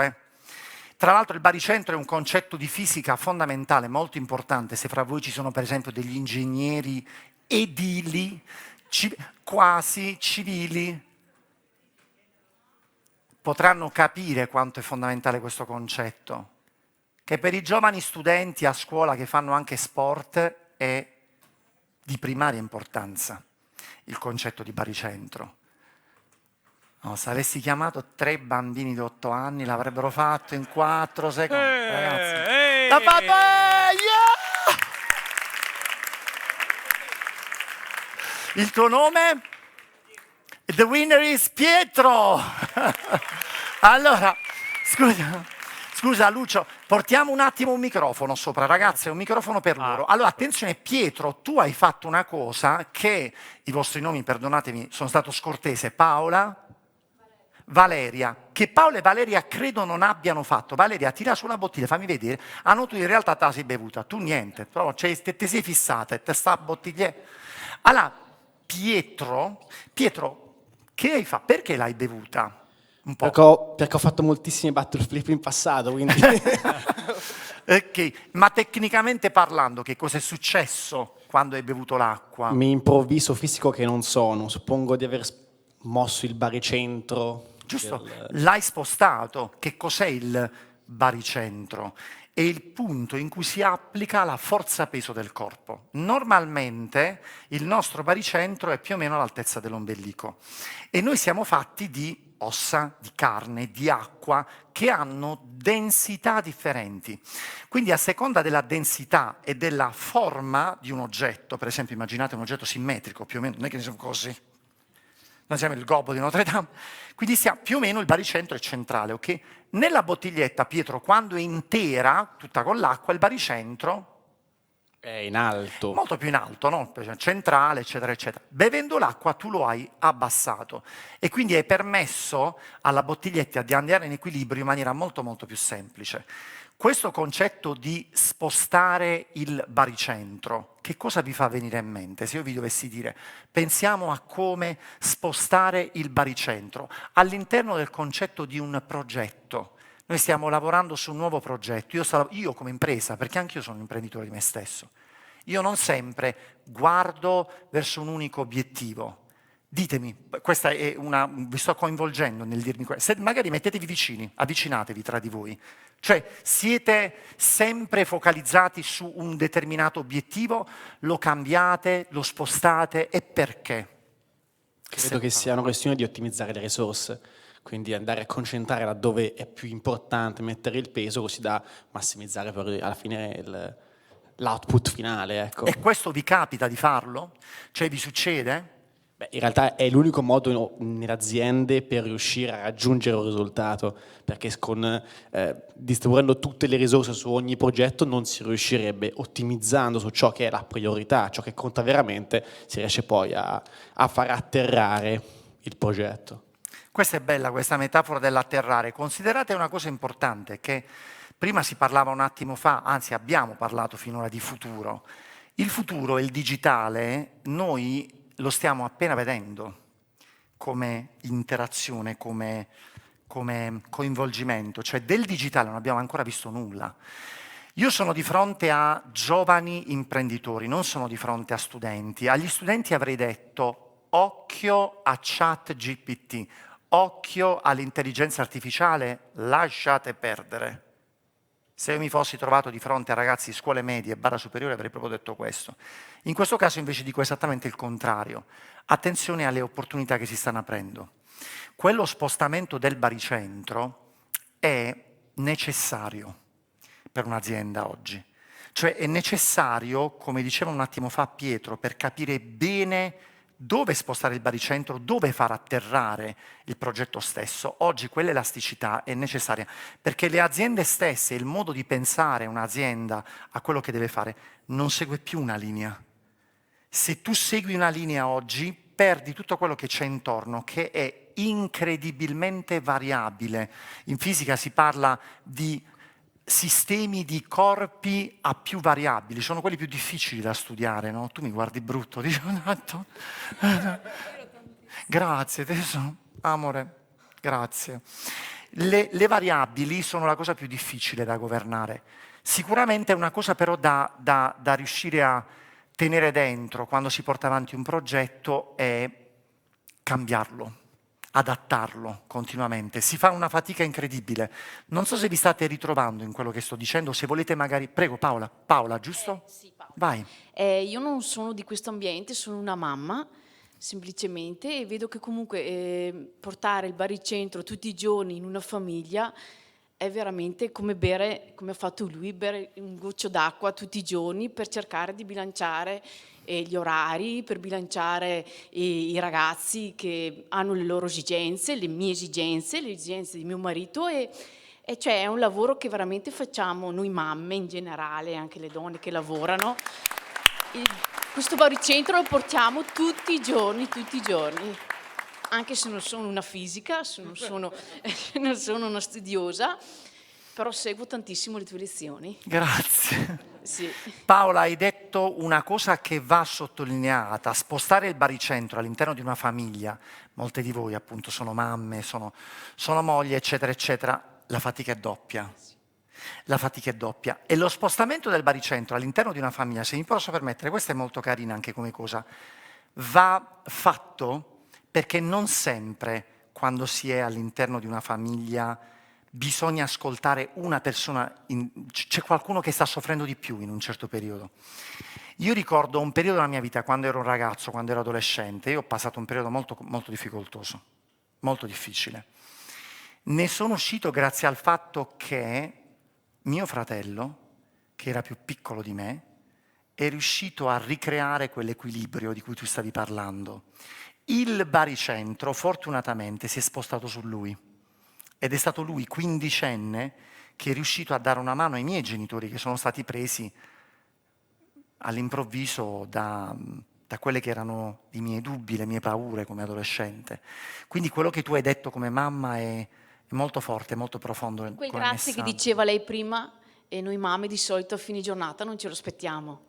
Tra l'altro il baricentro è un concetto di fisica fondamentale, molto importante, se fra voi ci sono per esempio degli ingegneri edili, quasi civili, potranno capire quanto è fondamentale questo concetto. Che per i giovani studenti a scuola che fanno anche sport è di primaria importanza il concetto di baricentro. No, se avessi chiamato 3 bambini di 8 anni l'avrebbero fatto in 4 secondi. Ragazzi. La papà! Il tuo nome? The winner is Pietro! Allora, scusa Lucio, portiamo un attimo un microfono sopra, ragazzi, un microfono per loro. Allora, attenzione Pietro, tu hai fatto una cosa che, i vostri nomi, perdonatemi, sono stato scortese, Paola, Valeria, che Paola e Valeria credo non abbiano fatto. Valeria, tira su una bottiglia, fammi vedere. Ah no, tu in realtà te la sei bevuta, tu niente, però te sei fissata, te sta bottiglia. Allora, Pietro, che hai fatto? Perché l'hai bevuta? Un po'. Perché ho fatto moltissimi battle flip in passato, quindi... Ok, ma tecnicamente parlando, che cosa è successo quando hai bevuto l'acqua? Mi improvviso fisico che non sono, suppongo di aver mosso il baricentro. Giusto, l'hai spostato. Che cos'è il baricentro? È il punto in cui si applica la forza peso del corpo. Normalmente il nostro baricentro è più o meno all'altezza dell'ombelico e noi siamo fatti di ossa, di carne, di acqua che hanno densità differenti. Quindi a seconda della densità e della forma di un oggetto, per esempio immaginate un oggetto simmetrico, più o meno, non è che ne siamo così, noi siamo il gobbo di Notre Dame, quindi più o meno il baricentro è centrale, ok? Nella bottiglietta, Pietro, quando è intera, tutta con l'acqua, il baricentro è in alto. Molto più in alto, no? Centrale, eccetera, eccetera. Bevendo l'acqua tu lo hai abbassato e quindi hai permesso alla bottiglietta di andare in equilibrio in maniera molto molto più semplice. Questo concetto di spostare il baricentro, che cosa vi fa venire in mente? Se io vi dovessi dire, pensiamo a come spostare il baricentro all'interno del concetto di un progetto. Noi stiamo lavorando su un nuovo progetto, io come impresa, perché anche io sono un imprenditore di me stesso, io non sempre guardo verso un unico obiettivo. Ditemi, questa è vi sto coinvolgendo nel dirmi questo, magari mettetevi vicini, avvicinatevi tra di voi, cioè siete sempre focalizzati su un determinato obiettivo, lo cambiate, lo spostate e perché? Credo che sia una questione di ottimizzare le risorse, quindi andare a concentrare laddove è più importante mettere il peso, così da massimizzare poi alla fine l'output finale. Ecco. E questo vi capita di farlo? Cioè vi succede? Beh, in realtà è l'unico modo nelle aziende per riuscire a raggiungere un risultato, perché distribuendo tutte le risorse su ogni progetto non si riuscirebbe, ottimizzando su ciò che è la priorità, ciò che conta veramente, si riesce poi a far atterrare il progetto. Questa è bella, questa metafora dell'atterrare. Considerate una cosa importante, che prima si parlava un attimo fa, anzi abbiamo parlato finora di futuro. Il futuro, il digitale, noi lo stiamo appena vedendo come interazione, come coinvolgimento, cioè del digitale non abbiamo ancora visto nulla. Io sono di fronte a giovani imprenditori, non sono di fronte a studenti. Agli studenti avrei detto occhio a ChatGPT, occhio all'intelligenza artificiale, lasciate perdere. Se io mi fossi trovato di fronte a ragazzi di scuole medie e barra superiore avrei proprio detto questo. In questo caso invece dico esattamente il contrario. Attenzione alle opportunità che si stanno aprendo. Quello spostamento del baricentro è necessario per un'azienda oggi. Cioè è necessario, come diceva un attimo fa Pietro, per capire bene dove spostare il baricentro, dove far atterrare il progetto stesso. Oggi quell'elasticità è necessaria perché le aziende stesse, il modo di pensare un'azienda a quello che deve fare, non segue più una linea. Se tu segui una linea oggi, perdi tutto quello che c'è intorno, che è incredibilmente variabile. In fisica si parla di sistemi di corpi a più variabili, sono quelli più difficili da studiare, no? Tu mi guardi brutto, dici, grazie, adesso, amore, grazie. Le variabili sono la cosa più difficile da governare. Sicuramente è una cosa però da riuscire a tenere dentro quando si porta avanti un progetto è cambiarlo, adattarlo continuamente. Si fa una fatica incredibile. Non so se vi state ritrovando in quello che sto dicendo, se volete magari... Prego Paola, giusto? Sì, Paola. Vai. Io non sono di questo ambiente, sono una mamma semplicemente, e vedo che comunque portare il baricentro tutti i giorni in una famiglia è veramente come bere, come ha fatto lui, bere un goccio d'acqua tutti i giorni per cercare di bilanciare gli orari, per bilanciare i ragazzi che hanno le loro esigenze, le mie esigenze, le esigenze di mio marito e cioè è un lavoro che veramente facciamo noi mamme in generale, anche le donne che lavorano. Questo baricentro lo portiamo tutti i giorni, anche se non sono una fisica, non sono una studiosa, però seguo tantissimo le tue lezioni. Grazie. Sì. Paola, hai detto una cosa che va sottolineata: spostare il baricentro all'interno di una famiglia, molte di voi appunto sono mamme, sono mogli, eccetera, eccetera, la fatica è doppia. La fatica è doppia. E lo spostamento del baricentro all'interno di una famiglia, se mi posso permettere, questa è molto carina anche come cosa, va fatto perché non sempre quando si è all'interno di una famiglia bisogna ascoltare una persona, c'è qualcuno che sta soffrendo di più in un certo periodo. Io ricordo un periodo della mia vita, quando ero un ragazzo, quando ero adolescente, io ho passato un periodo molto, molto difficoltoso, molto difficile. Ne sono uscito grazie al fatto che mio fratello, che era più piccolo di me, è riuscito a ricreare quell'equilibrio di cui tu stavi parlando. Il baricentro, fortunatamente, si è spostato su lui. Ed è stato lui, quindicenne, che è riuscito a dare una mano ai miei genitori, che sono stati presi all'improvviso da quelle che erano i miei dubbi, le mie paure come adolescente. Quindi quello che tu hai detto come mamma è molto forte, molto profondo. Quel come grazie che messaggio. diceva lei prima, e noi mamme di solito a fine giornata non ce lo aspettiamo.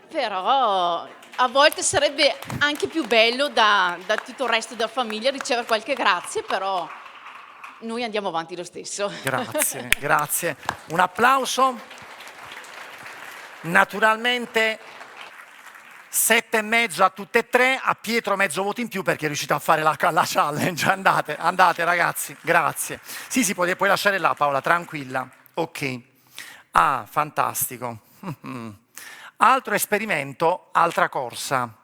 Però a volte sarebbe anche più bello da tutto il resto della famiglia ricevere qualche grazie, però noi andiamo avanti lo stesso. Grazie, grazie. Un applauso. Naturalmente 7,5 a tutte e tre, a Pietro mezzo voto in più perché è riuscito a fare la challenge. Andate ragazzi, grazie. Sì, puoi lasciare là Paola, tranquilla. Ok. Ah, fantastico. Altro esperimento, altra corsa.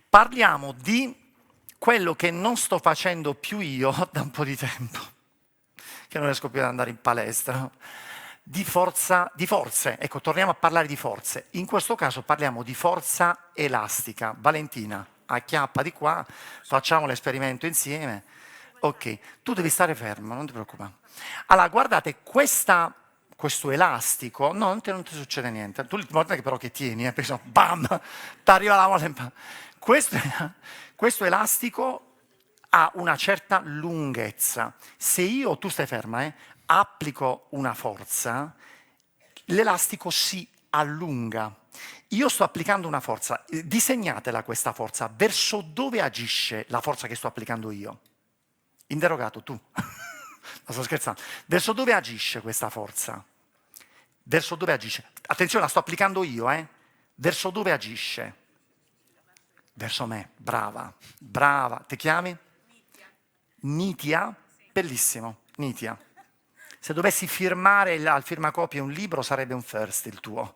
Parliamo di quello che non sto facendo più io da un po' di tempo, che non riesco più ad andare in palestra. Di forze, ecco, torniamo a parlare di forze. In questo caso parliamo di forza elastica. Valentina, acchiappa di qua, facciamo l'esperimento insieme. Ok, tu devi stare fermo, non ti preoccupare. Allora, guardate, questo elastico, no, non ti succede niente. Tu l'ultima volta che però che tieni, penso, bam, ti arriva la molla in mano. Questo elastico ha una certa lunghezza. Se tu stai ferma, applico una forza, l'elastico si allunga. Io sto applicando una forza, disegnatela questa forza, verso dove agisce la forza che sto applicando io? Interrogato tu, ma sto scherzando, verso dove agisce questa forza? Verso dove agisce? Attenzione, la sto applicando io, verso dove agisce? Verso me, brava, ti chiami? Nitia, bellissimo, Nitia. Se dovessi firmare al firmacopie un libro sarebbe un first il tuo,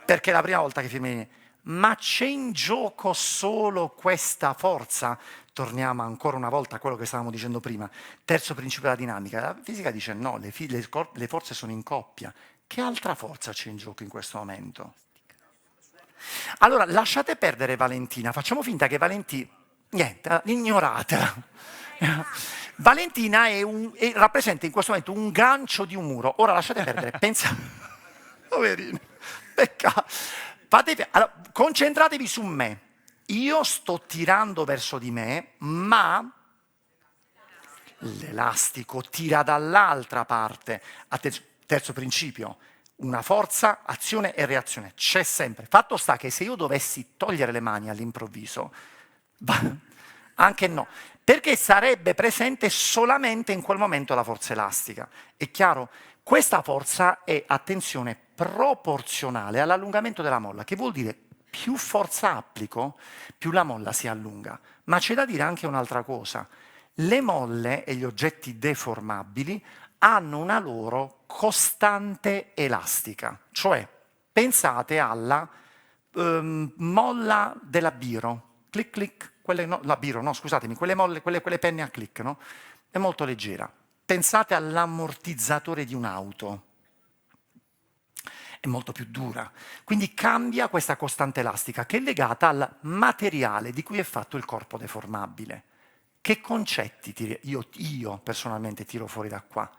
perché è la prima volta che firmi. Ma c'è in gioco solo questa forza? Torniamo ancora una volta a quello che stavamo dicendo prima. Terzo principio della dinamica. La fisica dice no, le forze sono in coppia. Che altra forza c'è in gioco in questo momento? Allora, lasciate perdere Valentina, facciamo finta che Valentina... Niente, ignoratela. Valentina rappresenta in questo momento un gancio di un muro. Ora lasciate perdere, pensa... Poverino, peccato. Allora, concentratevi su me. Io sto tirando verso di me, ma l'elastico tira dall'altra parte. Attenzione, terzo principio, una forza, azione e reazione. C'è sempre. Fatto sta che se io dovessi togliere le mani all'improvviso, anche no, perché sarebbe presente solamente in quel momento la forza elastica. È chiaro? Questa forza è, attenzione, proporzionale all'allungamento della molla, che vuol dire più forza applico, più la molla si allunga. Ma c'è da dire anche un'altra cosa. Le molle e gli oggetti deformabili hanno una loro costante elastica. Cioè, pensate alla molla della Biro, clic clic, la Biro, no scusatemi, quelle penne a clic, no? È molto leggera. Pensate all'ammortizzatore di un'auto, è molto più dura, quindi cambia questa costante elastica che è legata al materiale di cui è fatto il corpo deformabile. Che concetti io personalmente tiro fuori da qua?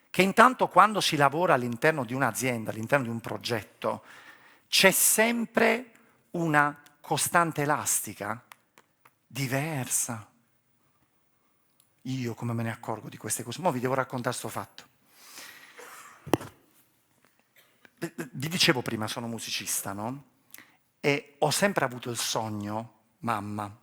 Che intanto quando si lavora all'interno di un'azienda, all'interno di un progetto, c'è sempre una costante elastica diversa. Io come me ne accorgo di queste cose? Mo' vi devo raccontare sto fatto. Vi dicevo prima, sono musicista, no? E ho sempre avuto il sogno, mamma,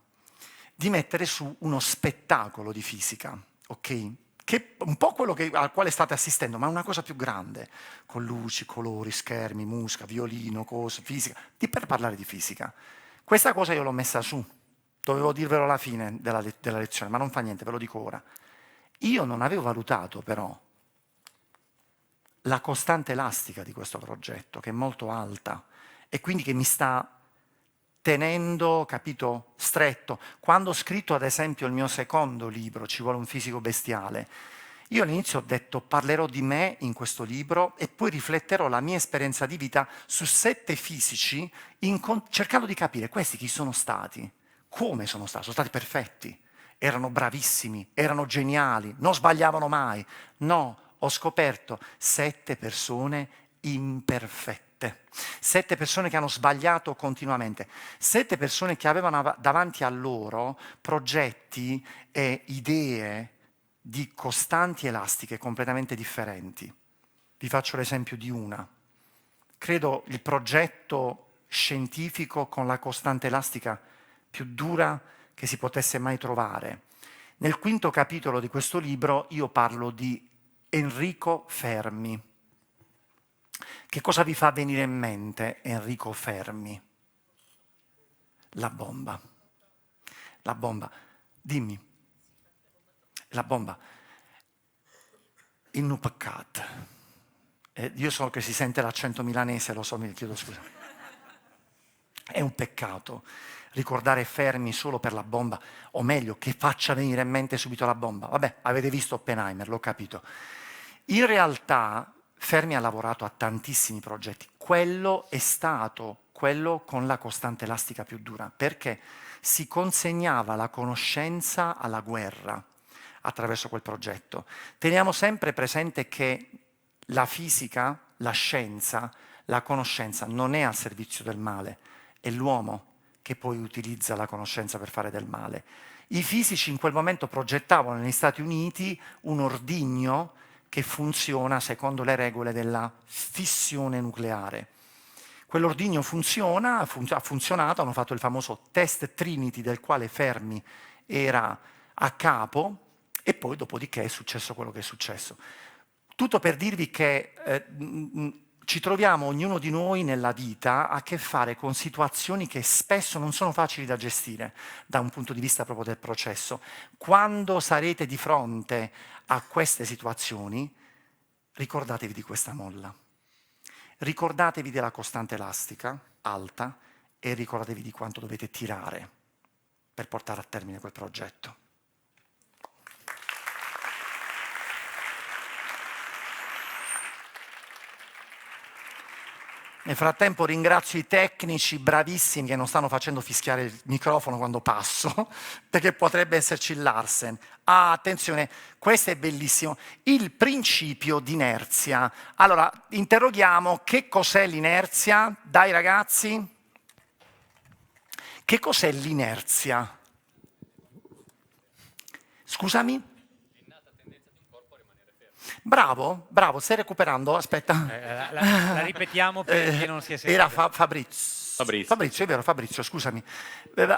di mettere su uno spettacolo di fisica, ok? Che è un po' quello al quale state assistendo, ma è una cosa più grande, con luci, colori, schermi, musica, violino, cose, fisica, per parlare di fisica. Questa cosa io l'ho messa su, dovevo dirvelo alla fine della lezione, ma non fa niente, ve lo dico ora. Io non avevo valutato però la costante elastica di questo progetto, che è molto alta, e quindi che mi sta tenendo, capito, stretto. Quando ho scritto ad esempio il mio secondo libro, Ci vuole un fisico bestiale, io all'inizio ho detto parlerò di me in questo libro e poi rifletterò la mia esperienza di vita su 7 fisici cercando di capire questi chi sono stati, come sono stati perfetti, erano bravissimi, erano geniali, non sbagliavano mai. No, ho scoperto 7 persone imperfette. 7 persone che hanno sbagliato continuamente, 7 persone che avevano davanti a loro progetti e idee di costanti elastiche completamente differenti. Vi faccio l'esempio di una. Credo il progetto scientifico con la costante elastica più dura che si potesse mai trovare. Nel 5° capitolo di questo libro io parlo di Enrico Fermi. Che cosa vi fa venire in mente Enrico Fermi? La bomba. La bomba. Dimmi. La bomba. Il Nupaccat. Io so che si sente l'accento milanese, lo so, mi chiedo scusa. È un peccato ricordare Fermi solo per la bomba, o meglio, che faccia venire in mente subito la bomba. Vabbè, avete visto Oppenheimer, l'ho capito. In realtà Fermi ha lavorato a tantissimi progetti, quello è stato quello con la costante elastica più dura, perché si consegnava la conoscenza alla guerra attraverso quel progetto. Teniamo sempre presente che la fisica, la scienza, la conoscenza non è al servizio del male, è l'uomo che poi utilizza la conoscenza per fare del male. I fisici in quel momento progettavano negli Stati Uniti un ordigno che funziona secondo le regole della fissione nucleare. Quell'ordigno funziona, ha funzionato, hanno fatto il famoso test Trinity del quale Fermi era a capo e poi dopodiché è successo quello che è successo. Tutto per dirvi che ci troviamo ognuno di noi nella vita a che fare con situazioni che spesso non sono facili da gestire da un punto di vista proprio del processo. Quando sarete di fronte a queste situazioni, ricordatevi di questa molla. Ricordatevi della costante elastica alta e ricordatevi di quanto dovete tirare per portare a termine quel progetto. Nel frattempo ringrazio i tecnici bravissimi che non stanno facendo fischiare il microfono quando passo, perché potrebbe esserci Larsen. Ah, attenzione, questo è bellissimo. Il principio di inerzia. Allora, interroghiamo che cos'è l'inerzia? Dai ragazzi. Che cos'è l'inerzia? Scusami? Bravo, bravo, stai recuperando, aspetta. La ripetiamo perché non si è sentito. Era Fabrizio, è vero, Fabrizio, scusami.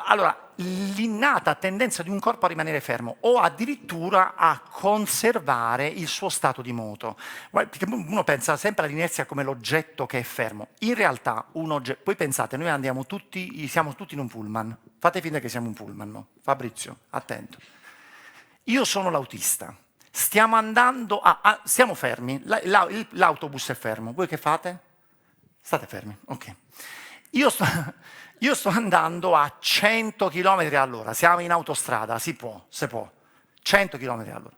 Allora, l'innata tendenza di un corpo a rimanere fermo o addirittura a conservare il suo stato di moto. Perché uno pensa sempre all'inerzia come l'oggetto che è fermo. In realtà, voi pensate, noi siamo tutti in un pullman. Fate finta che siamo un pullman, no? Fabrizio, attento. Io sono l'autista. Stiamo andando, stiamo fermi, l'autobus è fermo, voi che fate? State fermi, ok. Io sto andando a 100 km all'ora, siamo in autostrada, si può. 100 km all'ora.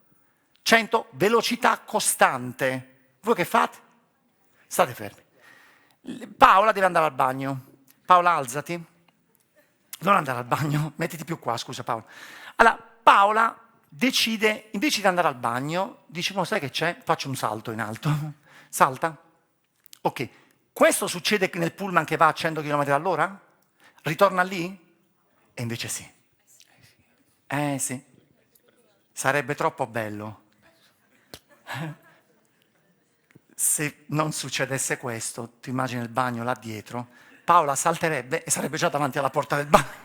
100, velocità costante. Voi che fate? State fermi. Paola deve andare al bagno. Paola, alzati. Non andare al bagno, mettiti più qua, scusa Paola. Allora, Paola decide, invece di andare al bagno, dice, sai che c'è? Faccio un salto in alto. Salta. Ok. Questo succede nel pullman che va a 100 km all'ora? Ritorna lì? E invece sì. Sì. Sarebbe troppo bello. Se non succedesse questo, tu immagini il bagno là dietro, Paola salterebbe e sarebbe già davanti alla porta del bagno.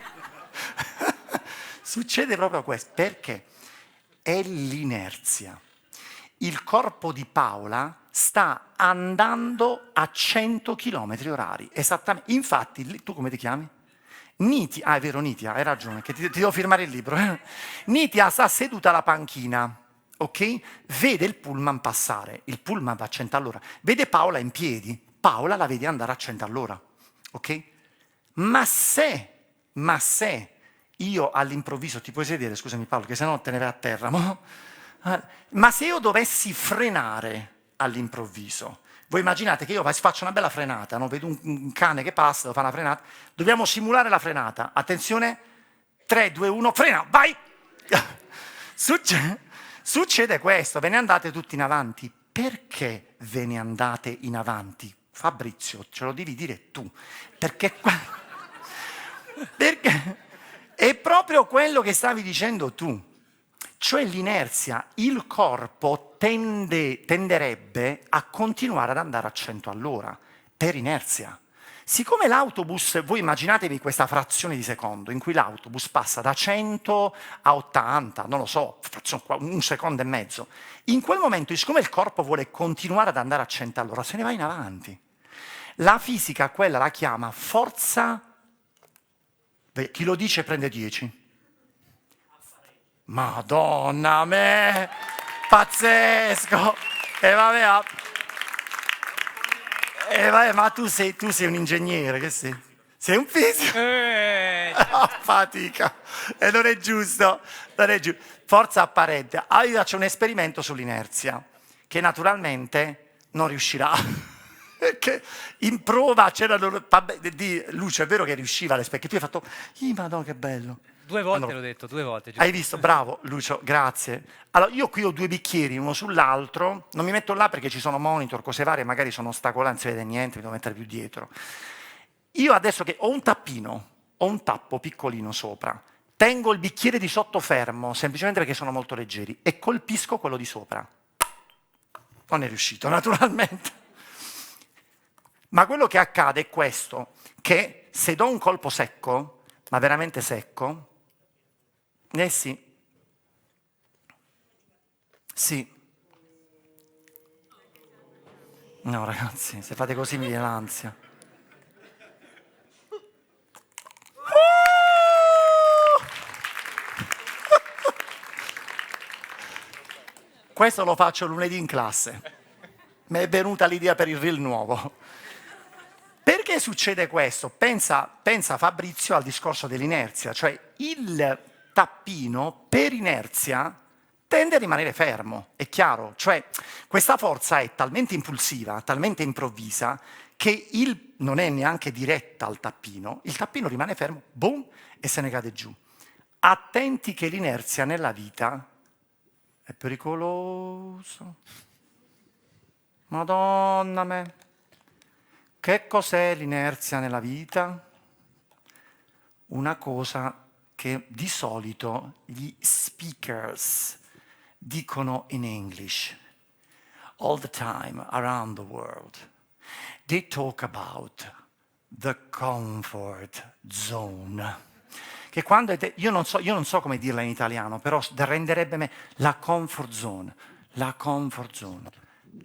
Succede proprio questo. Perché? È l'inerzia. Il corpo di Paola sta andando a 100 km orari. Esattamente. Infatti, tu come ti chiami? Nitia. Ah, è vero, Nitia, hai ragione, che ti devo firmare il libro. Nitia sta seduta alla panchina, ok? Vede il pullman passare. Il pullman va a 100 all'ora. Vede Paola in piedi. Paola la vede andare a 100 all'ora. Ok? Ma se io all'improvviso, ti puoi sedere, scusami Paolo, che sennò te ne vai a terra, ma se io dovessi frenare all'improvviso, voi immaginate che io faccio una bella frenata, no? Vedo un cane che passa, devo fare una frenata, dobbiamo simulare la frenata, attenzione, 3, 2, 1, frena, vai! Succede questo, ve ne andate tutti in avanti. Perché ve ne andate in avanti? Fabrizio, ce lo devi dire tu, perché è proprio quello che stavi dicendo tu, cioè l'inerzia, il corpo tenderebbe a continuare ad andare a 100 all'ora, per inerzia. Siccome l'autobus, voi immaginatevi questa frazione di secondo in cui l'autobus passa da 100 a 80, non lo so, un secondo e mezzo, in quel momento, siccome il corpo vuole continuare ad andare a 100 all'ora, se ne va in avanti. La fisica quella la chiama forza, chi lo dice prende 10. Madonna me, pazzesco! E vabbè, ma tu sei un ingegnere, che sei? Sei un fisico? Fatica, e non è giusto, Forza apparente. Io faccio un esperimento sull'inerzia, che naturalmente non riuscirà. Perché in prova c'erano di Lucio, è vero che riusciva alle specchie, tu hai fatto, madonna che bello. 2 volte l'ho detto, 2 volte. Hai visto? Bravo Lucio, grazie. Allora, io qui ho 2 bicchieri, uno sull'altro, non mi metto là perché ci sono monitor, cose varie, magari sono ostacolanti, non si vede niente, mi devo mettere più dietro. Io adesso che ho un tappino, ho un tappo piccolino sopra, tengo il bicchiere di sotto fermo, semplicemente perché sono molto leggeri, e colpisco quello di sopra. Non è riuscito, naturalmente. Ma quello che accade è questo, che se do un colpo secco, ma veramente secco, sì. No ragazzi, se fate così mi viene l'ansia. Questo lo faccio lunedì in classe. Mi è venuta l'idea per il reel nuovo. Perché succede questo? Pensa Fabrizio al discorso dell'inerzia, cioè il tappino per inerzia tende a rimanere fermo, è chiaro, cioè questa forza è talmente impulsiva, talmente improvvisa che non è neanche diretta al tappino, il tappino rimane fermo, boom, e se ne cade giù. Attenti che l'inerzia nella vita è pericoloso. Madonna me. Che cos'è l'inerzia nella vita? Una cosa che di solito gli speakers dicono in English all the time around the world. They talk about the comfort zone. Che quando io non so come dirla in italiano, però renderebbe me la comfort zone, la comfort zone,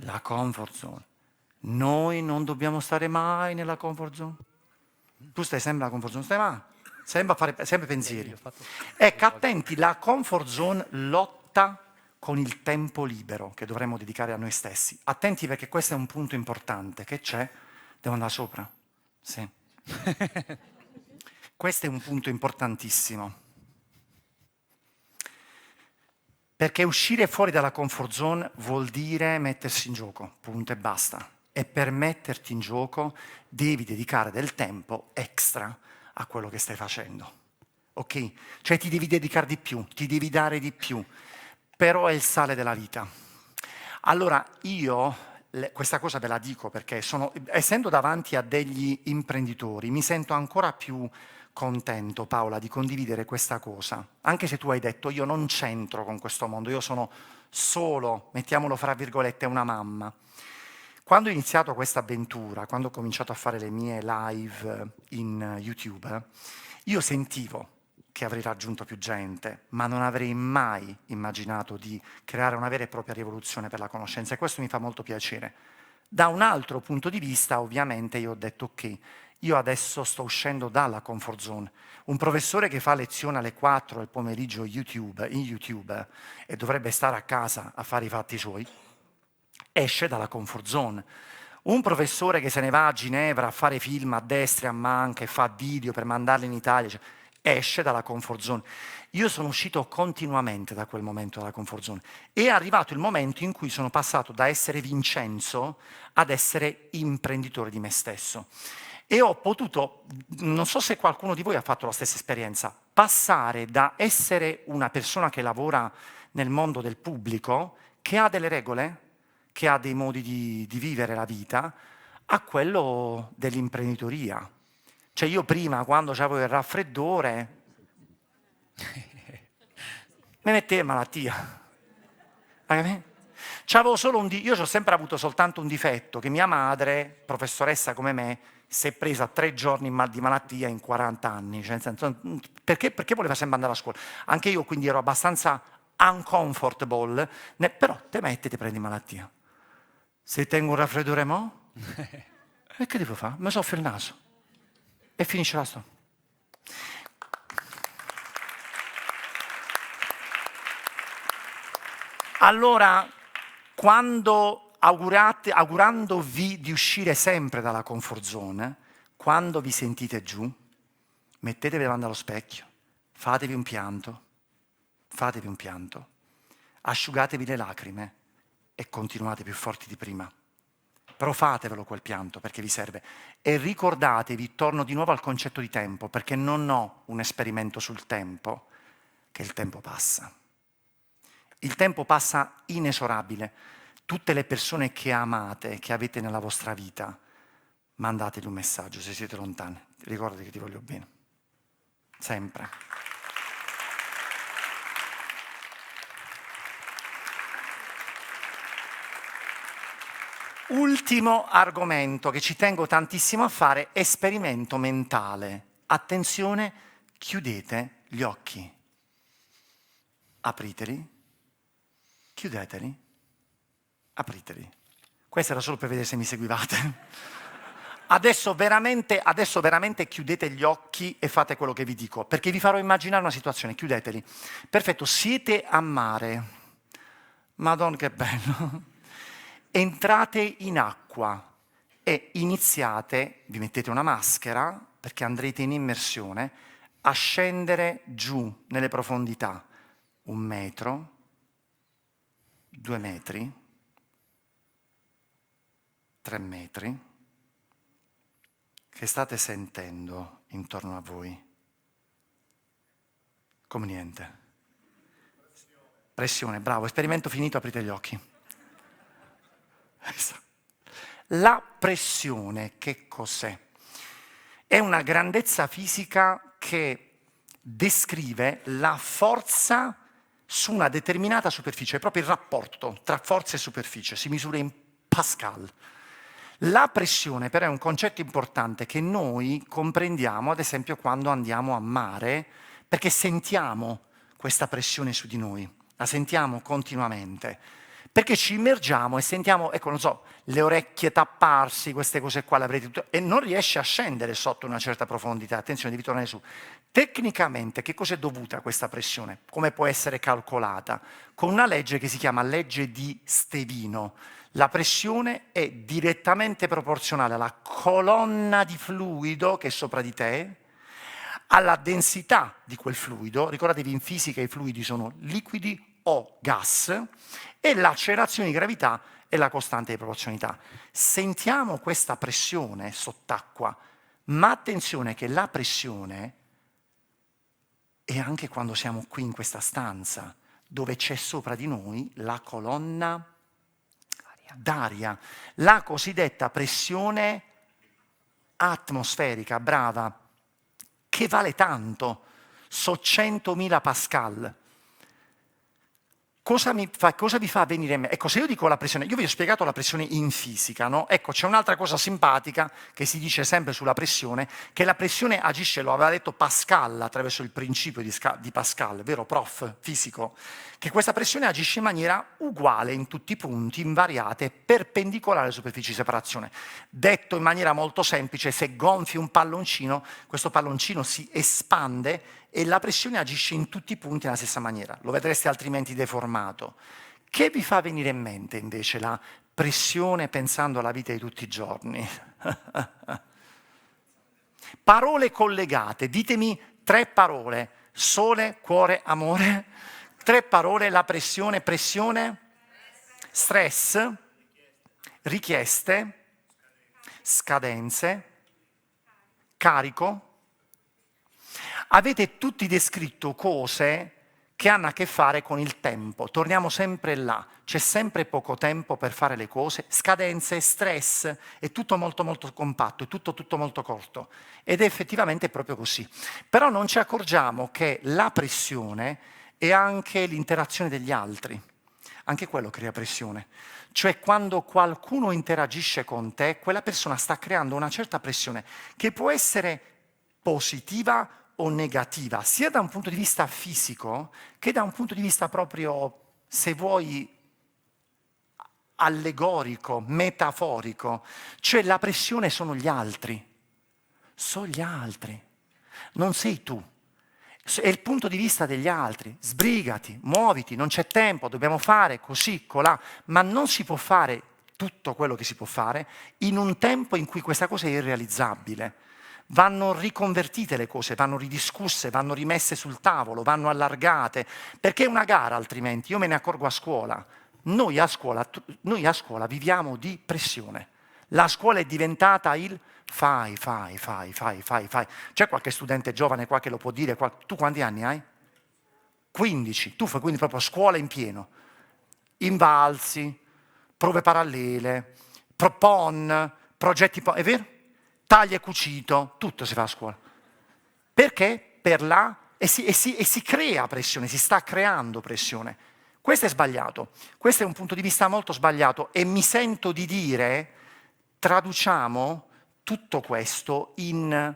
la comfort zone. Noi non dobbiamo stare mai nella comfort zone. Tu stai sempre nella comfort zone, stai mai? Sempre a fare sempre pensieri. Ecco, attenti, la comfort zone lotta con il tempo libero che dovremmo dedicare a noi stessi. Attenti perché questo è un punto importante. Che c'è? Devo andare sopra? Sì. Questo è un punto importantissimo. Perché uscire fuori dalla comfort zone vuol dire mettersi in gioco, punto e basta. E per metterti in gioco devi dedicare del tempo extra a quello che stai facendo. Ok? Cioè ti devi dedicare di più, ti devi dare di più. Però è il sale della vita. Allora io questa cosa ve la dico perché essendo davanti a degli imprenditori mi sento ancora più contento, Paola, di condividere questa cosa, anche se tu hai detto io non c'entro con questo mondo, io sono solo, mettiamolo fra virgolette, una mamma. Quando ho iniziato questa avventura, quando ho cominciato a fare le mie live in YouTube, io sentivo che avrei raggiunto più gente, ma non avrei mai immaginato di creare una vera e propria rivoluzione per la conoscenza e questo mi fa molto piacere. Da un altro punto di vista, ovviamente, io ho detto ok, io adesso sto uscendo dalla comfort zone. Un professore che fa lezione alle 4 del pomeriggio in YouTube e dovrebbe stare a casa a fare i fatti suoi, esce dalla comfort zone. Un professore che se ne va a Ginevra a fare film a destra e a manca e fa video per mandarli in Italia, cioè, esce dalla comfort zone. Io sono uscito continuamente da quel momento dalla comfort zone. È arrivato il momento in cui sono passato da essere Vincenzo ad essere imprenditore di me stesso. E ho potuto, non so se qualcuno di voi ha fatto la stessa esperienza, passare da essere una persona che lavora nel mondo del pubblico, che ha delle regole, che ha dei modi di vivere la vita, a quello dell'imprenditoria. Cioè io prima, quando avevo il raffreddore, mi mettevo in malattia. Io ho sempre avuto soltanto un difetto, che mia madre, professoressa come me, si è presa 3 giorni di malattia in 40 anni. Cioè, nel senso, perché voleva sempre andare a scuola? Anche io quindi ero abbastanza uncomfortable, però te metti e ti prendi malattia. Se tengo un raffreddore mo? E che devo fare? Mi soffio il naso. E finisce la storia. Allora, augurandovi di uscire sempre dalla comfort zone, quando vi sentite giù, mettetevi davanti allo specchio, fatevi un pianto, asciugatevi le lacrime e continuate più forti di prima. Però fatevelo quel pianto perché vi serve. E ricordatevi, torno di nuovo al concetto di tempo, perché non ho un esperimento sul tempo, che il tempo passa. Il tempo passa inesorabile. Tutte le persone che amate, che avete nella vostra vita, mandateli un messaggio se siete lontani. Ricordati che ti voglio bene. Sempre. Ultimo argomento che ci tengo tantissimo a fare, esperimento mentale. Attenzione, chiudete gli occhi. Apriteli. Chiudeteli. Apriteli. Questo era solo per vedere se mi seguivate. Adesso veramente chiudete gli occhi e fate quello che vi dico, perché vi farò immaginare una situazione. Chiudeteli. Perfetto, siete a mare. Madonna che bello. Entrate in acqua e iniziate, vi mettete una maschera, perché andrete in immersione, a scendere giù nelle profondità. 1 metro, 2 metri, 3 metri. Che state sentendo intorno a voi? Come niente. Pressione, bravo. Esperimento finito, aprite gli occhi. La pressione, che cos'è? È una grandezza fisica che descrive la forza su una determinata superficie, è proprio il rapporto tra forza e superficie, si misura in Pascal. La pressione però è un concetto importante che noi comprendiamo, ad esempio, quando andiamo a mare, perché sentiamo questa pressione su di noi, la sentiamo continuamente. Perché ci immergiamo e sentiamo, ecco, non so, le orecchie tapparsi, queste cose qua, l'avrete tutto, e non riesce a scendere sotto una certa profondità. Attenzione, devi tornare su. Tecnicamente, che cosa è dovuta a questa pressione? Come può essere calcolata? Con una legge che si chiama legge di Stevino. La pressione è direttamente proporzionale alla colonna di fluido che è sopra di te, alla densità di quel fluido. Ricordatevi, in fisica i fluidi sono liquidi o gas, e l'accelerazione di gravità è la costante di proporzionalità. Sentiamo questa pressione sott'acqua, ma attenzione che la pressione è anche quando siamo qui in questa stanza, dove c'è sopra di noi la colonna d'aria, la cosiddetta pressione atmosferica, brava, che vale tanto, so 100.000 pascal. Cosa vi fa venire in mente? Ecco, se io dico la pressione, io vi ho spiegato la pressione in fisica, no? Ecco, c'è un'altra cosa simpatica che si dice sempre sulla pressione, che la pressione agisce, lo aveva detto Pascal attraverso il principio di Pascal, vero prof fisico, che questa pressione agisce in maniera uguale in tutti i punti, invariata e perpendicolare alle superfici di separazione. Detto in maniera molto semplice, se gonfi un palloncino, questo palloncino si espande e la pressione agisce in tutti i punti nella stessa maniera. Lo vedreste altrimenti deformato. Che vi fa venire in mente invece la pressione pensando alla vita di tutti i giorni? Parole collegate, ditemi 3 parole. Sole, cuore, amore. 3 parole, la pressione, stress, richieste, scadenze, carico. Avete tutti descritto cose che hanno a che fare con il tempo. Torniamo sempre là, c'è sempre poco tempo per fare le cose, scadenze, stress, è tutto molto molto compatto, è tutto molto corto. Ed è effettivamente proprio così. Però non ci accorgiamo che la pressione è anche l'interazione degli altri. Anche quello crea pressione. Cioè quando qualcuno interagisce con te, quella persona sta creando una certa pressione che può essere positiva o negativa, sia da un punto di vista fisico che da un punto di vista proprio, se vuoi, allegorico, metaforico. Cioè la pressione sono gli altri. Sono gli altri. Non sei tu. È il punto di vista degli altri. Sbrigati, muoviti, non c'è tempo, dobbiamo fare così, colà. Ma non si può fare tutto quello che si può fare in un tempo in cui questa cosa è irrealizzabile. Vanno riconvertite le cose, vanno ridiscusse, vanno rimesse sul tavolo, vanno allargate, perché è una gara altrimenti. Io me ne accorgo a scuola. Noi a scuola viviamo di pressione. La scuola è diventata il fai. C'è qualche studente giovane qua che lo può dire? Tu quanti anni hai? 15. Tu fai quindi proprio scuola in pieno. Invalsi, prove parallele, progetti, è vero? Taglia e cucito, tutto si fa a scuola. Perché? E si crea pressione, si sta creando pressione. Questo è sbagliato, questo è un punto di vista molto sbagliato e mi sento di dire, traduciamo tutto questo in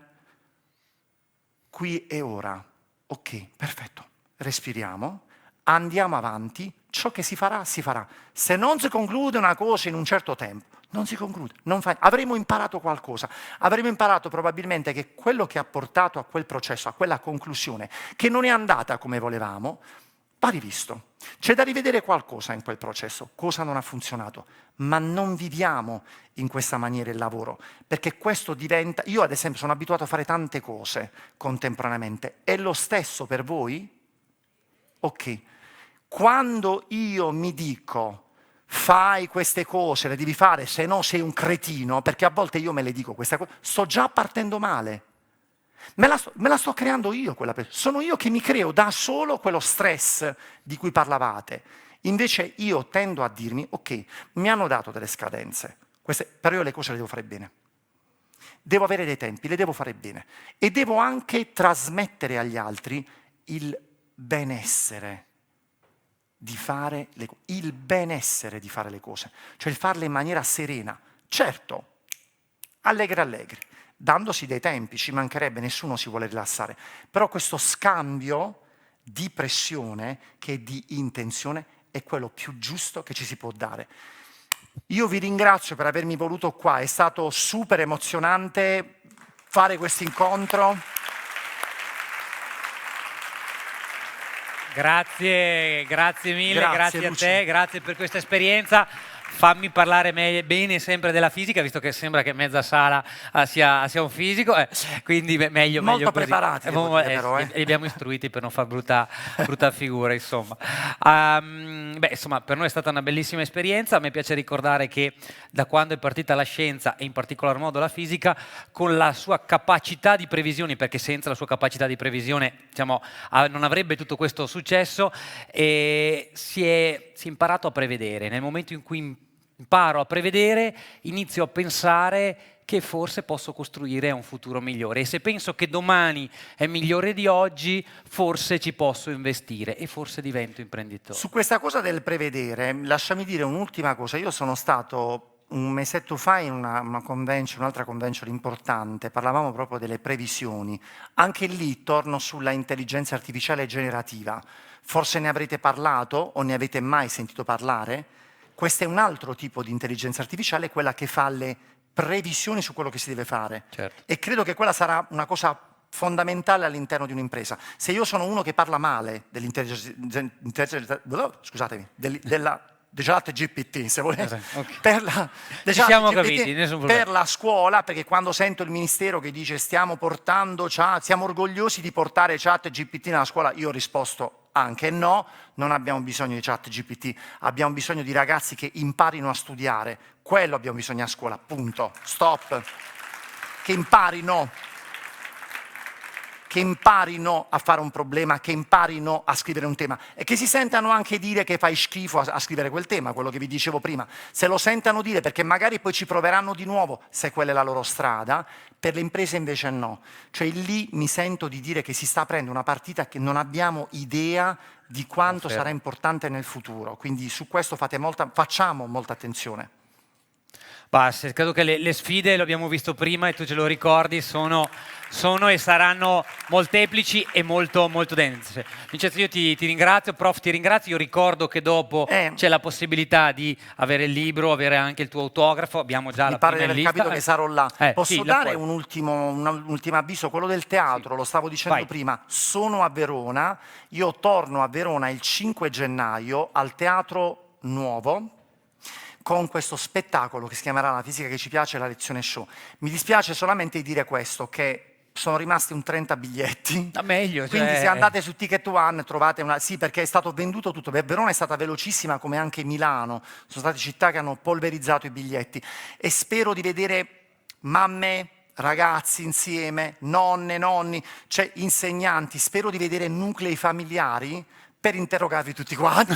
qui e ora. Ok, perfetto, respiriamo, andiamo avanti, ciò che si farà, si farà. Se non si conclude una cosa in un certo tempo, non si conclude, avremo imparato qualcosa, avremo imparato probabilmente che quello che ha portato a quel processo, a quella conclusione, che non è andata come volevamo, va rivisto. C'è da rivedere qualcosa in quel processo, cosa non ha funzionato, ma non viviamo in questa maniera il lavoro, perché questo diventa... Io ad esempio sono abituato a fare tante cose contemporaneamente, è lo stesso per voi? Ok, quando io mi dico fai queste cose, le devi fare, se no sei un cretino, perché a volte io me le dico queste cose, sto già partendo male. Me la sto creando io quella persona. Sono io che mi creo da solo quello stress di cui parlavate. Invece io tendo a dirmi, ok, mi hanno dato delle scadenze, però io le cose le devo fare bene. Devo avere dei tempi, le devo fare bene. E devo anche trasmettere agli altri il benessere di fare le cose, il benessere di fare le cose, cioè il farle in maniera serena, certo, allegri, dandosi dei tempi, ci mancherebbe, nessuno si vuole rilassare, però questo scambio di pressione che è di intenzione è quello più giusto che ci si può dare. Io vi ringrazio per avermi voluto qua, è stato super emozionante fare questo incontro. Grazie mille, grazie a te, grazie per questa esperienza. fammi parlare bene sempre della fisica, visto che sembra che mezza sala sia un fisico, quindi meglio Molto così. preparati, devo dire, però, Li abbiamo istruiti per non far brutta figura, insomma. Insomma, per noi è stata una bellissima esperienza. A me piace ricordare che da quando è partita la scienza, e in particolar modo la fisica, con la sua capacità di previsioni, perché senza la sua capacità di previsione, diciamo, non avrebbe tutto questo successo, e si è imparato a prevedere. Nel momento in cui imparo a prevedere, inizio a pensare che forse posso costruire un futuro migliore, e se penso che domani è migliore di oggi, forse ci posso investire e forse divento imprenditore. Su questa cosa del prevedere, lasciami dire un'ultima cosa. Io sono stato un mesetto fa in un'altra convention importante, parlavamo proprio delle previsioni. Anche lì torno sulla intelligenza artificiale generativa. Forse ne avrete parlato o ne avete mai sentito parlare? Questo è un altro tipo di intelligenza artificiale, quella che fa le previsioni su quello che si deve fare. Certo. E credo che quella sarà una cosa fondamentale all'interno di un'impresa. Se io sono uno che parla male della chat GPT, se volete, per la scuola, perché quando sento il ministero che dice siamo orgogliosi di portare chat GPT nella scuola, io ho risposto anche no, non abbiamo bisogno di chat GPT, abbiamo bisogno di ragazzi che imparino a studiare, quello abbiamo bisogno a scuola, punto, stop, che imparino a fare un problema, che imparino a scrivere un tema e che si sentano anche dire che fai schifo a scrivere quel tema, quello che vi dicevo prima, se lo sentano dire, perché magari poi ci proveranno di nuovo se quella è la loro strada. Per le imprese invece no, cioè lì mi sento di dire che si sta aprendo una partita che non abbiamo idea di quanto sarà importante nel futuro, quindi su questo facciamo molta attenzione. Credo che le sfide, lo abbiamo visto prima e tu ce lo ricordi, sono e saranno molteplici e molto dense. Vincenzo, io ti ringrazio, prof, ti ringrazio. Io ricordo che dopo c'è la possibilità di avere il libro, avere anche il tuo autografo, abbiamo già la prima in lista. Mi pare di aver capito che sarò là. Posso sì, dare un ultimo avviso, quello del teatro, lo stavo dicendo prima. Sono a Verona, io torno a Verona il 5 gennaio al Teatro Nuovo, con questo spettacolo che si chiamerà La fisica che ci piace, la lezione show. Mi dispiace solamente dire questo, che sono rimasti un 30 biglietti. Meglio, quindi se andate su Ticket One trovate una... Sì, perché è stato venduto tutto. Verona è stata velocissima, come anche Milano. Sono state città che hanno polverizzato i biglietti. E spero di vedere mamme, ragazzi insieme, nonne, nonni, cioè insegnanti. Spero di vedere nuclei familiari per interrogarvi tutti quanti.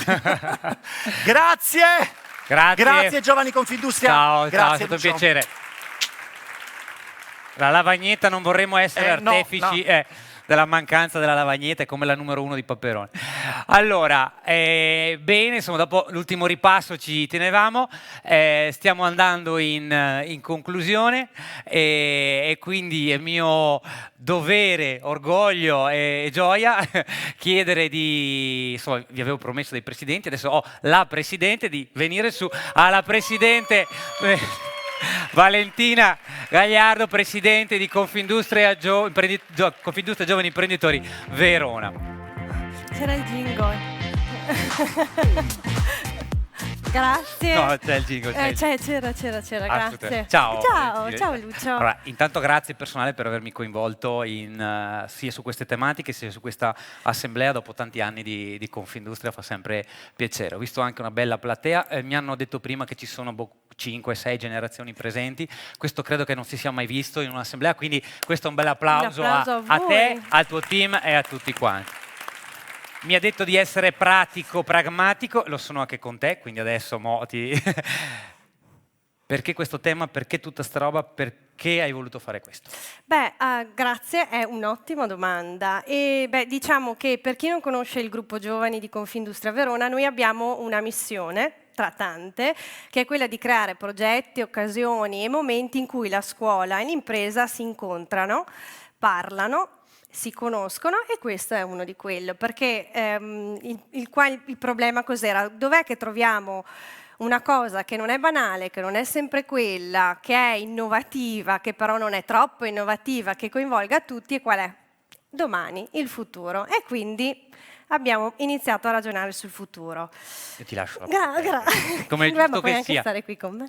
Grazie! Grazie Giovani Confindustria. Ciao, grazie, è stato un piacere. La lavagnetta, non vorremmo essere artefici della mancanza della lavagnetta, è come la numero 1 di Paperone. Allora, bene, insomma, dopo l'ultimo ripasso ci tenevamo, stiamo andando in conclusione e quindi è mio dovere, orgoglio e gioia chiedere insomma, vi avevo promesso dei presidenti, adesso ho la presidente, di venire su alla presidente Valentina Gagliardo, presidente di Confindustria Giovani Imprenditori Verona. C'era il jingle. Grazie. No, c'è il jingle. C'era, grazie. Ciao Lucio. Allora, intanto grazie personale per avermi coinvolto sia su queste tematiche sia su questa assemblea. Dopo tanti anni di Confindustria fa sempre piacere. Ho visto anche una bella platea, mi hanno detto prima che ci sono 5-6 generazioni presenti. Questo credo che non si sia mai visto in un'assemblea, quindi questo è un bel applauso a te, al tuo team e a tutti quanti. Mi ha detto di essere pratico, pragmatico, lo sono anche con te, quindi adesso perché questo tema, perché tutta sta roba, perché hai voluto fare questo? Grazie, è un'ottima domanda. E diciamo che per chi non conosce il gruppo giovani di Confindustria Verona, noi abbiamo una missione tra tante, che è quella di creare progetti, occasioni e momenti in cui la scuola e l'impresa si incontrano, parlano, si conoscono, e questo è uno di quello, perché il problema cos'era? Dov'è che troviamo una cosa che non è banale, che non è sempre quella, che è innovativa, che però non è troppo innovativa, che coinvolga tutti, e qual è? Domani, il futuro. E quindi abbiamo iniziato a ragionare sul futuro. Io ti lascio la Beh, come è ma giusto puoi che anche sia. stare qui con me.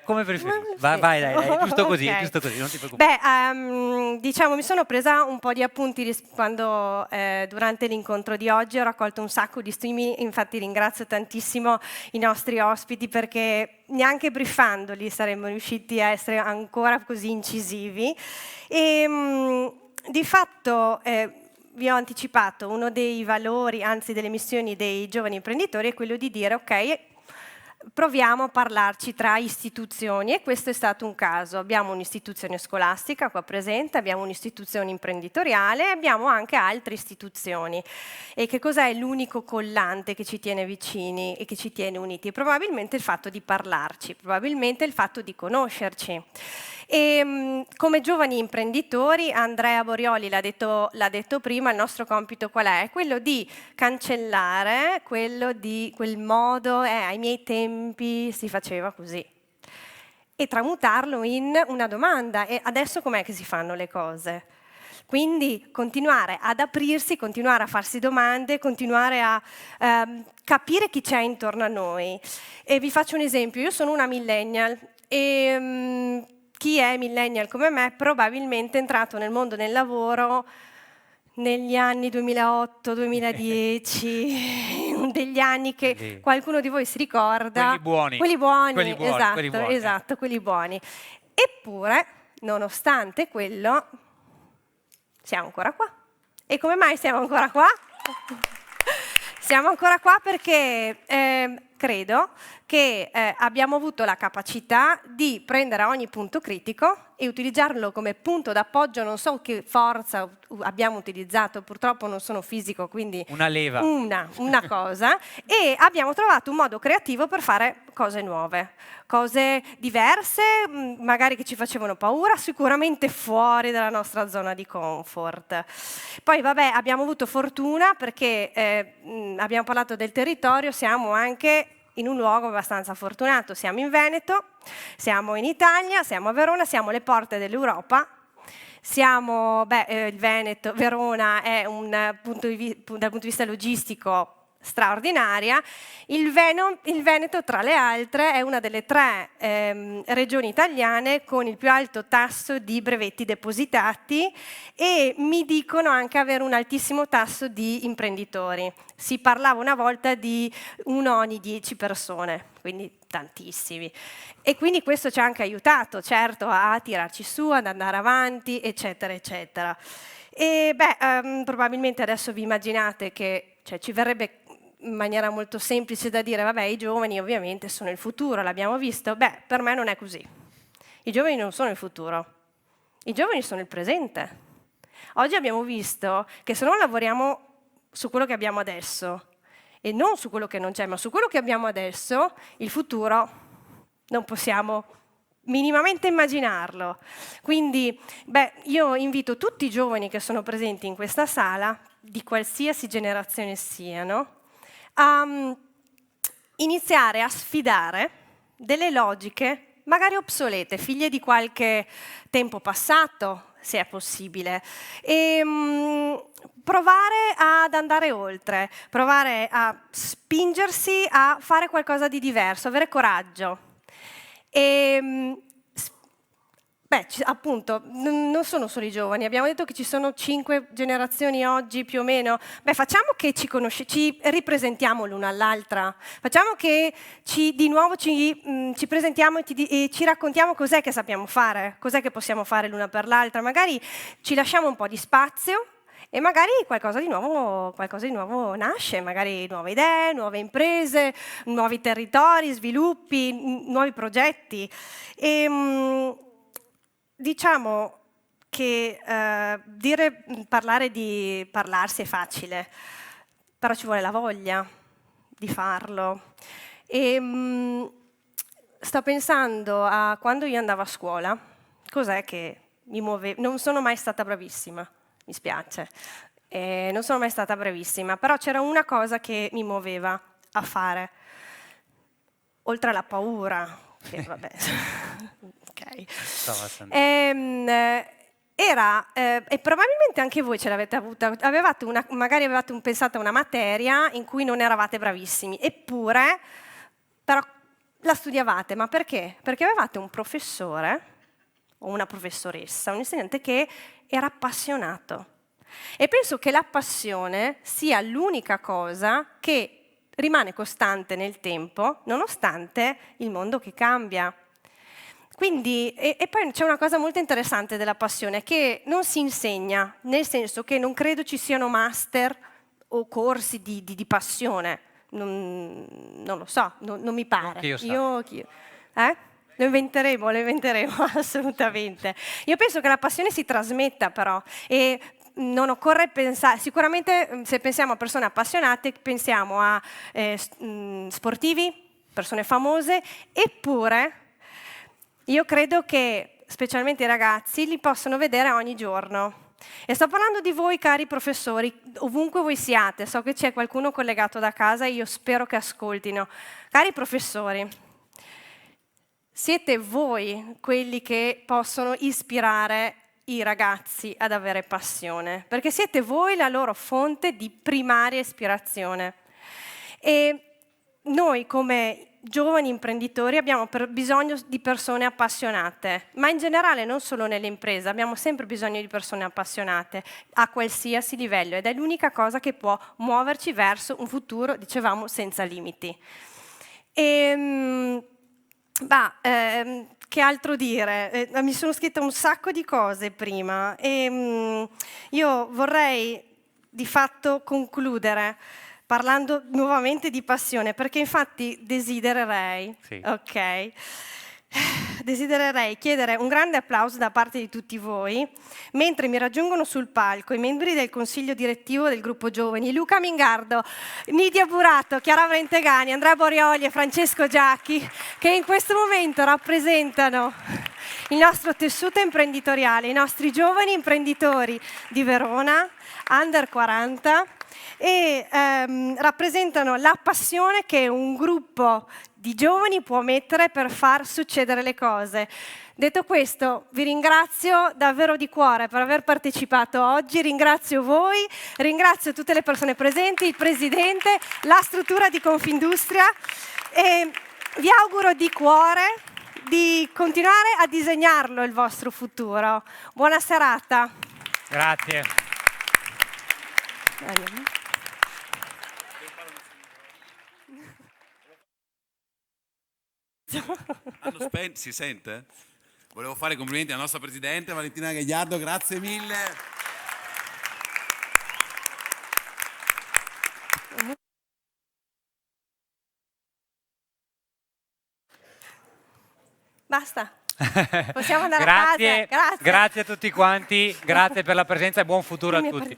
Come preferisci. Vai, dai, è giusto così, Ok. è giusto così, non ti preoccupare. Beh, diciamo, mi sono presa un po' di appunti quando durante l'incontro di oggi ho raccolto un sacco di stimoli, infatti ringrazio tantissimo i nostri ospiti perché neanche briefandoli saremmo riusciti a essere ancora così incisivi. E di fatto vi ho anticipato, uno dei valori, anzi delle missioni dei giovani imprenditori è quello di dire ok, proviamo a parlarci tra istituzioni, e questo è stato un caso. Abbiamo un'istituzione scolastica qua presente, abbiamo un'istituzione imprenditoriale, abbiamo anche altre istituzioni. E che cos'è l'unico collante che ci tiene vicini e che ci tiene uniti? Probabilmente il fatto di parlarci, probabilmente il fatto di conoscerci. E come giovani imprenditori, Andrea Borioli l'ha detto prima, il nostro compito qual è? È quello di cancellare quel modo, ai miei tempi si faceva così, e tramutarlo in una domanda: e adesso com'è che si fanno le cose? Quindi continuare ad aprirsi, continuare a farsi domande, continuare a capire chi c'è intorno a noi. E vi faccio un esempio: io sono una millennial e chi è millennial come me probabilmente è entrato nel mondo del lavoro negli anni 2008-2010, degli anni che qualcuno di voi si ricorda. Quelli buoni. Esatto, quelli buoni. Eppure, nonostante quello, siamo ancora qua. E come mai siamo ancora qua? Siamo ancora qua perché credo che abbiamo avuto la capacità di prendere ogni punto critico e utilizzarlo come punto d'appoggio. Non so che forza abbiamo utilizzato, purtroppo non sono fisico, quindi una leva, una cosa, e abbiamo trovato un modo creativo per fare cose nuove, cose diverse, magari che ci facevano paura, sicuramente fuori dalla nostra zona di comfort. Poi vabbè, abbiamo avuto fortuna perché abbiamo parlato del territorio, siamo anche in un luogo abbastanza fortunato, siamo in Veneto, siamo in Italia, siamo a Verona, siamo alle porte dell'Europa. Il Veneto, Verona è dal punto di vista logistico straordinaria. Il Veneto, tra le altre, è una delle 3 regioni italiane con il più alto tasso di brevetti depositati e mi dicono anche avere un altissimo tasso di imprenditori. Si parlava una volta di 1 ogni 10 persone, quindi tantissimi. E quindi questo ci ha anche aiutato, certo, a tirarci su, ad andare avanti, eccetera, eccetera. E probabilmente adesso vi immaginate che ci verrebbe in maniera molto semplice da dire, vabbè, i giovani ovviamente sono il futuro, l'abbiamo visto. Per me non è così. I giovani non sono il futuro, i giovani sono il presente. Oggi abbiamo visto che se non lavoriamo su quello che abbiamo adesso, e non su quello che non c'è, ma su quello che abbiamo adesso, il futuro non possiamo minimamente immaginarlo. Quindi, io invito tutti i giovani che sono presenti in questa sala, di qualsiasi generazione siano, a iniziare a sfidare delle logiche magari obsolete, figlie di qualche tempo passato, se è possibile, e provare ad andare oltre, provare a spingersi a fare qualcosa di diverso, avere coraggio. E appunto, non sono solo i giovani, abbiamo detto che ci sono 5 generazioni oggi più o meno. Facciamo che ci ripresentiamo l'una all'altra, facciamo che di nuovo ci presentiamo e ci raccontiamo cos'è che sappiamo fare, cos'è che possiamo fare l'una per l'altra, magari ci lasciamo un po' di spazio e magari qualcosa di nuovo nasce, magari nuove idee, nuove imprese, nuovi territori, sviluppi, nuovi progetti. Diciamo che parlare di parlarsi è facile, però ci vuole la voglia di farlo. Sto pensando a quando io andavo a scuola, cos'è che mi muoveva? Non sono mai stata bravissima, mi spiace, non sono mai stata bravissima, però c'era una cosa che mi muoveva a fare, oltre alla paura, che vabbè... Okay. e probabilmente anche voi ce l'avete avuta, magari avevate pensato a una materia in cui non eravate bravissimi, eppure però la studiavate. Ma perché? Perché avevate un professore o una professoressa, un insegnante che era appassionato. E penso che la passione sia l'unica cosa che rimane costante nel tempo, nonostante il mondo che cambia. Quindi, e poi c'è una cosa molto interessante della passione, che non si insegna, nel senso che non credo ci siano master o corsi di passione. Non lo so, non mi pare. Lo inventeremo assolutamente. Io penso che la passione si trasmetta però, e non occorre pensare, sicuramente se pensiamo a persone appassionate pensiamo a sportivi, persone famose, eppure io credo che specialmente i ragazzi li possono vedere ogni giorno. E sto parlando di voi, cari professori, ovunque voi siate. So che c'è qualcuno collegato da casa e io spero che ascoltino. Cari professori, siete voi quelli che possono ispirare i ragazzi ad avere passione, perché siete voi la loro fonte di primaria ispirazione. E noi come giovani imprenditori abbiamo bisogno di persone appassionate, ma in generale non solo nelle imprese, abbiamo sempre bisogno di persone appassionate a qualsiasi livello, ed è l'unica cosa che può muoverci verso un futuro, dicevamo, senza limiti. Che altro dire? Mi sono scritta un sacco di cose prima e io vorrei di fatto concludere parlando nuovamente di passione, perché infatti desidererei chiedere un grande applauso da parte di tutti voi, mentre mi raggiungono sul palco i membri del consiglio direttivo del gruppo giovani, Luca Mingardo, Nidia Burato, Chiara Vrentegani, Andrea Borioli e Francesco Giacchi, che in questo momento rappresentano il nostro tessuto imprenditoriale, i nostri giovani imprenditori di Verona, under 40, e rappresentano la passione che un gruppo di giovani può mettere per far succedere le cose. Detto questo, vi ringrazio davvero di cuore per aver partecipato oggi, ringrazio voi, ringrazio tutte le persone presenti, il Presidente, la struttura di Confindustria, e vi auguro di cuore di continuare a disegnarlo il vostro futuro. Buona serata. Grazie. Si sente? Volevo fare i complimenti alla nostra Presidente Valentina Gagliardo, grazie mille. Basta. Possiamo andare a casa. Grazie. Grazie a tutti quanti, grazie per la presenza e buon futuro a tutti.